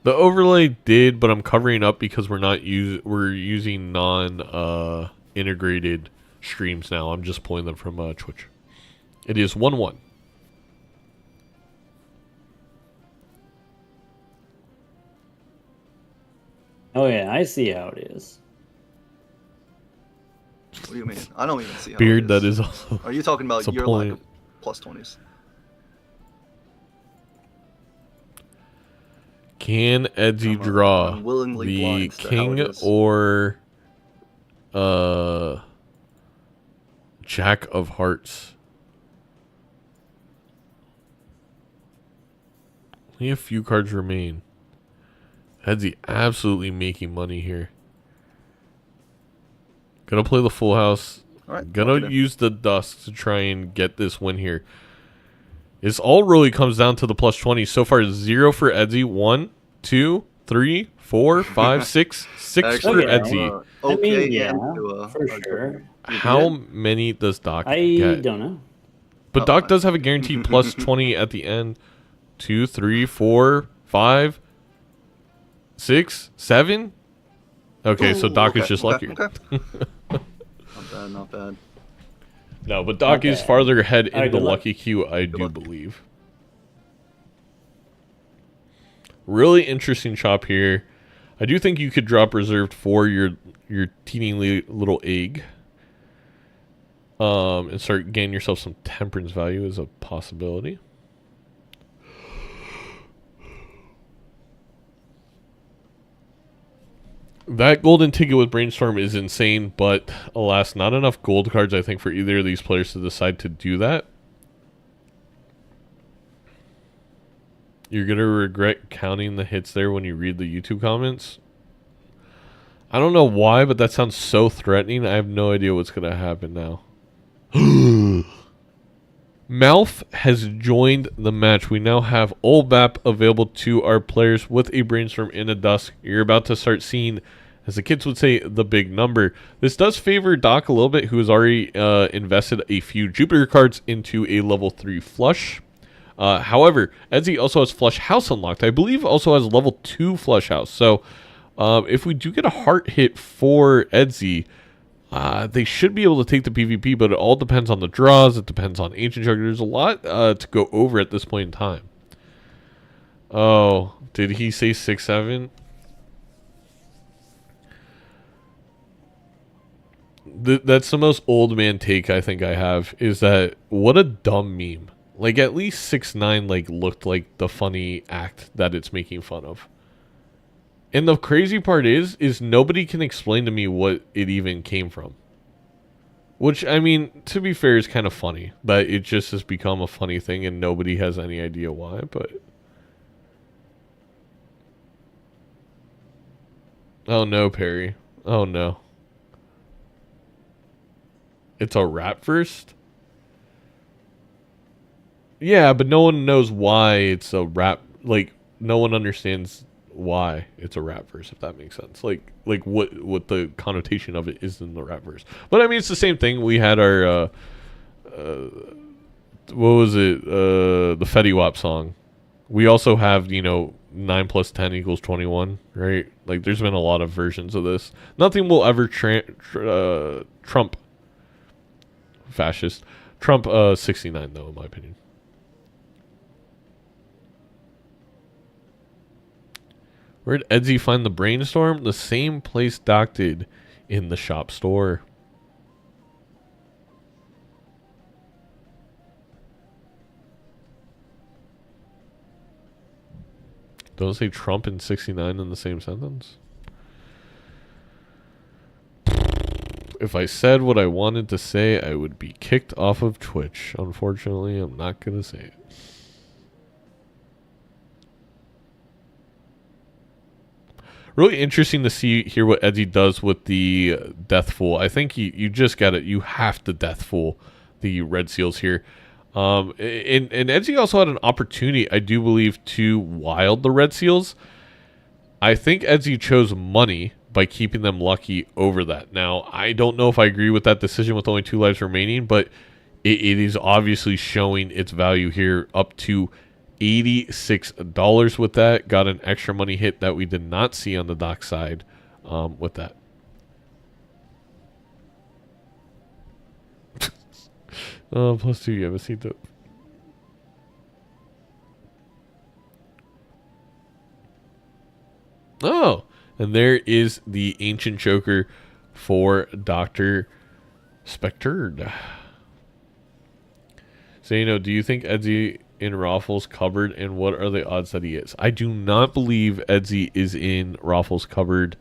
The overlay did, but I'm covering up because we're using non integrated streams now. I'm just pulling them from Twitch. It is 1-1. Oh, Oh yeah, I see how it is. What do you mean? I don't even see how Beard, it that is also. Are you talking about It's a your point. lack of plus 20s? Can Edzy draw I'm willingly the blind to how king it is. or Jack of Hearts? Only a few cards remain. Edzy absolutely making money here. Gonna play the full house. Alright, Gonna use the dusk to try and get this win here. This all really comes down to the plus 20. So far, 0 for Edzy. 1, 2, 3, 4, 5, 6. 6 for Okay. Edzy. I mean, okay, yeah, and for sure. How many does Doc I get? don't know. But Doc does have a guaranteed plus 20 at the end. 2, 3, 4, 5, 6, 7. Okay, so Doc is just luckier. Okay. Not bad, not bad. No, but Doc is Okay. farther ahead in Alright, the good luck. lucky queue, I do luck. believe. Really interesting chop here. I do think you could drop reserved for your teeny little egg. And start getting yourself some temperance value is a possibility. That golden ticket with Brainstorm is insane, but alas, not enough gold cards, I think, for either of these players to decide to do that. You're going to regret counting the hits there when you read the YouTube comments. I don't know why, but that sounds so threatening. I have no idea what's going to happen now. Malf has joined the match. We now have Olbap available to our players with a Brainstorm in a Dusk. You're about to start seeing As the kids would say, the big number. This does favor Doc a little bit, who has already invested a few Jupiter cards into a level 3 flush. However, Edzy also has Flush House unlocked. I believe also has level 2 Flush House. So if we do get a heart hit for Edzy, they should be able to take the PvP, but it all depends on the draws. It depends on Ancient Joker. There's a lot to go over at this point in time. Oh, did he say 6-7? That's the most old man take I think I have, is that what a dumb meme. Like, at least 6-9 like looked like the funny act that it's making fun of. And the crazy part is nobody can explain to me what it even came from. Which, I mean, to be fair, is kind of funny. That it just has become a funny thing and nobody has any idea why, but... Oh no, Perry. Oh no. It's a rap first? Yeah, but no one knows why it's a rap. Like, no one understands why it's a rap verse, if that makes sense. Like what the connotation of it is in the rap verse. But I mean, it's the same thing. We had our what was it? The Fetty Wap song. We also have, you know, 9 plus 10 equals 21, right? Like, there's been a lot of versions of this. Nothing will ever trump fascist. Trump 69, though, in my opinion. Where did Edzy find the brainstorm? The same place Doc did, in the shop store. Don't say Trump and 69 in the same sentence. If I said what I wanted to say, I would be kicked off of Twitch. Unfortunately, I'm not going to say it. Really interesting to hear what Edzy does with the Death Fool. I think you just got it. You have to Death Fool the Red Seals here. And Edzy also had an opportunity, I do believe, to wild the Red Seals. I think Edzy chose money by keeping them lucky over that. Now, I don't know if I agree with that decision with only 2 lives remaining, but it is obviously showing its value here, up to $86 with that. Got an extra money hit that we did not see on the Doc side with that. +2, you have a seat though. Oh, and there is the Ancient Joker for DrSpectred. So, you know, do you think Edzy in Raffles cupboard, and what are the odds that he is? I do not believe Edzy is in Raffles cupboard.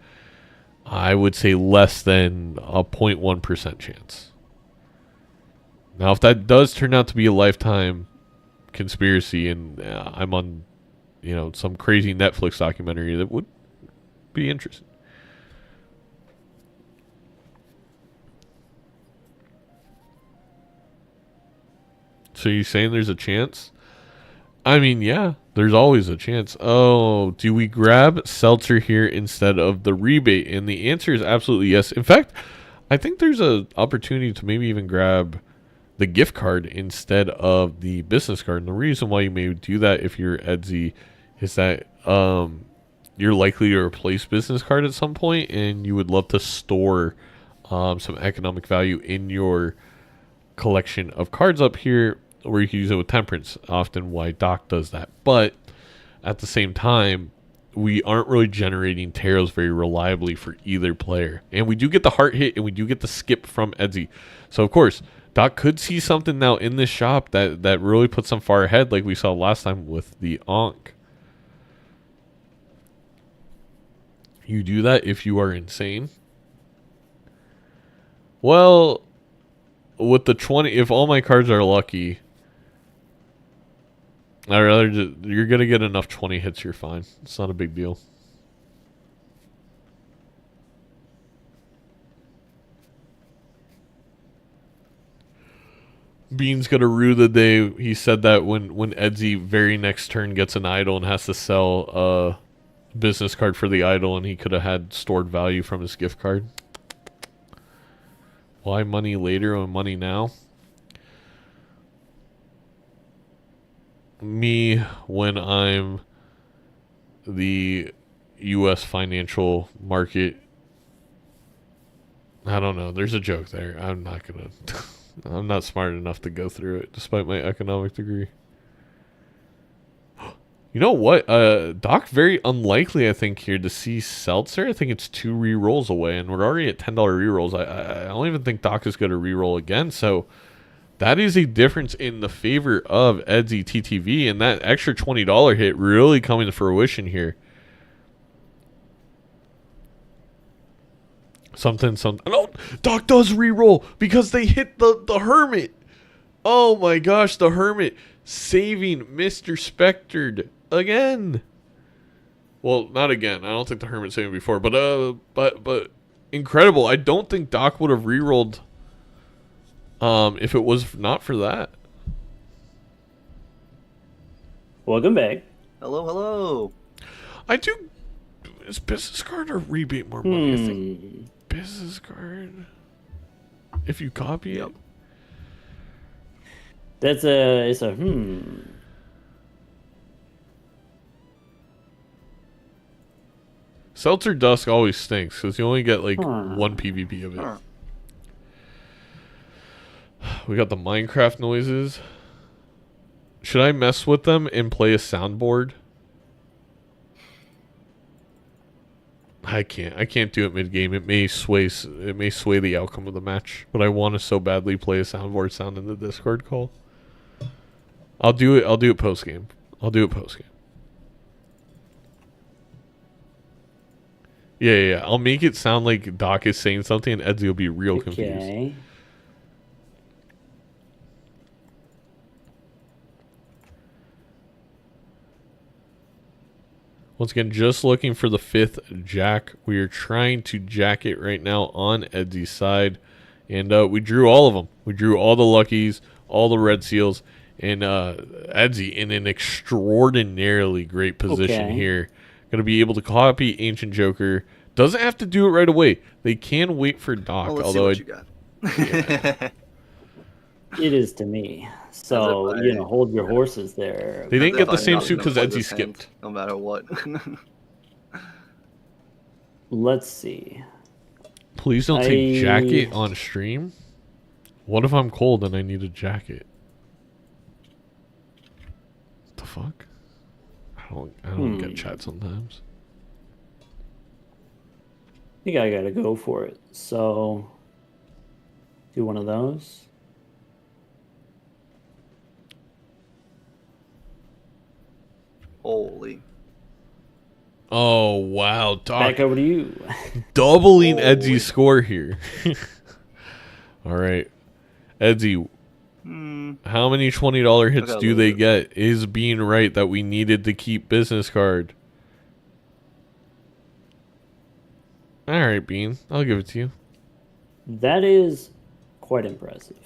I would say less than a 0.1% chance. Now, if that does turn out to be a lifetime conspiracy, and I'm on, you know, some crazy Netflix documentary, that would be interesting. So you're saying there's a chance? I mean, yeah, there's always a chance. Oh, do we grab Seltzer here instead of the rebate? And the answer is absolutely yes. In fact, I think there's an opportunity to maybe even grab the gift card instead of the business card. And the reason why you may do that if you're Edzy is that you're likely to replace business card at some point, and you would love to store some economic value in your collection of cards up here, where you can use it with Temperance. Often why Doc does that. But at the same time, we aren't really generating taros very reliably for either player. And we do get the heart hit, and we do get the skip from Edzy. So, of course, Doc could see something now in this shop that really puts them far ahead, like we saw last time with the Ankh. You do that if you are insane. Well, with the 20, if all my cards are lucky, I'd rather just, you're going to get enough 20 hits, you're fine. It's not a big deal. Bean's gonna rue the day he said that when Edzy very next turn gets an idol and has to sell business card for the idol, and he could have had stored value from his gift card. Why money later and money now? Me, when I'm the U.S. financial market, I don't know. There's a joke there. I'm not gonna. I'm not smart enough to go through it, despite my economic degree. You know what? Doc, very unlikely, I think, here to see Seltzer. I think it's 2 re-rolls away, and we're already at $10 re-rolls. I don't even think Doc is going to re-roll again, so that is a difference in the favor of Edzy TTV, and that extra $20 hit really coming to fruition here. Something. No, Doc does re-roll because they hit the Hermit. Oh my gosh, the Hermit saving Mr. Spectred again. Well, not again. I don't think the Hermit saved him before, but incredible. I don't think Doc would have re-rolled if it was not for that. Welcome back. Hello, hello. I do. Is business card or rebate more money? I think business card. If you copy it. It's a Seltzer Dusk always stinks because you only get like 1 PvP of it. We got the Minecraft noises. Should I mess with them and play a soundboard? I can't do it mid game. It may sway the outcome of the match, but I want to so badly play a soundboard sound in the Discord call. I'll do it post game. Yeah. I'll make it sound like Doc is saying something and Edzy will be real confused. Once again, just looking for the 5th jack. We are trying to jack it right now on Edzy's side. And we drew all of them. We drew all the luckies, all the red seals. And Edzy in an extraordinarily great position here. Going to be able to copy Ancient Joker. Doesn't have to do it right away. They can wait for Doc. Well, let's although see what you got. It is to me. So, hold your horses there. They didn't get the same suit because Edzy skipped. No matter what. Let's see. Please don't take jacket on stream. What if I'm cold and I need a jacket? What the fuck? I don't get chat sometimes. I think I gotta go for it. So, do one of those. Holy. Oh, wow. Doc, back over to you. doubling Edzy's score here. All right. Edzy, how many $20 hits do they get? Is being right that we needed to keep business card? All right, Bean. I'll give it to you. That is quite impressive.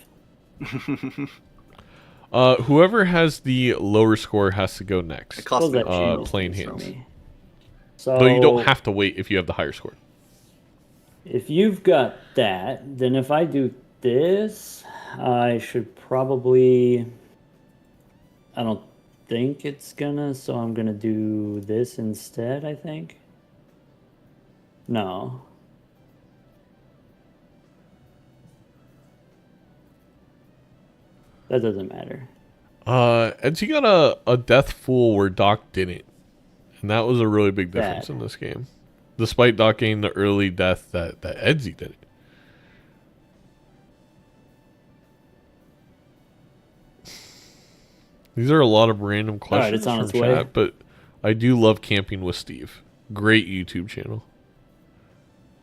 Whoever has the lower score has to go next. It costs me plain hands. So, Though you don't have to wait if you have the higher score. If you've got that, then if I do this, I should probably... I don't think it's gonna, so I'm gonna do this instead, I think. No. That doesn't matter. Edzy got a death fool where Doc didn't. And that was a really big difference in this game. Despite Doc getting the early death that Edzy did. These are a lot of random questions it's on from its way. chat, but I do love Camping with Steve. Great YouTube channel.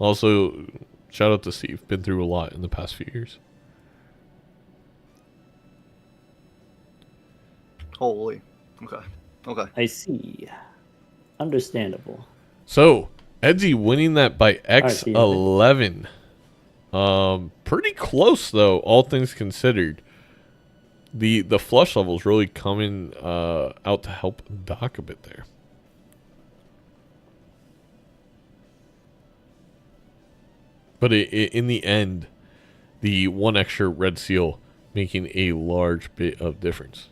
Also, shout out to Steve. Been through a lot in the past few years. Holy. Okay. I see. Understandable. So, Edzy winning that by X11. Pretty close, though, all things considered. The flush level's really coming out to help Doc a bit there. But in the end, the one extra red seal making a large bit of difference.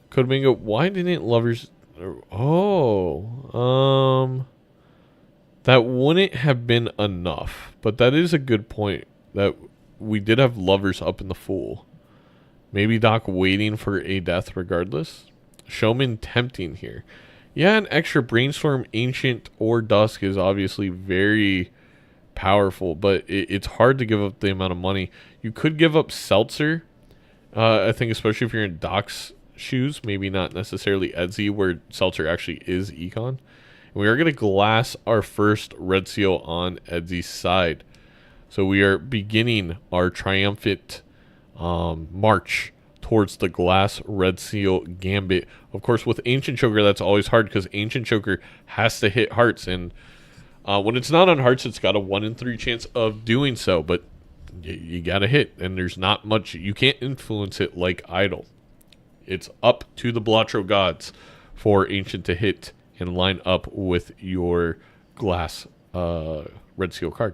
Codemingo, why didn't lovers... Oh, that wouldn't have been enough. But that is a good point, that we did have lovers up in the Fool. Maybe Doc waiting for a death regardless. Showman tempting here. Yeah, an extra Brainstorm, Ancient, or Dusk is obviously very powerful, but it's hard to give up the amount of money. You could give up Seltzer, I think, especially if you're in Doc's shoes. Maybe not necessarily Edzy, where Seltzer actually is Econ. And we are going to glass our first red seal on Edzy's side. So we are beginning our triumphant march towards the glass red seal gambit. Of course, with Ancient Choker, that's always hard because Ancient Choker has to hit hearts, and when it's not on hearts, it's got a 1 in 3 chance of doing so, but you gotta hit, and there's not much. You can't influence it like Idol. It's up to the Balatro gods for Ancient to hit and line up with your glass red seal card.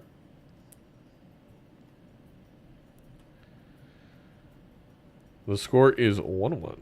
The score is 1-1.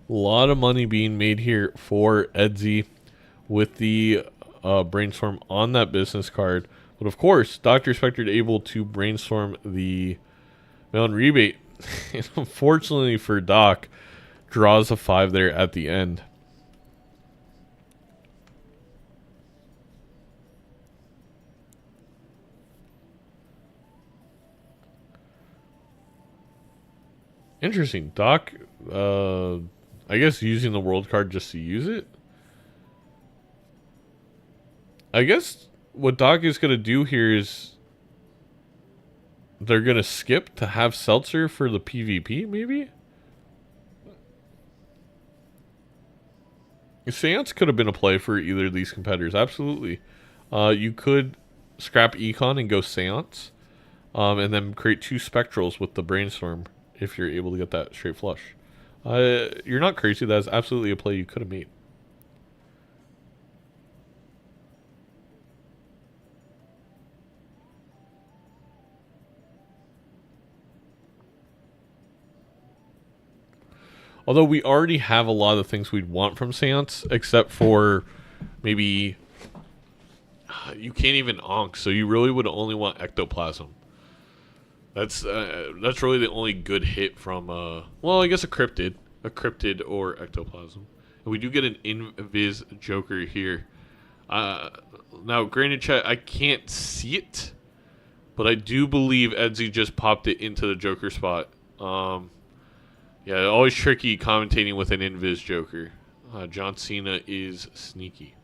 A lot of money being made here for Edzy with the brainstorm on that business card. But of course, DrSpectred able to brainstorm the melon rebate. And unfortunately for Doc, draws a 5 there at the end. Interesting. Doc, I guess using the world card just to use it. I guess what Doc is going to do here is they're going to skip to have Seltzer for the PvP, maybe? Seance could have been a play for either of these competitors, absolutely. You could scrap Econ and go Seance, and then create 2 Spectrals with the Brainstorm if you're able to get that straight flush. You're not crazy. That is absolutely a play you could have made. Although we already have a lot of things we'd want from Seance, except for maybe you can't even Onk, so you really would only want Ectoplasm. That's really the only good hit from well, I guess a cryptid or Ectoplasm. And we do get an Invis Joker here. Now, granted, chat, I can't see it, but I do believe Edzy just popped it into the Joker spot. Yeah, always tricky commentating with an Invis Joker. John Cena is sneaky.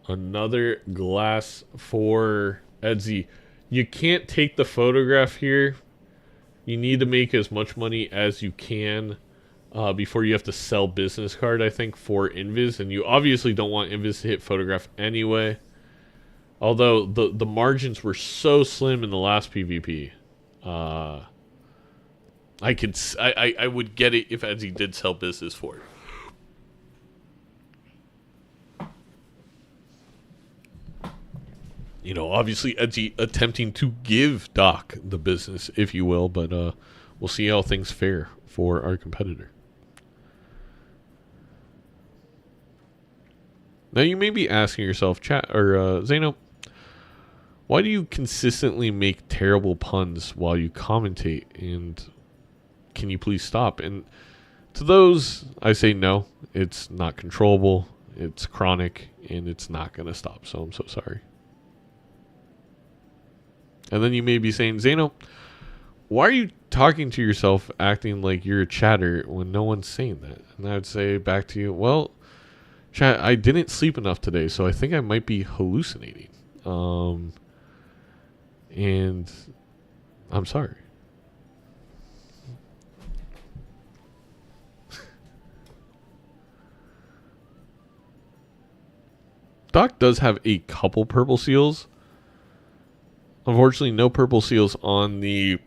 Another glass for Edzy. You can't take the photograph here. You need to make as much money as you can before you have to sell business card, I think, for Invis. And you obviously don't want Invis to hit photograph anyway. Although the margins were so slim in the last PvP. I would get it if Edzy did sell business for it. You know, obviously Edzy attempting to give Doc the business, if you will, but we'll see how things fare for our competitor. Now you may be asking yourself, chat or Zeno, why do you consistently make terrible puns while you commentate? And can you please stop? And to those, I say no. It's not controllable. It's chronic, and it's not going to stop. So I'm so sorry. And then you may be saying, Zeno, why are you talking to yourself acting like you're a chatter when no one's saying that? And I would say back to you, well, chat, I didn't sleep enough today, so I think I might be hallucinating. And I'm sorry. Doc does have a couple purple seals. Unfortunately, no purple seals on the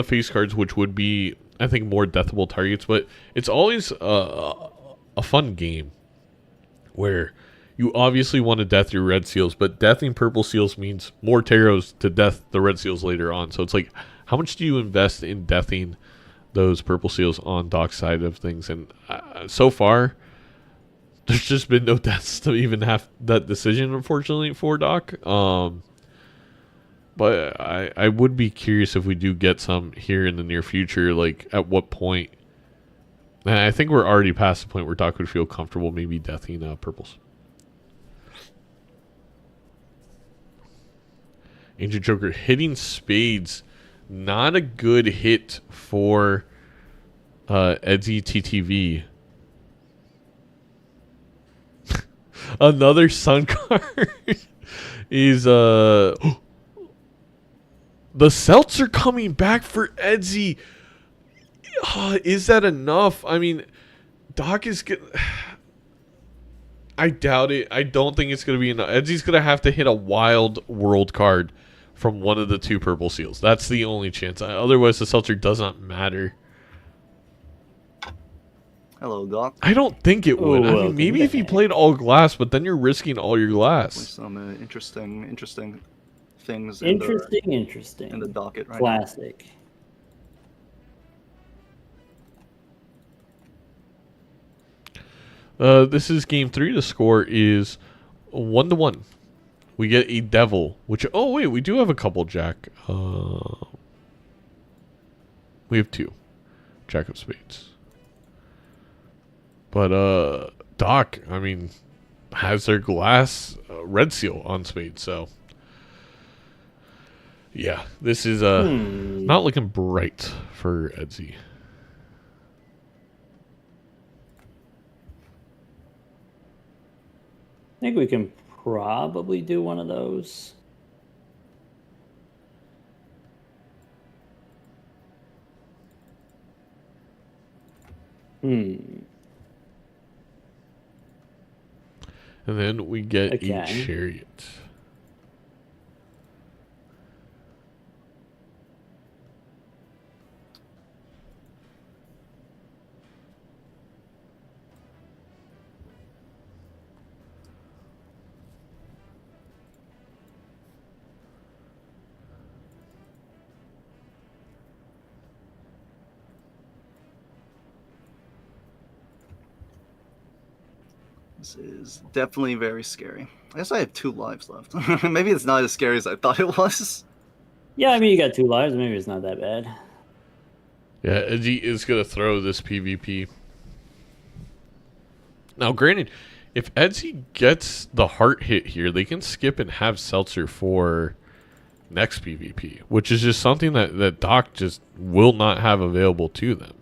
face cards, which would be, I think, more deathable targets. But it's always a fun game where you obviously want to death your red seals, but deathing purple seals means more taros to death the red seals later on. So it's like, how much do you invest in deathing those purple seals on Doc's side of things? And so far, there's just been no deaths to even have that decision, unfortunately, for Doc. But I would be curious if we do get some here in the near future, like at what point. And I think we're already past the point where Doc would feel comfortable maybe deathing purples. Ancient Joker hitting spades. Not a good hit for Edzy TTV. Another sun card is the Celts are coming back for Edzy. Is that enough? I mean, Doc is getting... I doubt it. I don't think it's going to be enough. Edzy's going to have to hit a wild world card from one of the two purple seals. That's the only chance. Otherwise, the Seltzer does not matter. Hello, Doc. I don't think it would. I mean, maybe if you played all glass, but then you're risking all your glass. Some interesting things. Interesting. In the docket, right? Classic. This is game 3. The score is 1-1. We get a devil, which... Oh, wait. We do have a couple jack. We have 2. Jack of spades. But, Doc, I mean, has their glass red seal on spades, so... Yeah, this is not looking bright for Edzy. I think we can probably do one of those. And then we get a chariot. This is definitely very scary. I guess I have 2 lives left. Maybe it's not as scary as I thought it was. Yeah, I mean, you got 2 lives. Maybe it's not that bad. Yeah, Edzy is going to throw this PvP. Now, granted, if Edzy gets the heart hit here, they can skip and have Seltzer for next PvP, which is just something that Doc just will not have available to them.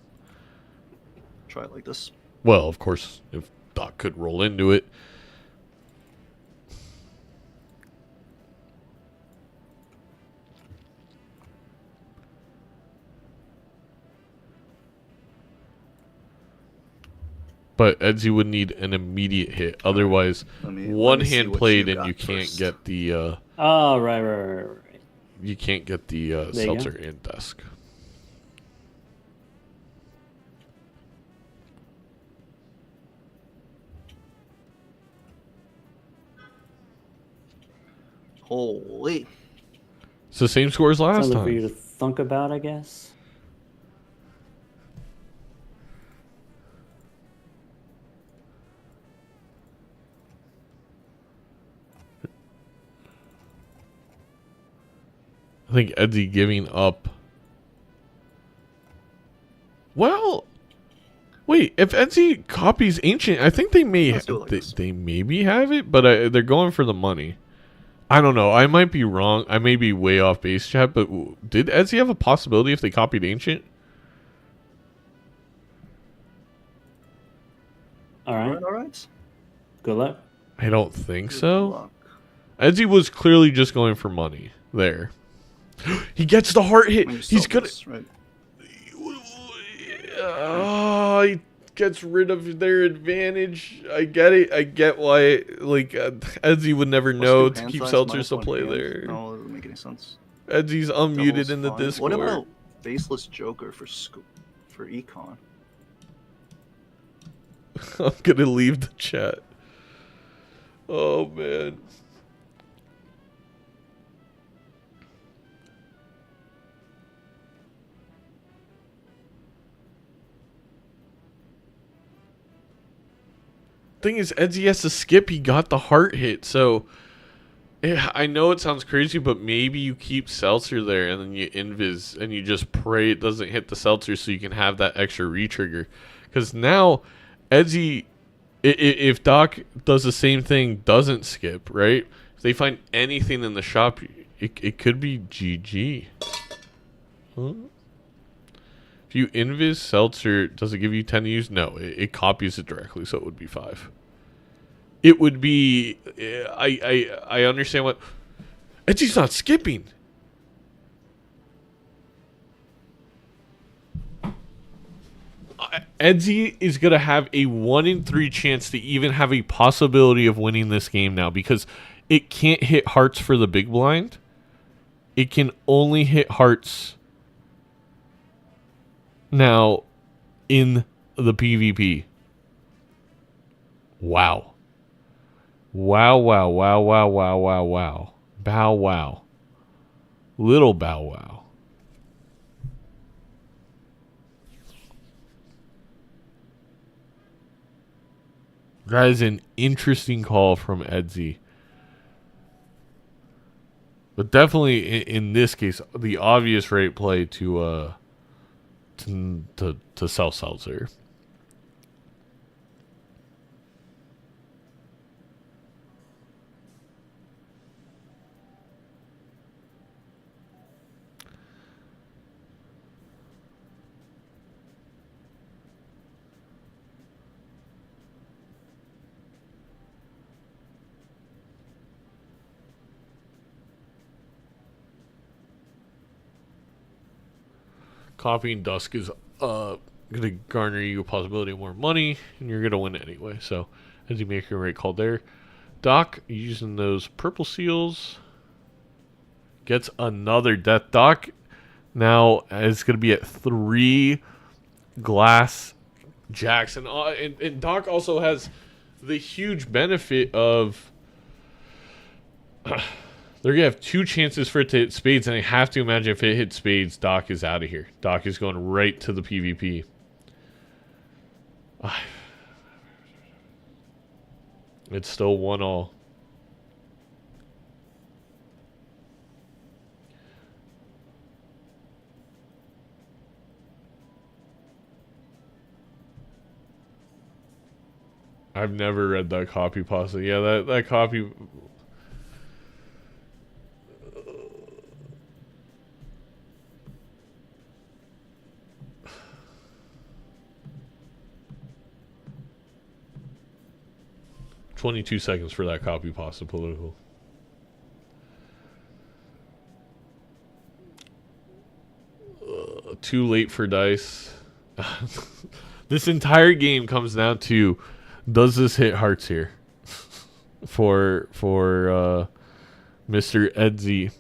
Try it like this. Well, of course, if Doc could roll into it. But Edzy would need an immediate hit. Otherwise, one hand played and you can't get the... Oh, right. You can't get the Seltzer and desk. Holy. It's the same score as last Something time. for you to think about, I guess. I think Edzy giving up. Well, Wait, if Edzy copies Ancient, I think they may Let's do it like this. they maybe have it, but they're going for the money. I don't know. I might be wrong. I may be way off base, chat. But did Edzy have a possibility if they copied Ancient? All right. All right. Good luck. I don't think Good so. luck. Edzy was clearly just going for money there. He gets the heart hit. Maybe He's sell gonna. this, right? Oh, he gets rid of their advantage. I get it. I get why. Like Edzy would never know Plus 2 to hand keep size, Seltzers to -1 play hand. there. No, it doesn't make any sense. Edzy's unmuted Double's in the fine. Discord. What about Faceless Joker for Econ? I'm gonna leave the chat. Oh man. Thing is, Edzy has to skip. He got the heart hit, so yeah, I know it sounds crazy, but maybe you keep Seltzer there and then you invis and you just pray it doesn't hit the Seltzer so you can have that extra retrigger. Because now, Edzy, if Doc does the same thing, doesn't skip, right? If they find anything in the shop, it could be GG. Huh? If you invis Seltzer, does it give you 10 to use? No, it copies it directly, so it would be 5. It would be... I understand what... Edzy's not skipping. Edzy is going to have a 1 in 3 chance to even have a possibility of winning this game now because it can't hit hearts for the big blind. It can only hit hearts now in the PvP. Wow. Wow, wow, wow, wow, wow, wow, wow. Bow wow. Little bow wow. That is an interesting call from Edzy. But definitely in this case, the obvious right play to sell Seltzer. Copying Dusk is gonna garner you a possibility of more money, and you're gonna win anyway. So, as you make your right call there, Doc using those purple seals gets another death. Doc now is gonna be at 3 glass jacks, and Doc also has the huge benefit of. They're going to have 2 chances for it to hit spades, and I have to imagine if it hits spades, Doc is out of here. Doc is going right to the PvP. It's still 1-all. I've never read that copy pasta. Yeah, that copy... 22 seconds for that copy pasta political. Too late for dice. This entire game comes down to, does this hit hearts here? for Mr. Edzy.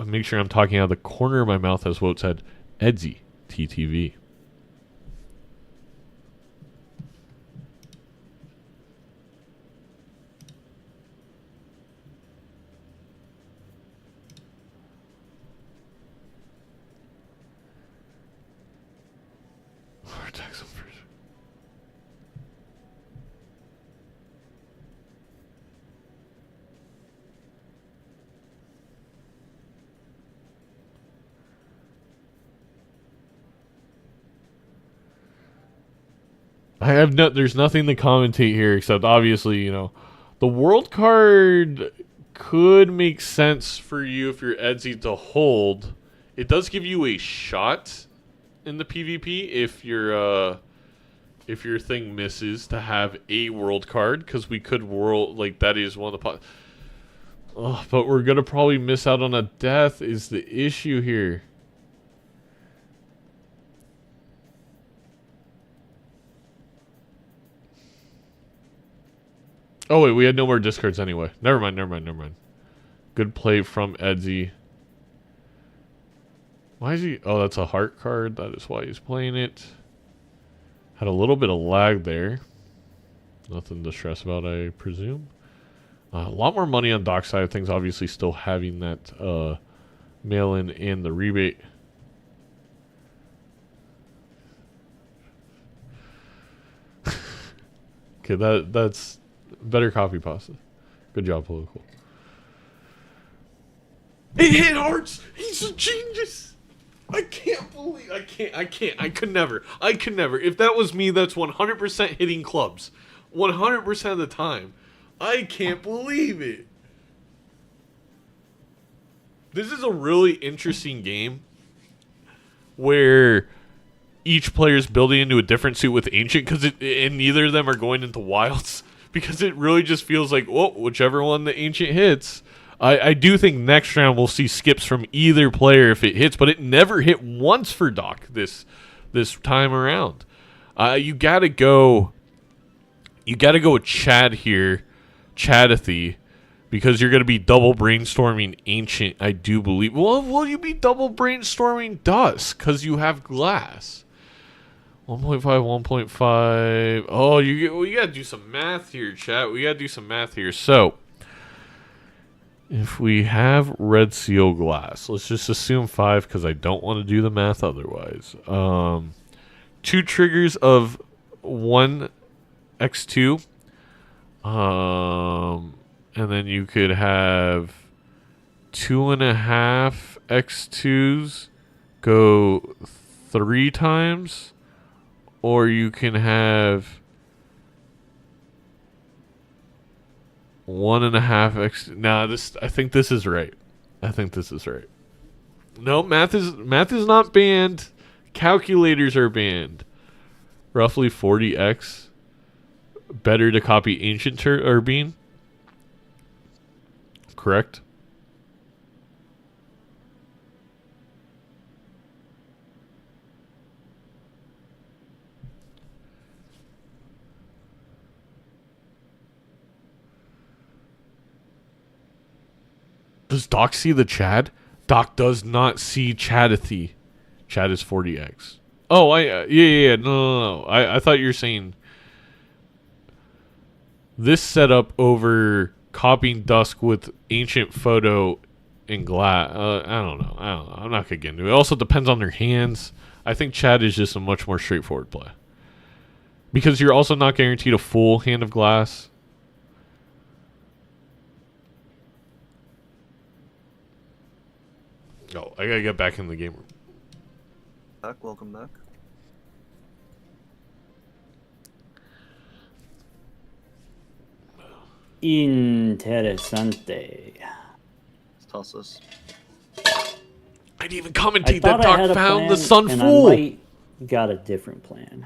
Make sure I'm talking out of the corner of my mouth as Wout said. Edzy TTV. There's nothing to commentate here except obviously, you know, the world card could make sense for you if you're Edzy to hold. It does give you a shot in the PvP if your thing misses to have a world card, because we could that is one of the but we're gonna probably miss out on a death is the issue here. Oh wait, we had no more discards anyway. Never mind. Good play from Edzy. Why is he? Oh, that's a heart card. That is why he's playing it. Had a little bit of lag there. Nothing to stress about, I presume. A lot more money on dock side of things. Obviously, still having that mail-in and the rebate. Okay, that's better copy pasta. Good job, political. It hit hearts. He's a genius. I can't believe. I could never. If that was me, that's 100% hitting clubs. 100% of the time. I can't believe it. This is a really interesting game where each player is building into a different suit with Ancient, and neither of them are going into Wilds, because it really just feels like, well, whichever one the Ancient hits. I do think next round we'll see skips from either player if it hits, but it never hit once for Doc this time around. You gotta go with Chad here, Chadathy, because you're gonna be double brainstorming Ancient, I do believe. Well, will you be double brainstorming Dusk because you have Glass? 1.5, 1.5. Oh, we gotta do some math here, chat. We gotta do some math here. So, if we have Red Seal Glass, let's just assume 5 because I don't want to do the math otherwise. 2 triggers of 1 X2. And then you could have 2.5 X2s go 3 times. Or you can have 1.5 X. Nah, I think this is right. No, math is not banned. Calculators are banned. Roughly 40x. Better to copy Ancient Urbine. Correct? Does Doc see the Chad? Doc does not see Chadathy. Chad is 40x. Oh, yeah. No. I thought you were saying this setup over copying Dusk with Ancient Photo and Glass. I don't know. I'm not gonna get into it. It also depends on their hands. I think Chad is just a much more straightforward play because you're also not guaranteed a full hand of Glass. Oh, I gotta get back in the game room. Welcome back. Interesante. Let's toss this. I didn't even commentate I that thought I Doc had a found plan, the sun and full. I might got a different plan.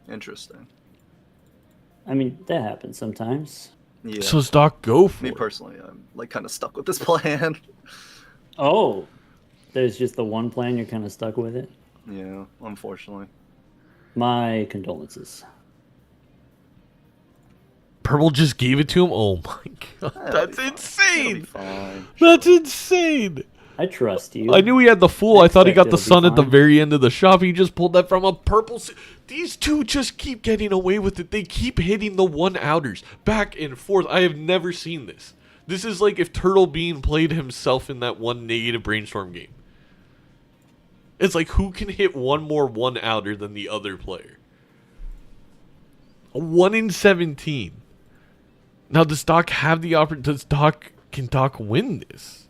Interesting. I mean, that happens sometimes. Yeah. So does Doc go for Me it? personally, I'm like kind of stuck with this plan. Oh, there's just the one plan, you're kind of stuck with it. Yeah, unfortunately. My condolences. Purple just gave it to him? Oh my god. That's It'll insane. be fine. That's insane. I trust you. I knew he had the fool. I thought he got the expect it'll sun be at the fine. very end of the shop. He just pulled that from a purple. These two just keep getting away with it. They keep hitting the 1-outers back and forth. I have never seen this. This is like if Turtle Bean played himself in that one negative brainstorm game. It's like who can hit one more 1-outer than the other player? A 1 in 17. Now does Doc have the opportunity? Can Doc win this?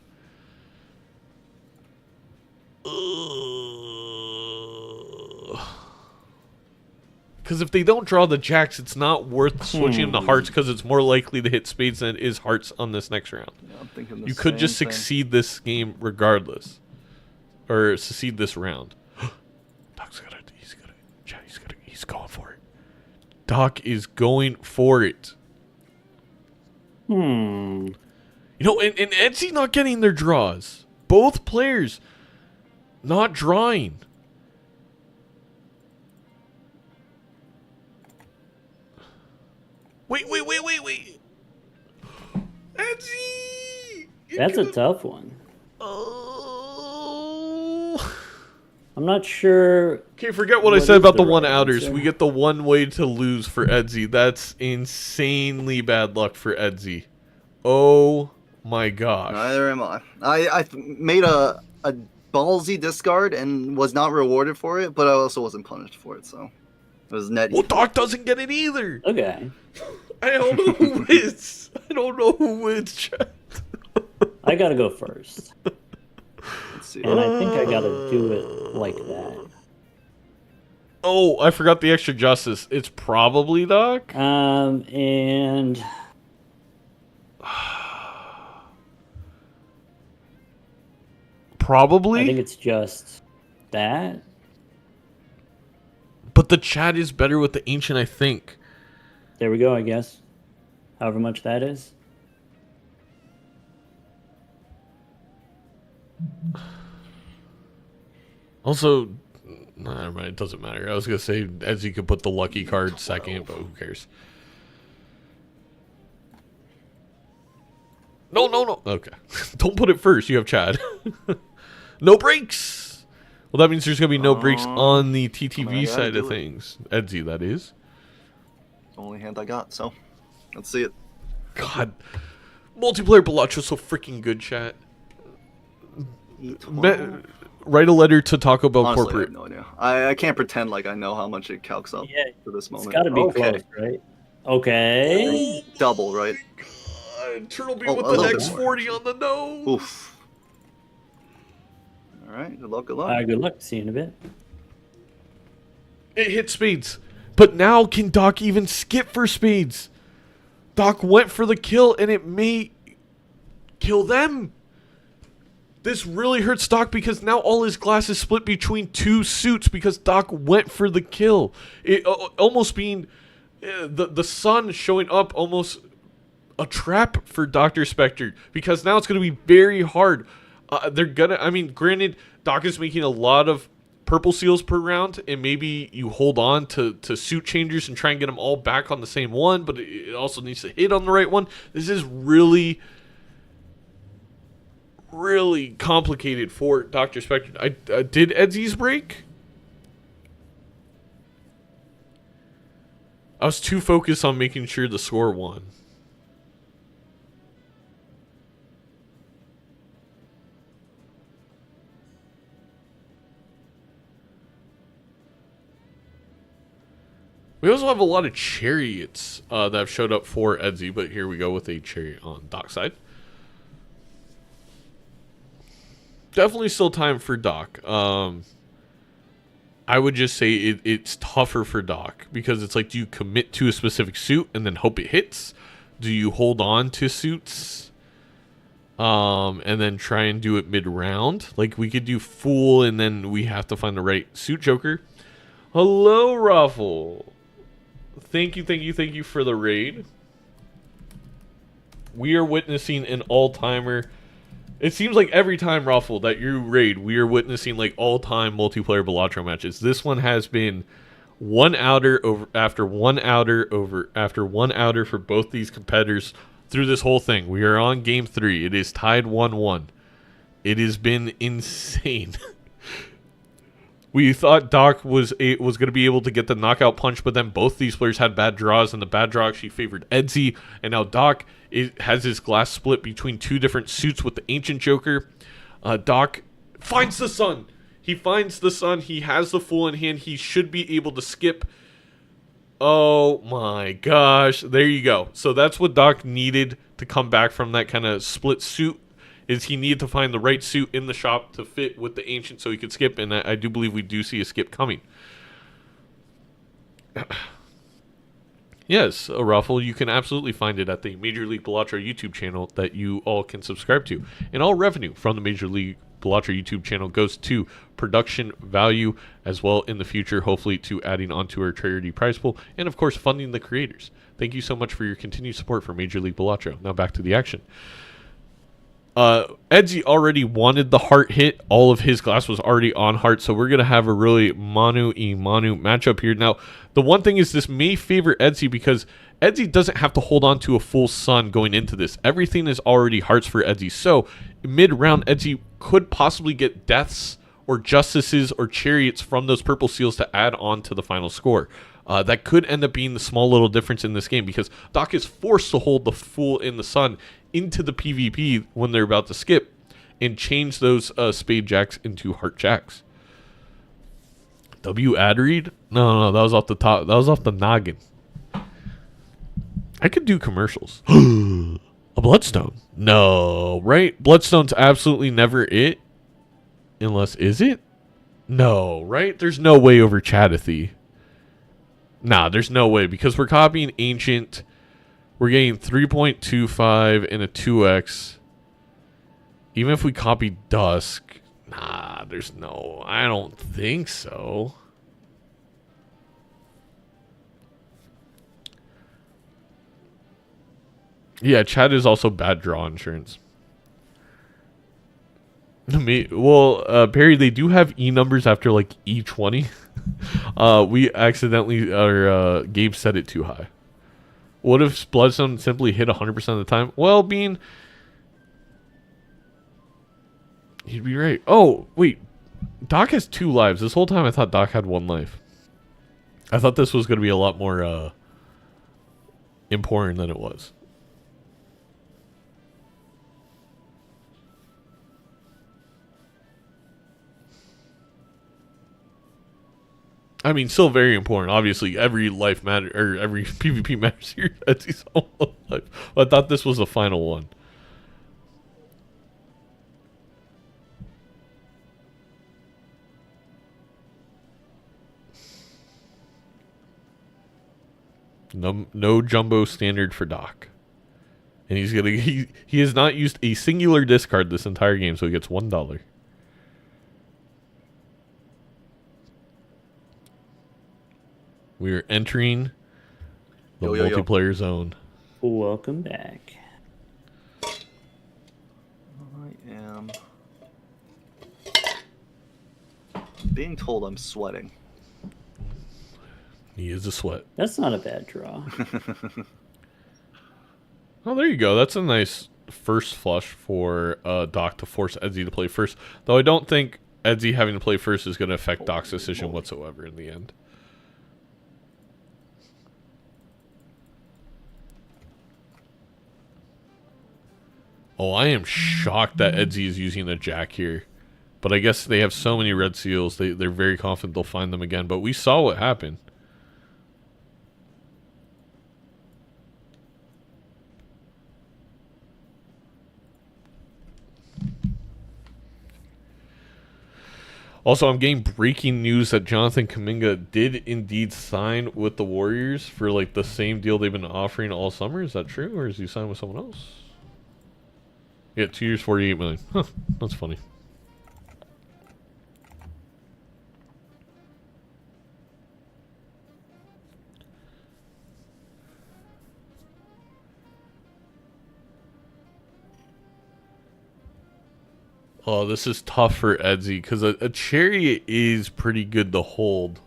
Because if they don't draw the jacks, it's not worth switching them to hearts because it's more likely to hit spades than it is hearts on this next round. Yeah, I'm thinking the You could just same thing. succeed this game regardless. Or succeed this round. Doc's he's going for it. Doc is going for it. You know, and Edzy not getting their draws. Both players not drawing. Wait. Edzy! That's a tough one. Oh. I'm not sure. Okay, forget what I What said is about the the one right outers. answer? We get the one way to lose for Edzy. That's insanely bad luck for Edzy. Oh my gosh. Neither am I. I made a ballsy discard and was not rewarded for it, but I also wasn't punished for it, so it was net. Well, Doc doesn't get it either. Okay. I don't know who wins. I don't know who wins, chat. I gotta go first. Let's see. And I think I gotta do it like that. Oh, I forgot the extra justice. It's probably Doc. And Probably. I think it's just that. But the chat is better with the ancient, I think. There we go, I guess. However much that is. Also, never mind, it doesn't matter. I was going to say, as you could put the lucky card second, but who cares? No. Okay. Don't put it first. You have Chad. No breaks. Well, that means there's going to be no breaks on the I TTV gotta side of do it. things. Edzy, that is. Only hand I got, so let's see it. God. Multiplayer Balatro so freaking good, chat. Write a letter to Taco Bell Honestly, Corporate. I have no idea. I can't pretend like I know how much it calcs up Yeah, for this It's moment. gotta be Okay. close, right? Okay. Double, right? Turtle B Oh, with a the little bit X40 on the nose. Oof. All right, good luck, good luck. Good luck. See you in a bit. It hit spades. But now can Doc even skip for spades? Doc went for the kill and it may kill them. This really hurts Doc because now all his glass is split between two suits because Doc went for the kill. It almost being the sun showing up almost a trap for DrSpectred because now it's going to be very hard. Granted, Doc is making a lot of purple seals per round, and maybe you hold on to suit changers and try and get them all back on the same one, but it also needs to hit on the right one. This is really complicated for DrSpectred. I did Edzy's break? I was too focused on making sure the score won. We also have a lot of chariots that have showed up for Edzy, but here we go with a chariot on Doc's side. Definitely still time for Doc. I would just say it's tougher for Doc because it's like, do you commit to a specific suit and then hope it hits? Do you hold on to suits and then try and do it mid-round? Like, we could do Fool and then we have to find the right suit joker. Hello, Ruffle. Thank you for the raid. We are witnessing an all-timer. It seems like every time, Ruffle, that you raid, we are witnessing like all-time multiplayer Balatro matches. This one has been one outer after one outer after one outer for both these competitors through this whole thing. We are on game 3. It is tied 1-1. It has been insane. We thought Doc was going to be able to get the knockout punch, but then both these players had bad draws, and the bad draw actually favored Edzy. And now Doc has his glass split between two different suits with the Ancient Joker. Doc finds the sun. He finds the sun. He has the Fool in hand. He should be able to skip. Oh my gosh. There you go. So that's what Doc needed to come back from that kind of split suit. Is he needed to find the right suit in the shop to fit with the Ancient so he could skip, and I do believe we do see a skip coming. Yes, a Ruffle. You can absolutely find it at the Major League Balatro YouTube channel that you all can subscribe to. And all revenue from the Major League Balatro YouTube channel goes to production value, as well in the future, hopefully to adding onto our charity prize pool, and of course funding the creators. Thank you so much for your continued support for Major League Balatro. Now back to the action. Edzy already wanted the heart hit. All of his glass was already on heart, so we're going to have a really manu-y-manu matchup here. Now, the one thing is this may favor Edzy because Edzy doesn't have to hold on to a full sun going into this. Everything is already hearts for Edzy. So, mid-round, Edzy could possibly get deaths or justices or chariots from those purple seals to add on to the final score. That could end up being the small little difference in this game because Doc is forced to hold the Fool in the Sun into the PvP when they're about to skip and change those Spade Jacks into Heart Jacks. W ad read? No, that was off the top. That was off the noggin. I could do commercials. A Bloodstone? No, right? Bloodstone's absolutely never it. Unless, is it? No, right? There's no way over Chadathy. Nah, there's no way because we're copying Ancient. We're getting 3.25 and a 2x. Even if we copy Dusk, nah, there's no, I don't think so. Yeah, Chad is also bad draw insurance. Well, Perry, they do have E numbers after like E20. We accidentally, Gabe set it too high. What if Bloodstone simply hit 100% of the time? Well, Bean, you'd be right. Oh, wait. Doc has 2 lives. This whole time I thought Doc had 1 life. I thought this was going to be a lot more important than it was. I mean, still very important. Obviously, every life matter or every PvP matters here. That's his own life. But I thought this was the final one. No jumbo standard for Doc, and he's gonna he has not used a singular discard this entire game, so he gets $1. We are entering the multiplayer zone. Welcome back. I am being told I'm sweating. He is a sweat. That's not a bad draw. Oh, there you go. That's a nice first flush for Doc to force Edzy to play first. Though I don't think Edzy having to play first is going to affect Doc's decision whatsoever in the end. Oh, I am shocked that Edzy is using a Jack here. But I guess they have so many red seals, they're very confident they'll find them again. But we saw what happened. Also, I'm getting breaking news that Jonathan Kuminga did indeed sign with the Warriors for like the same deal they've been offering all summer. Is that true, or is he signed with someone else? Yeah, 2 years, $48 million. Huh, that's funny. Oh, this is tough for Edzy because a chariot is pretty good to hold.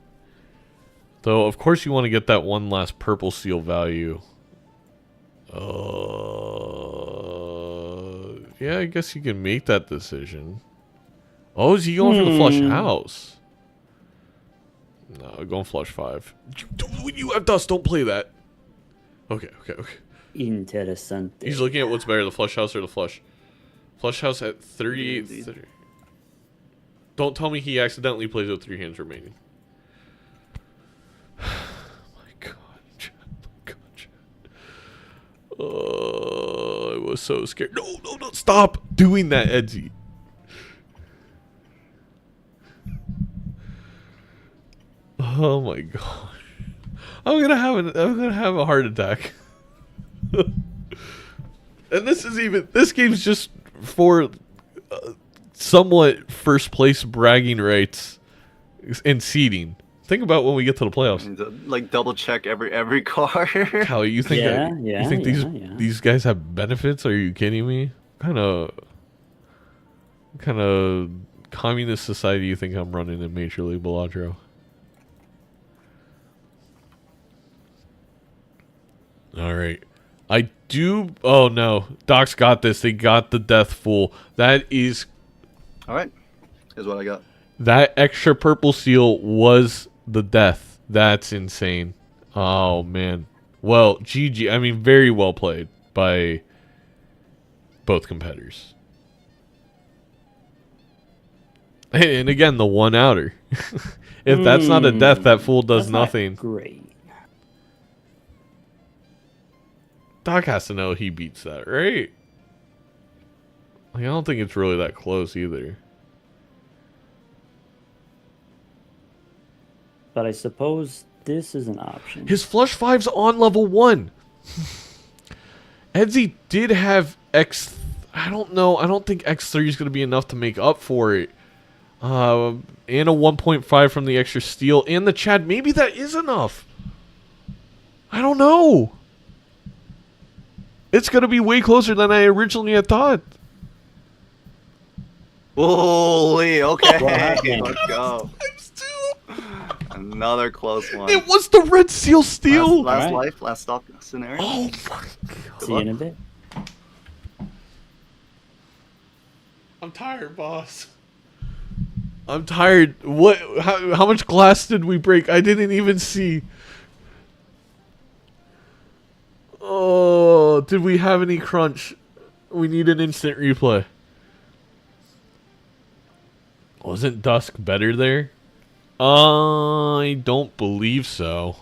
Though, of course, you want to get that one last purple seal value. Yeah, I guess you can make that decision. Oh, is he going for the flush house? No, going flush 5. When you have dust, don't play that. Okay. Interesante. He's looking at what's better, the flush house or the flush. Flush house at 38. Don't tell me he accidentally plays with 3 hands remaining. I was so scared. No, stop doing that, Edzy. Oh my god. I'm gonna have a heart attack. And this game's just for somewhat first place bragging rights and seeding. Think about when we get to the playoffs. Like double check every car. Callie, you think these guys have benefits? Are you kidding me? Kind of communist society you think I'm running in Major League Balatro? All right. I do. Oh no, Doc's got this. They got the death fool. That is. All right. Here's what I got. That extra purple seal was the death. That's insane. Oh man. Well, GG. I mean, very well played by both competitors. And again, the one outer. If that's not a death, that fool does nothing. Great. Doc has to know he beats that, right? Like, I don't think it's really that close either. But I suppose this is an option. His flush 5's on level 1. Edzy did have X. I don't know. I don't think X3 is going to be enough to make up for it. And a 1.5 from the extra steel and the Chad. Maybe that is enough. I don't know. It's going to be way closer than I originally had thought. Holy, okay. Let's go. Times 2. Another close one. It was the red seal steel. Last life, last stock scenario. Oh my god. See you in a bit. I'm tired, boss. I'm tired. What? How much glass did we break? I didn't even see. Oh, did we have any crunch? We need an instant replay. Wasn't Dusk better there? I don't believe so.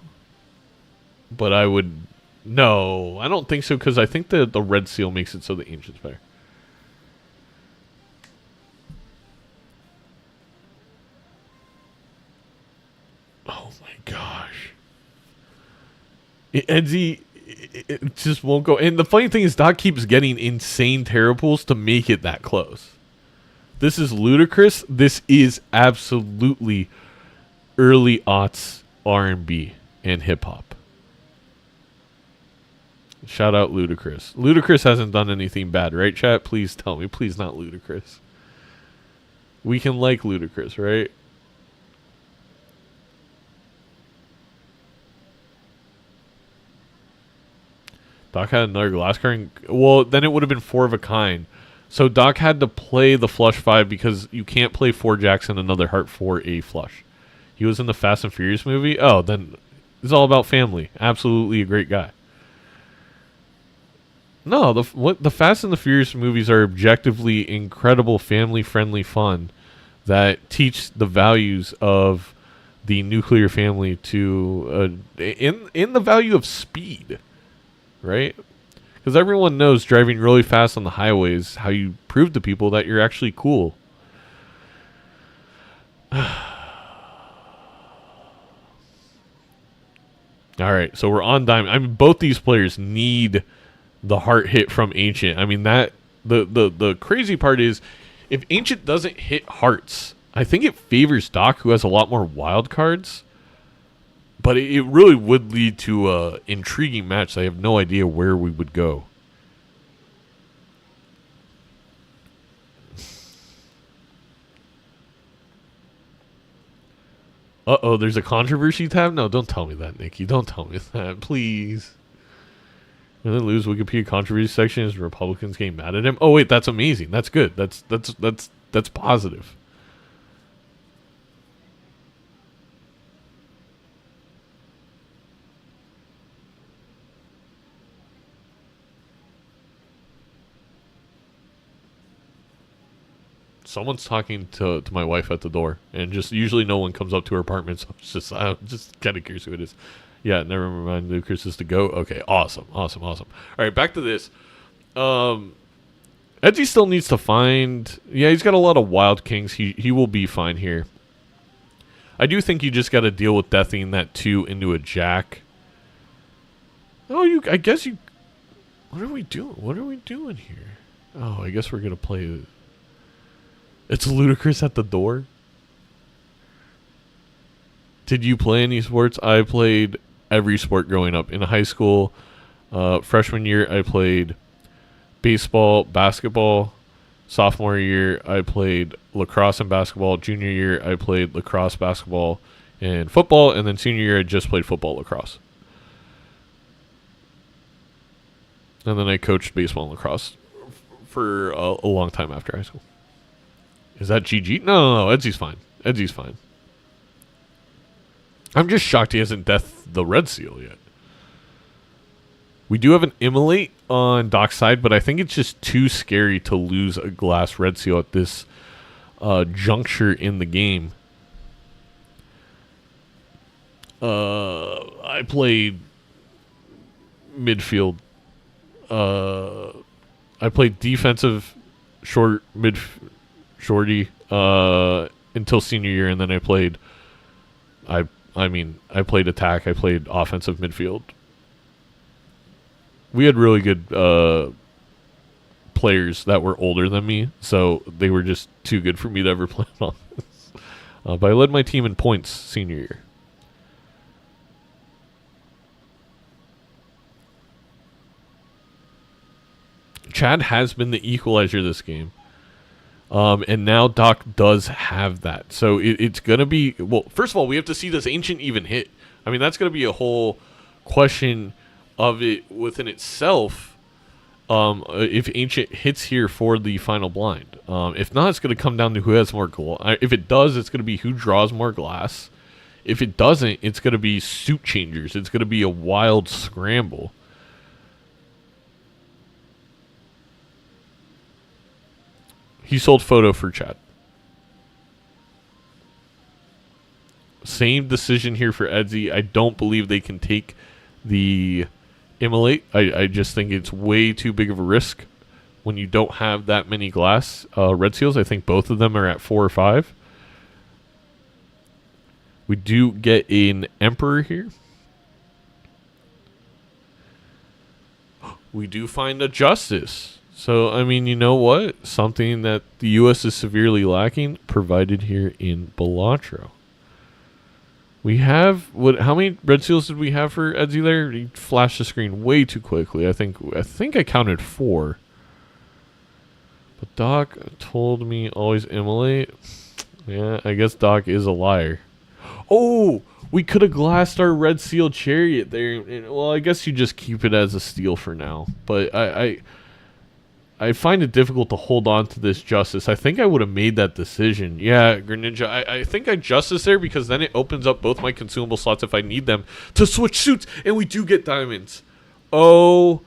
But I would... No, I don't think so, because I think the red seal makes it so the Ancient's better. Oh my gosh. Edzy... It just won't go. And the funny thing is, Doc keeps getting insane terror pools to make it that close. This is ludicrous. This is absolutely early aughts R&B and hip hop. Shout out Ludacris. Ludacris hasn't done anything bad, right, chat? Please tell me. Please not Ludacris. We can like Ludacris, right? Doc had another glass card. Well, then it would have been 4 of a kind. So Doc had to play the flush 5 because you can't play 4 jacks and another heart for a flush. He was in the Fast and Furious movie. Oh, then it's all about family. Absolutely a great guy. No, the Fast and the Furious movies are objectively incredible, family-friendly fun that teach the values of the nuclear family to in the value of speed. Right? Because everyone knows driving really fast on the highways how you prove to people that you're actually cool. Alright, so we're on diamond. I mean, both these players need the heart hit from Ancient. I mean, that the crazy part is if Ancient doesn't hit hearts, I think it favors Doc, who has a lot more wild cards. But it really would lead to an intriguing match. I have no idea where we would go. Uh-oh, there's a controversy tab? No, don't tell me that, Nikki. Don't tell me that, please. When they lose Wikipedia controversy section, is Republicans getting mad at him? Oh, wait, that's amazing. That's good. That's positive. Someone's talking to my wife at the door, and just usually no one comes up to her apartment, so I'm just kind of curious who it is. Yeah, never mind. Lucas is to go. Okay, awesome. All right, back to this. Edzy still needs to find... Yeah, he's got a lot of wild kings. He will be fine here. I do think you just got to deal with deathing that 2 into a jack Oh, I guess you. What are we doing? What are we doing here? Oh, I guess we're gonna play. It's ludicrous at the door. Did you play any sports? I played every sport growing up. In high school, freshman year, I played baseball, basketball. Sophomore year, I played lacrosse and basketball. Junior year, I played lacrosse, basketball, and football. And then senior year, I just played football, lacrosse. And then I coached baseball and lacrosse for a long time after high school. Is that GG? No. Edzy's fine. Edzy's fine. I'm just shocked he hasn't deathed the red seal yet. We do have an immolate on Doc's side, but I think it's just too scary to lose a glass red seal at this juncture in the game. I played midfield. I played defensive shorty until senior year, and then I played I played attack. I played offensive midfield. We had really good players that were older than me, so they were just too good for me to ever play on offense. But I led my team in points senior year. Chad has been the equalizer this game. And now Doc does have that. So it's going to be... Well, first of all, we have to see does Ancient even hit. I mean, that's going to be a whole question of it within itself. If Ancient hits here for the final blind. If not, it's going to come down to who has more glass. If it does, it's going to be who draws more glass. If it doesn't, it's going to be suit changers. It's going to be a wild scramble. He sold photo for Chad. Same decision here for Edzy. I don't believe they can take the immolate. I just think it's way too big of a risk when you don't have that many glass red seals. I think both of them are at 4 or 5. We do get an Emperor here. We do find a Justice. So, I mean, you know what? Something that the U.S. is severely lacking, provided here in Balatro. We have, how many red seals did we have for Edzy there? He flashed the screen way too quickly. I think I counted 4. But Doc told me always immolate. Yeah, I guess Doc is a liar. Oh, we could have glassed our red seal chariot there. Well, I guess you just keep it as a steal for now. But I find it difficult to hold on to this Justice. I think I would have made that decision. Yeah, Greninja, I think I Justice there because then it opens up both my consumable slots if I need them to switch suits, and we do get diamonds. Oh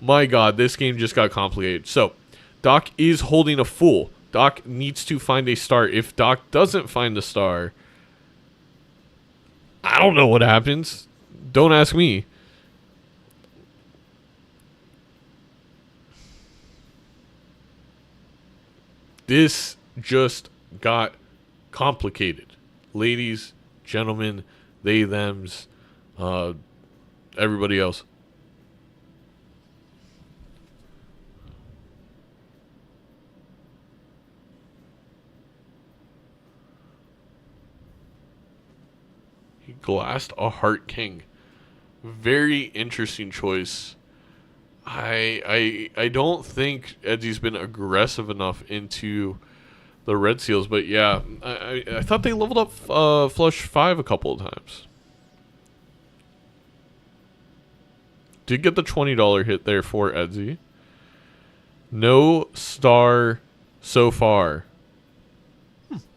my god, this game just got complicated. So, Doc is holding a Fool. Doc needs to find a star. If Doc doesn't find the star, I don't know what happens. Don't ask me. This just got complicated. Ladies, gentlemen, they, thems, everybody else. He glassed a Heart King. Very interesting choice. I don't think Edzy's been aggressive enough into the red seals, but yeah, I thought they leveled up Flush 5 a couple of times. Did get the $20 hit there for Edzy. No star so far.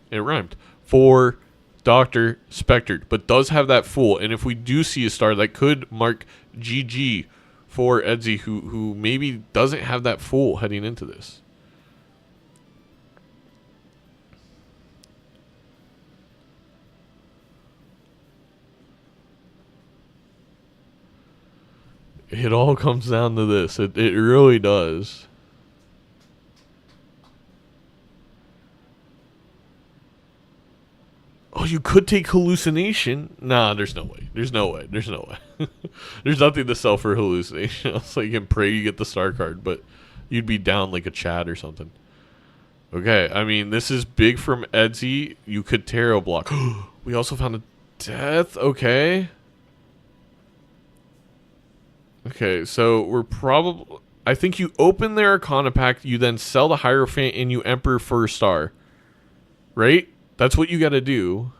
It rhymed. For DrSpectred, but does have that Fool, and if we do see a star, that could mark GG for Edzy, who maybe doesn't have that Fool heading into this. It all comes down to this. It really does. Oh, you could take hallucination. Nah, there's no way. There's no way. There's no way. There's nothing to sell for hallucination. I was like, you can pray you get the star card, but you'd be down like a Chad or something. Okay, I mean, this is big from Edzy. You could tarot block. We also found a death. Okay. Okay, so we're probably... I think you open the Arcana pack, you then sell the Hierophant, and you Emperor for a star. Right? That's what you gotta do.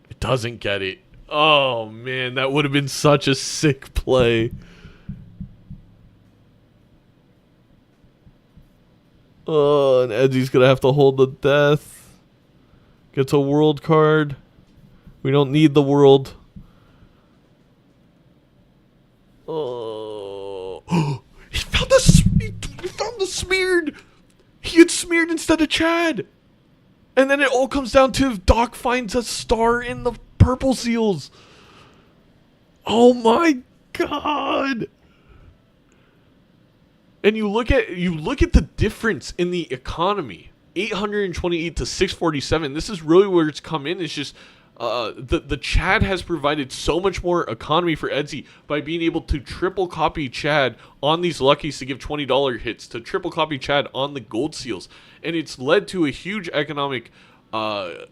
It doesn't get it. Oh, man, that would have been such a sick play. Oh, and Edzy's gonna have to hold the death. Gets a world card. We don't need the world. Oh, he found the smeared. He had smeared instead of Chad. And then it all comes down to if Doc finds a star in the purple seals. Oh my god. And you look at the difference in the economy. 828 to 647. This is really where it's come in. It's just the Chad has provided so much more economy for Edzy by being able to triple copy Chad on these luckies to give $20 hits, to triple copy Chad on the gold seals. And it's led to a huge economic kind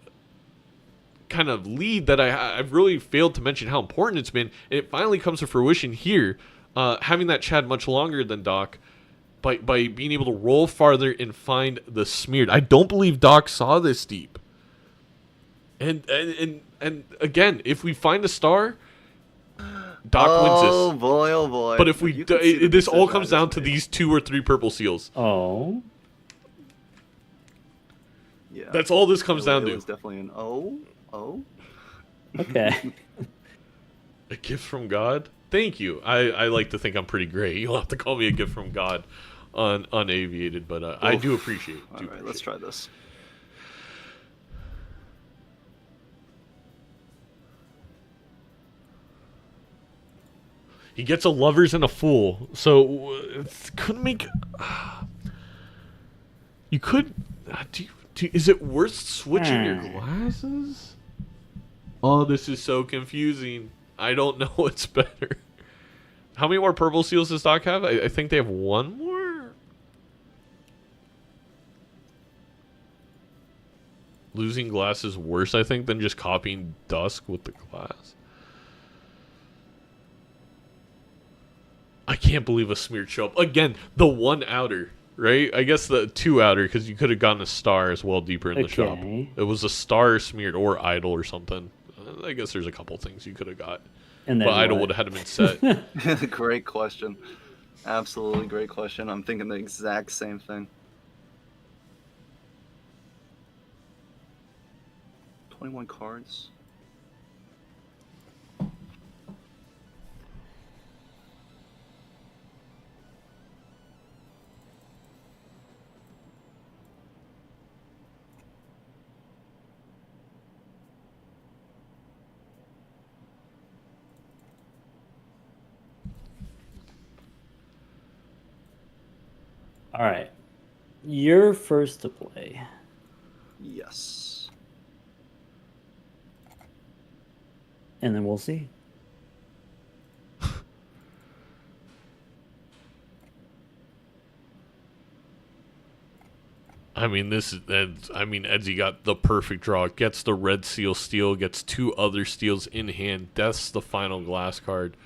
of lead that I've really failed to mention how important it's been. And it finally comes to fruition here, having that Chad much longer than Doc. By being able to roll farther and find the smeared. I don't believe Doc saw this deep. And again, if we find a star, Doc wins this. Oh boy, oh boy. But if we this all comes down to these 2 or 3 purple seals. Oh. Yeah. That's all this comes down It to. was definitely an oh. Okay. A gift from God? Thank you. I like to think I'm pretty great. You'll have to call me a gift from God on unaviated, but I do appreciate it. All right, let's try this. He gets a lovers and a fool, so it couldn't make. You could. Is it worth switching your glasses? Oh, this is so confusing. I don't know what's better. How many more purple seals does Doc have? I think they have 1 more. Losing glass is worse, I think, than just copying Dusk with the glass. I can't believe a smeared show up. Again, the 1 outer, right? I guess the 2 outer, because you could have gotten a star as well deeper in the shop. It was a star smeared or idol or something. I guess there's a couple things you could have got. And then but idol would have had to been set. Great question. Absolutely great question. I'm thinking the exact same thing. 21 cards. All right. You're first to play. Yes. And then we'll see. I mean, Edzy got the perfect draw. Gets the red seal steal, gets 2 other steals in hand. Death's the final glass card.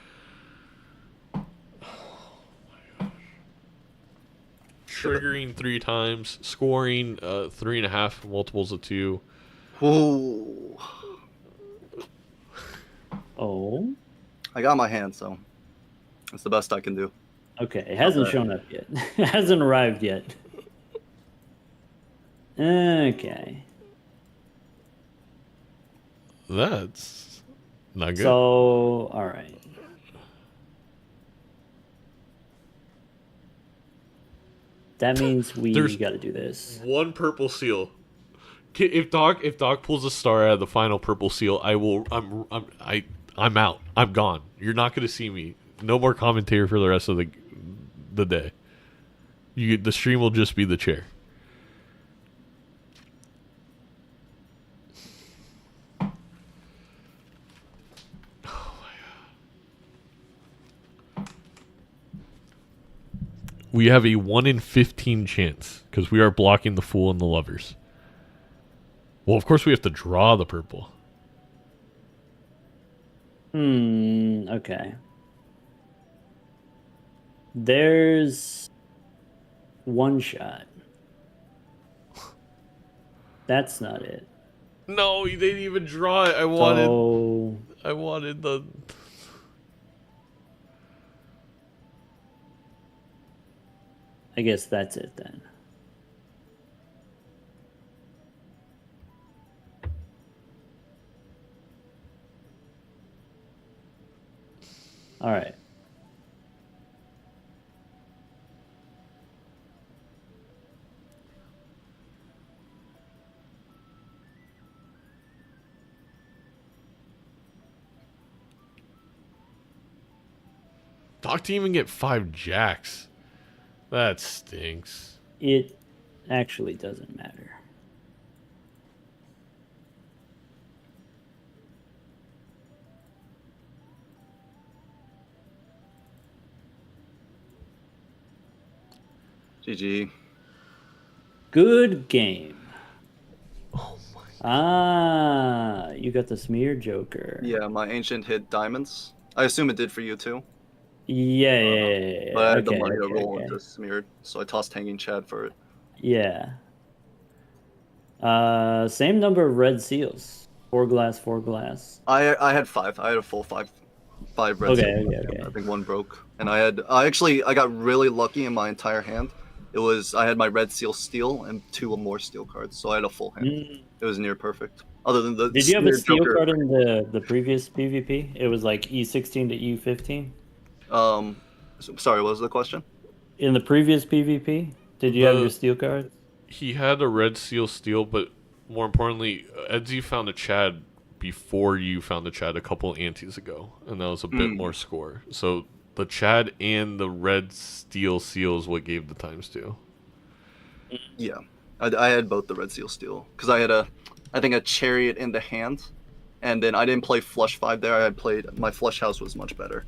Triggering 3 times, scoring 3.5 multiples of 2. Ooh. Oh. I got my hand, so that's the best I can do. Okay, it hasn't shown up yet. It hasn't arrived yet. Okay. That's not good. So, all right. That means we got to do this. 1 purple seal. If Doc pulls a star out of the final purple seal, I'm out. I'm gone. You're not going to see me. No more commentary for the rest of the day. The stream will just be the chair. We have a 1 in 15 chance because we are blocking the Fool and the Lovers. Well, of course we have to draw the purple. Okay. There's one shot. That's not it. No, they didn't even draw it. I wanted the... I guess that's it then. All right. Doc didn't even get 5 jacks. That stinks. It actually doesn't matter. GG. Good game. Oh my. Ah, you got the smear joker. Yeah, my ancient hit diamonds. I assume it did for you too. Yeah. But I had the Okay, money to okay, roll okay. into smeared, so I tossed hanging Chad for it. Yeah. Same number of red seals. 4 glass, 4 glass. I had 5. I had a full 5 red Okay, seals. okay. I think 1 broke, and I got really lucky in my entire hand. I had my red seal steel and 2 more steel cards, so I had a full hand. It was near perfect. Other than the Did you have a smeared steel joker. card in the previous PvP? It was like E16 to E15? Sorry, what was the question? In the previous PvP, did you have your steel cards? He had a red seal steel, but more importantly, Edzy found a Chad before you found the Chad a couple antes ago, and that was a bit more score. So the Chad and the red steel seal is what gave the times to. Yeah, I had both the red seal steel because I had I think a chariot in the hand, and then I didn't play flush 5 there. I had played my flush house was much better,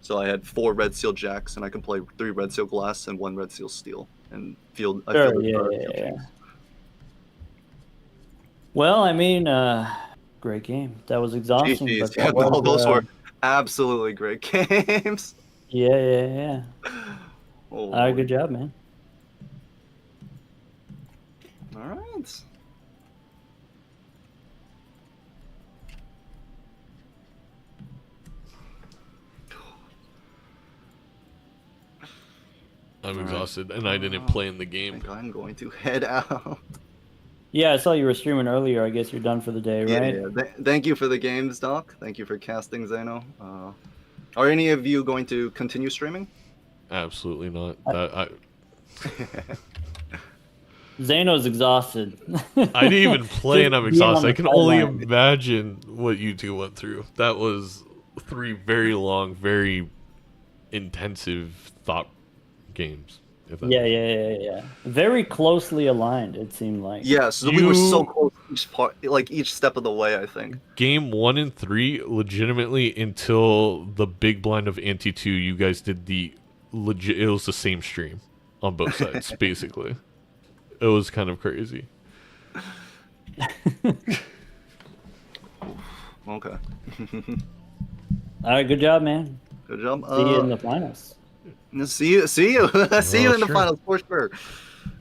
so I had 4 red seal jacks, and I could play 3 red seal glass and 1 red seal steel, and Sure, fielded yeah. Well, I mean, great game. That was exhausting. GGs. But Yeah, that was, those were absolutely great games. Yeah. Oh, All right, good job, man. All right. I'm exhausted, and I didn't play in the I game. think I'm going to head out. Yeah, I saw you were streaming earlier. I guess you're done for the day, right? Yeah. Thank you for the games, Doc. Thank you for casting, Zeno. Are any of you going to continue streaming? Absolutely not. Zano's exhausted. I didn't even play, and I'm Just being on exhausted. I the can only sideline. imagine what you two went through. That was 3 very long, very intensive thought games. If that Yeah. Very closely aligned, it seemed like. Yeah, so we were so close each part, like each step of the way, I think. Game 1 and 3, legitimately, until the big blind of Ante 2, you guys did it was the same stream on both sides, basically. It was kind of crazy. Okay. All right, good job, man. Good job. See you in the finals. See you see you in the sure. finals for sure.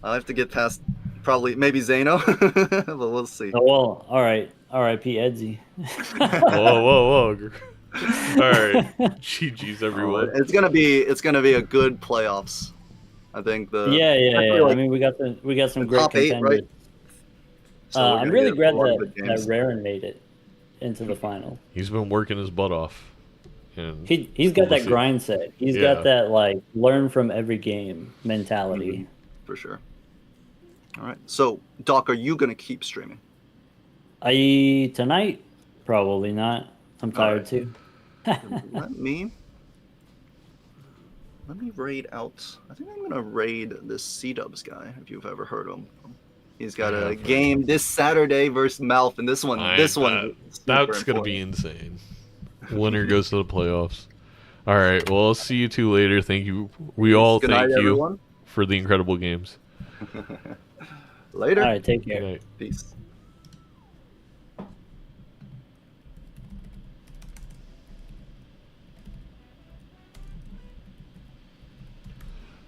I'll have to get past maybe Zeno, but we'll see. Oh, well, all right. R.I.P. Edzy. Whoa. All right. GG's, everyone. It's gonna be a good playoffs. I think Yeah. like I mean, we got some great top 8, contenders. right? So we're I'm gonna really get glad a lot of that good games. Raren made it into the final. He's been working his butt off. And He's got we'll that see. grind set. He's Yeah. got that like learn from every game mentality. For sure. All right. So, Doc, are you gonna keep streaming? Tonight, probably not. I'm tired right. too. Let me raid out. I think I'm gonna raid this C-Dubs guy. If you've ever heard of him, he's got a game this Saturday versus Malf, and this one. That's gonna be insane. Winner goes to the playoffs. All right. Well, I'll see you two later. Thank you. We all Good night, thank you. everyone. for the incredible games. Later. All right, take Good care. night. Peace.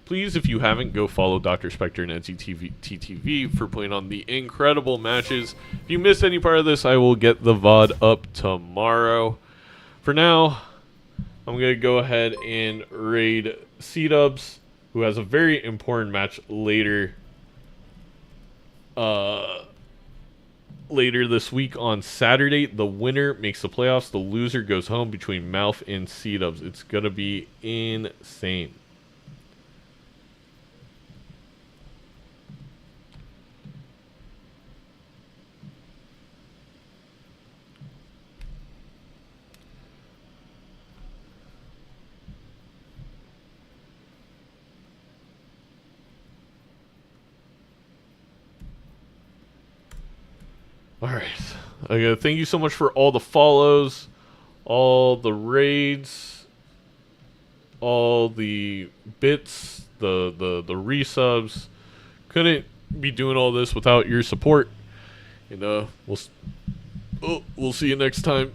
Please, if you haven't, go follow DrSpectred and Edzy TTV for putting on the incredible matches. If you missed any part of this, I will get the VOD up tomorrow. For now, I'm going to go ahead and raid C-Dubs, who has a very important match later this week on Saturday. The winner makes the playoffs. The loser goes home between Mouth and C-Dubs. It's going to be insane. Alright, okay, thank you so much for all the follows, all the raids, all the bits, the resubs. Couldn't be doing all this without your support. And we'll see you next time.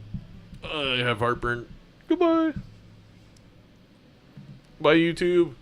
I have heartburn. Goodbye. Bye, YouTube.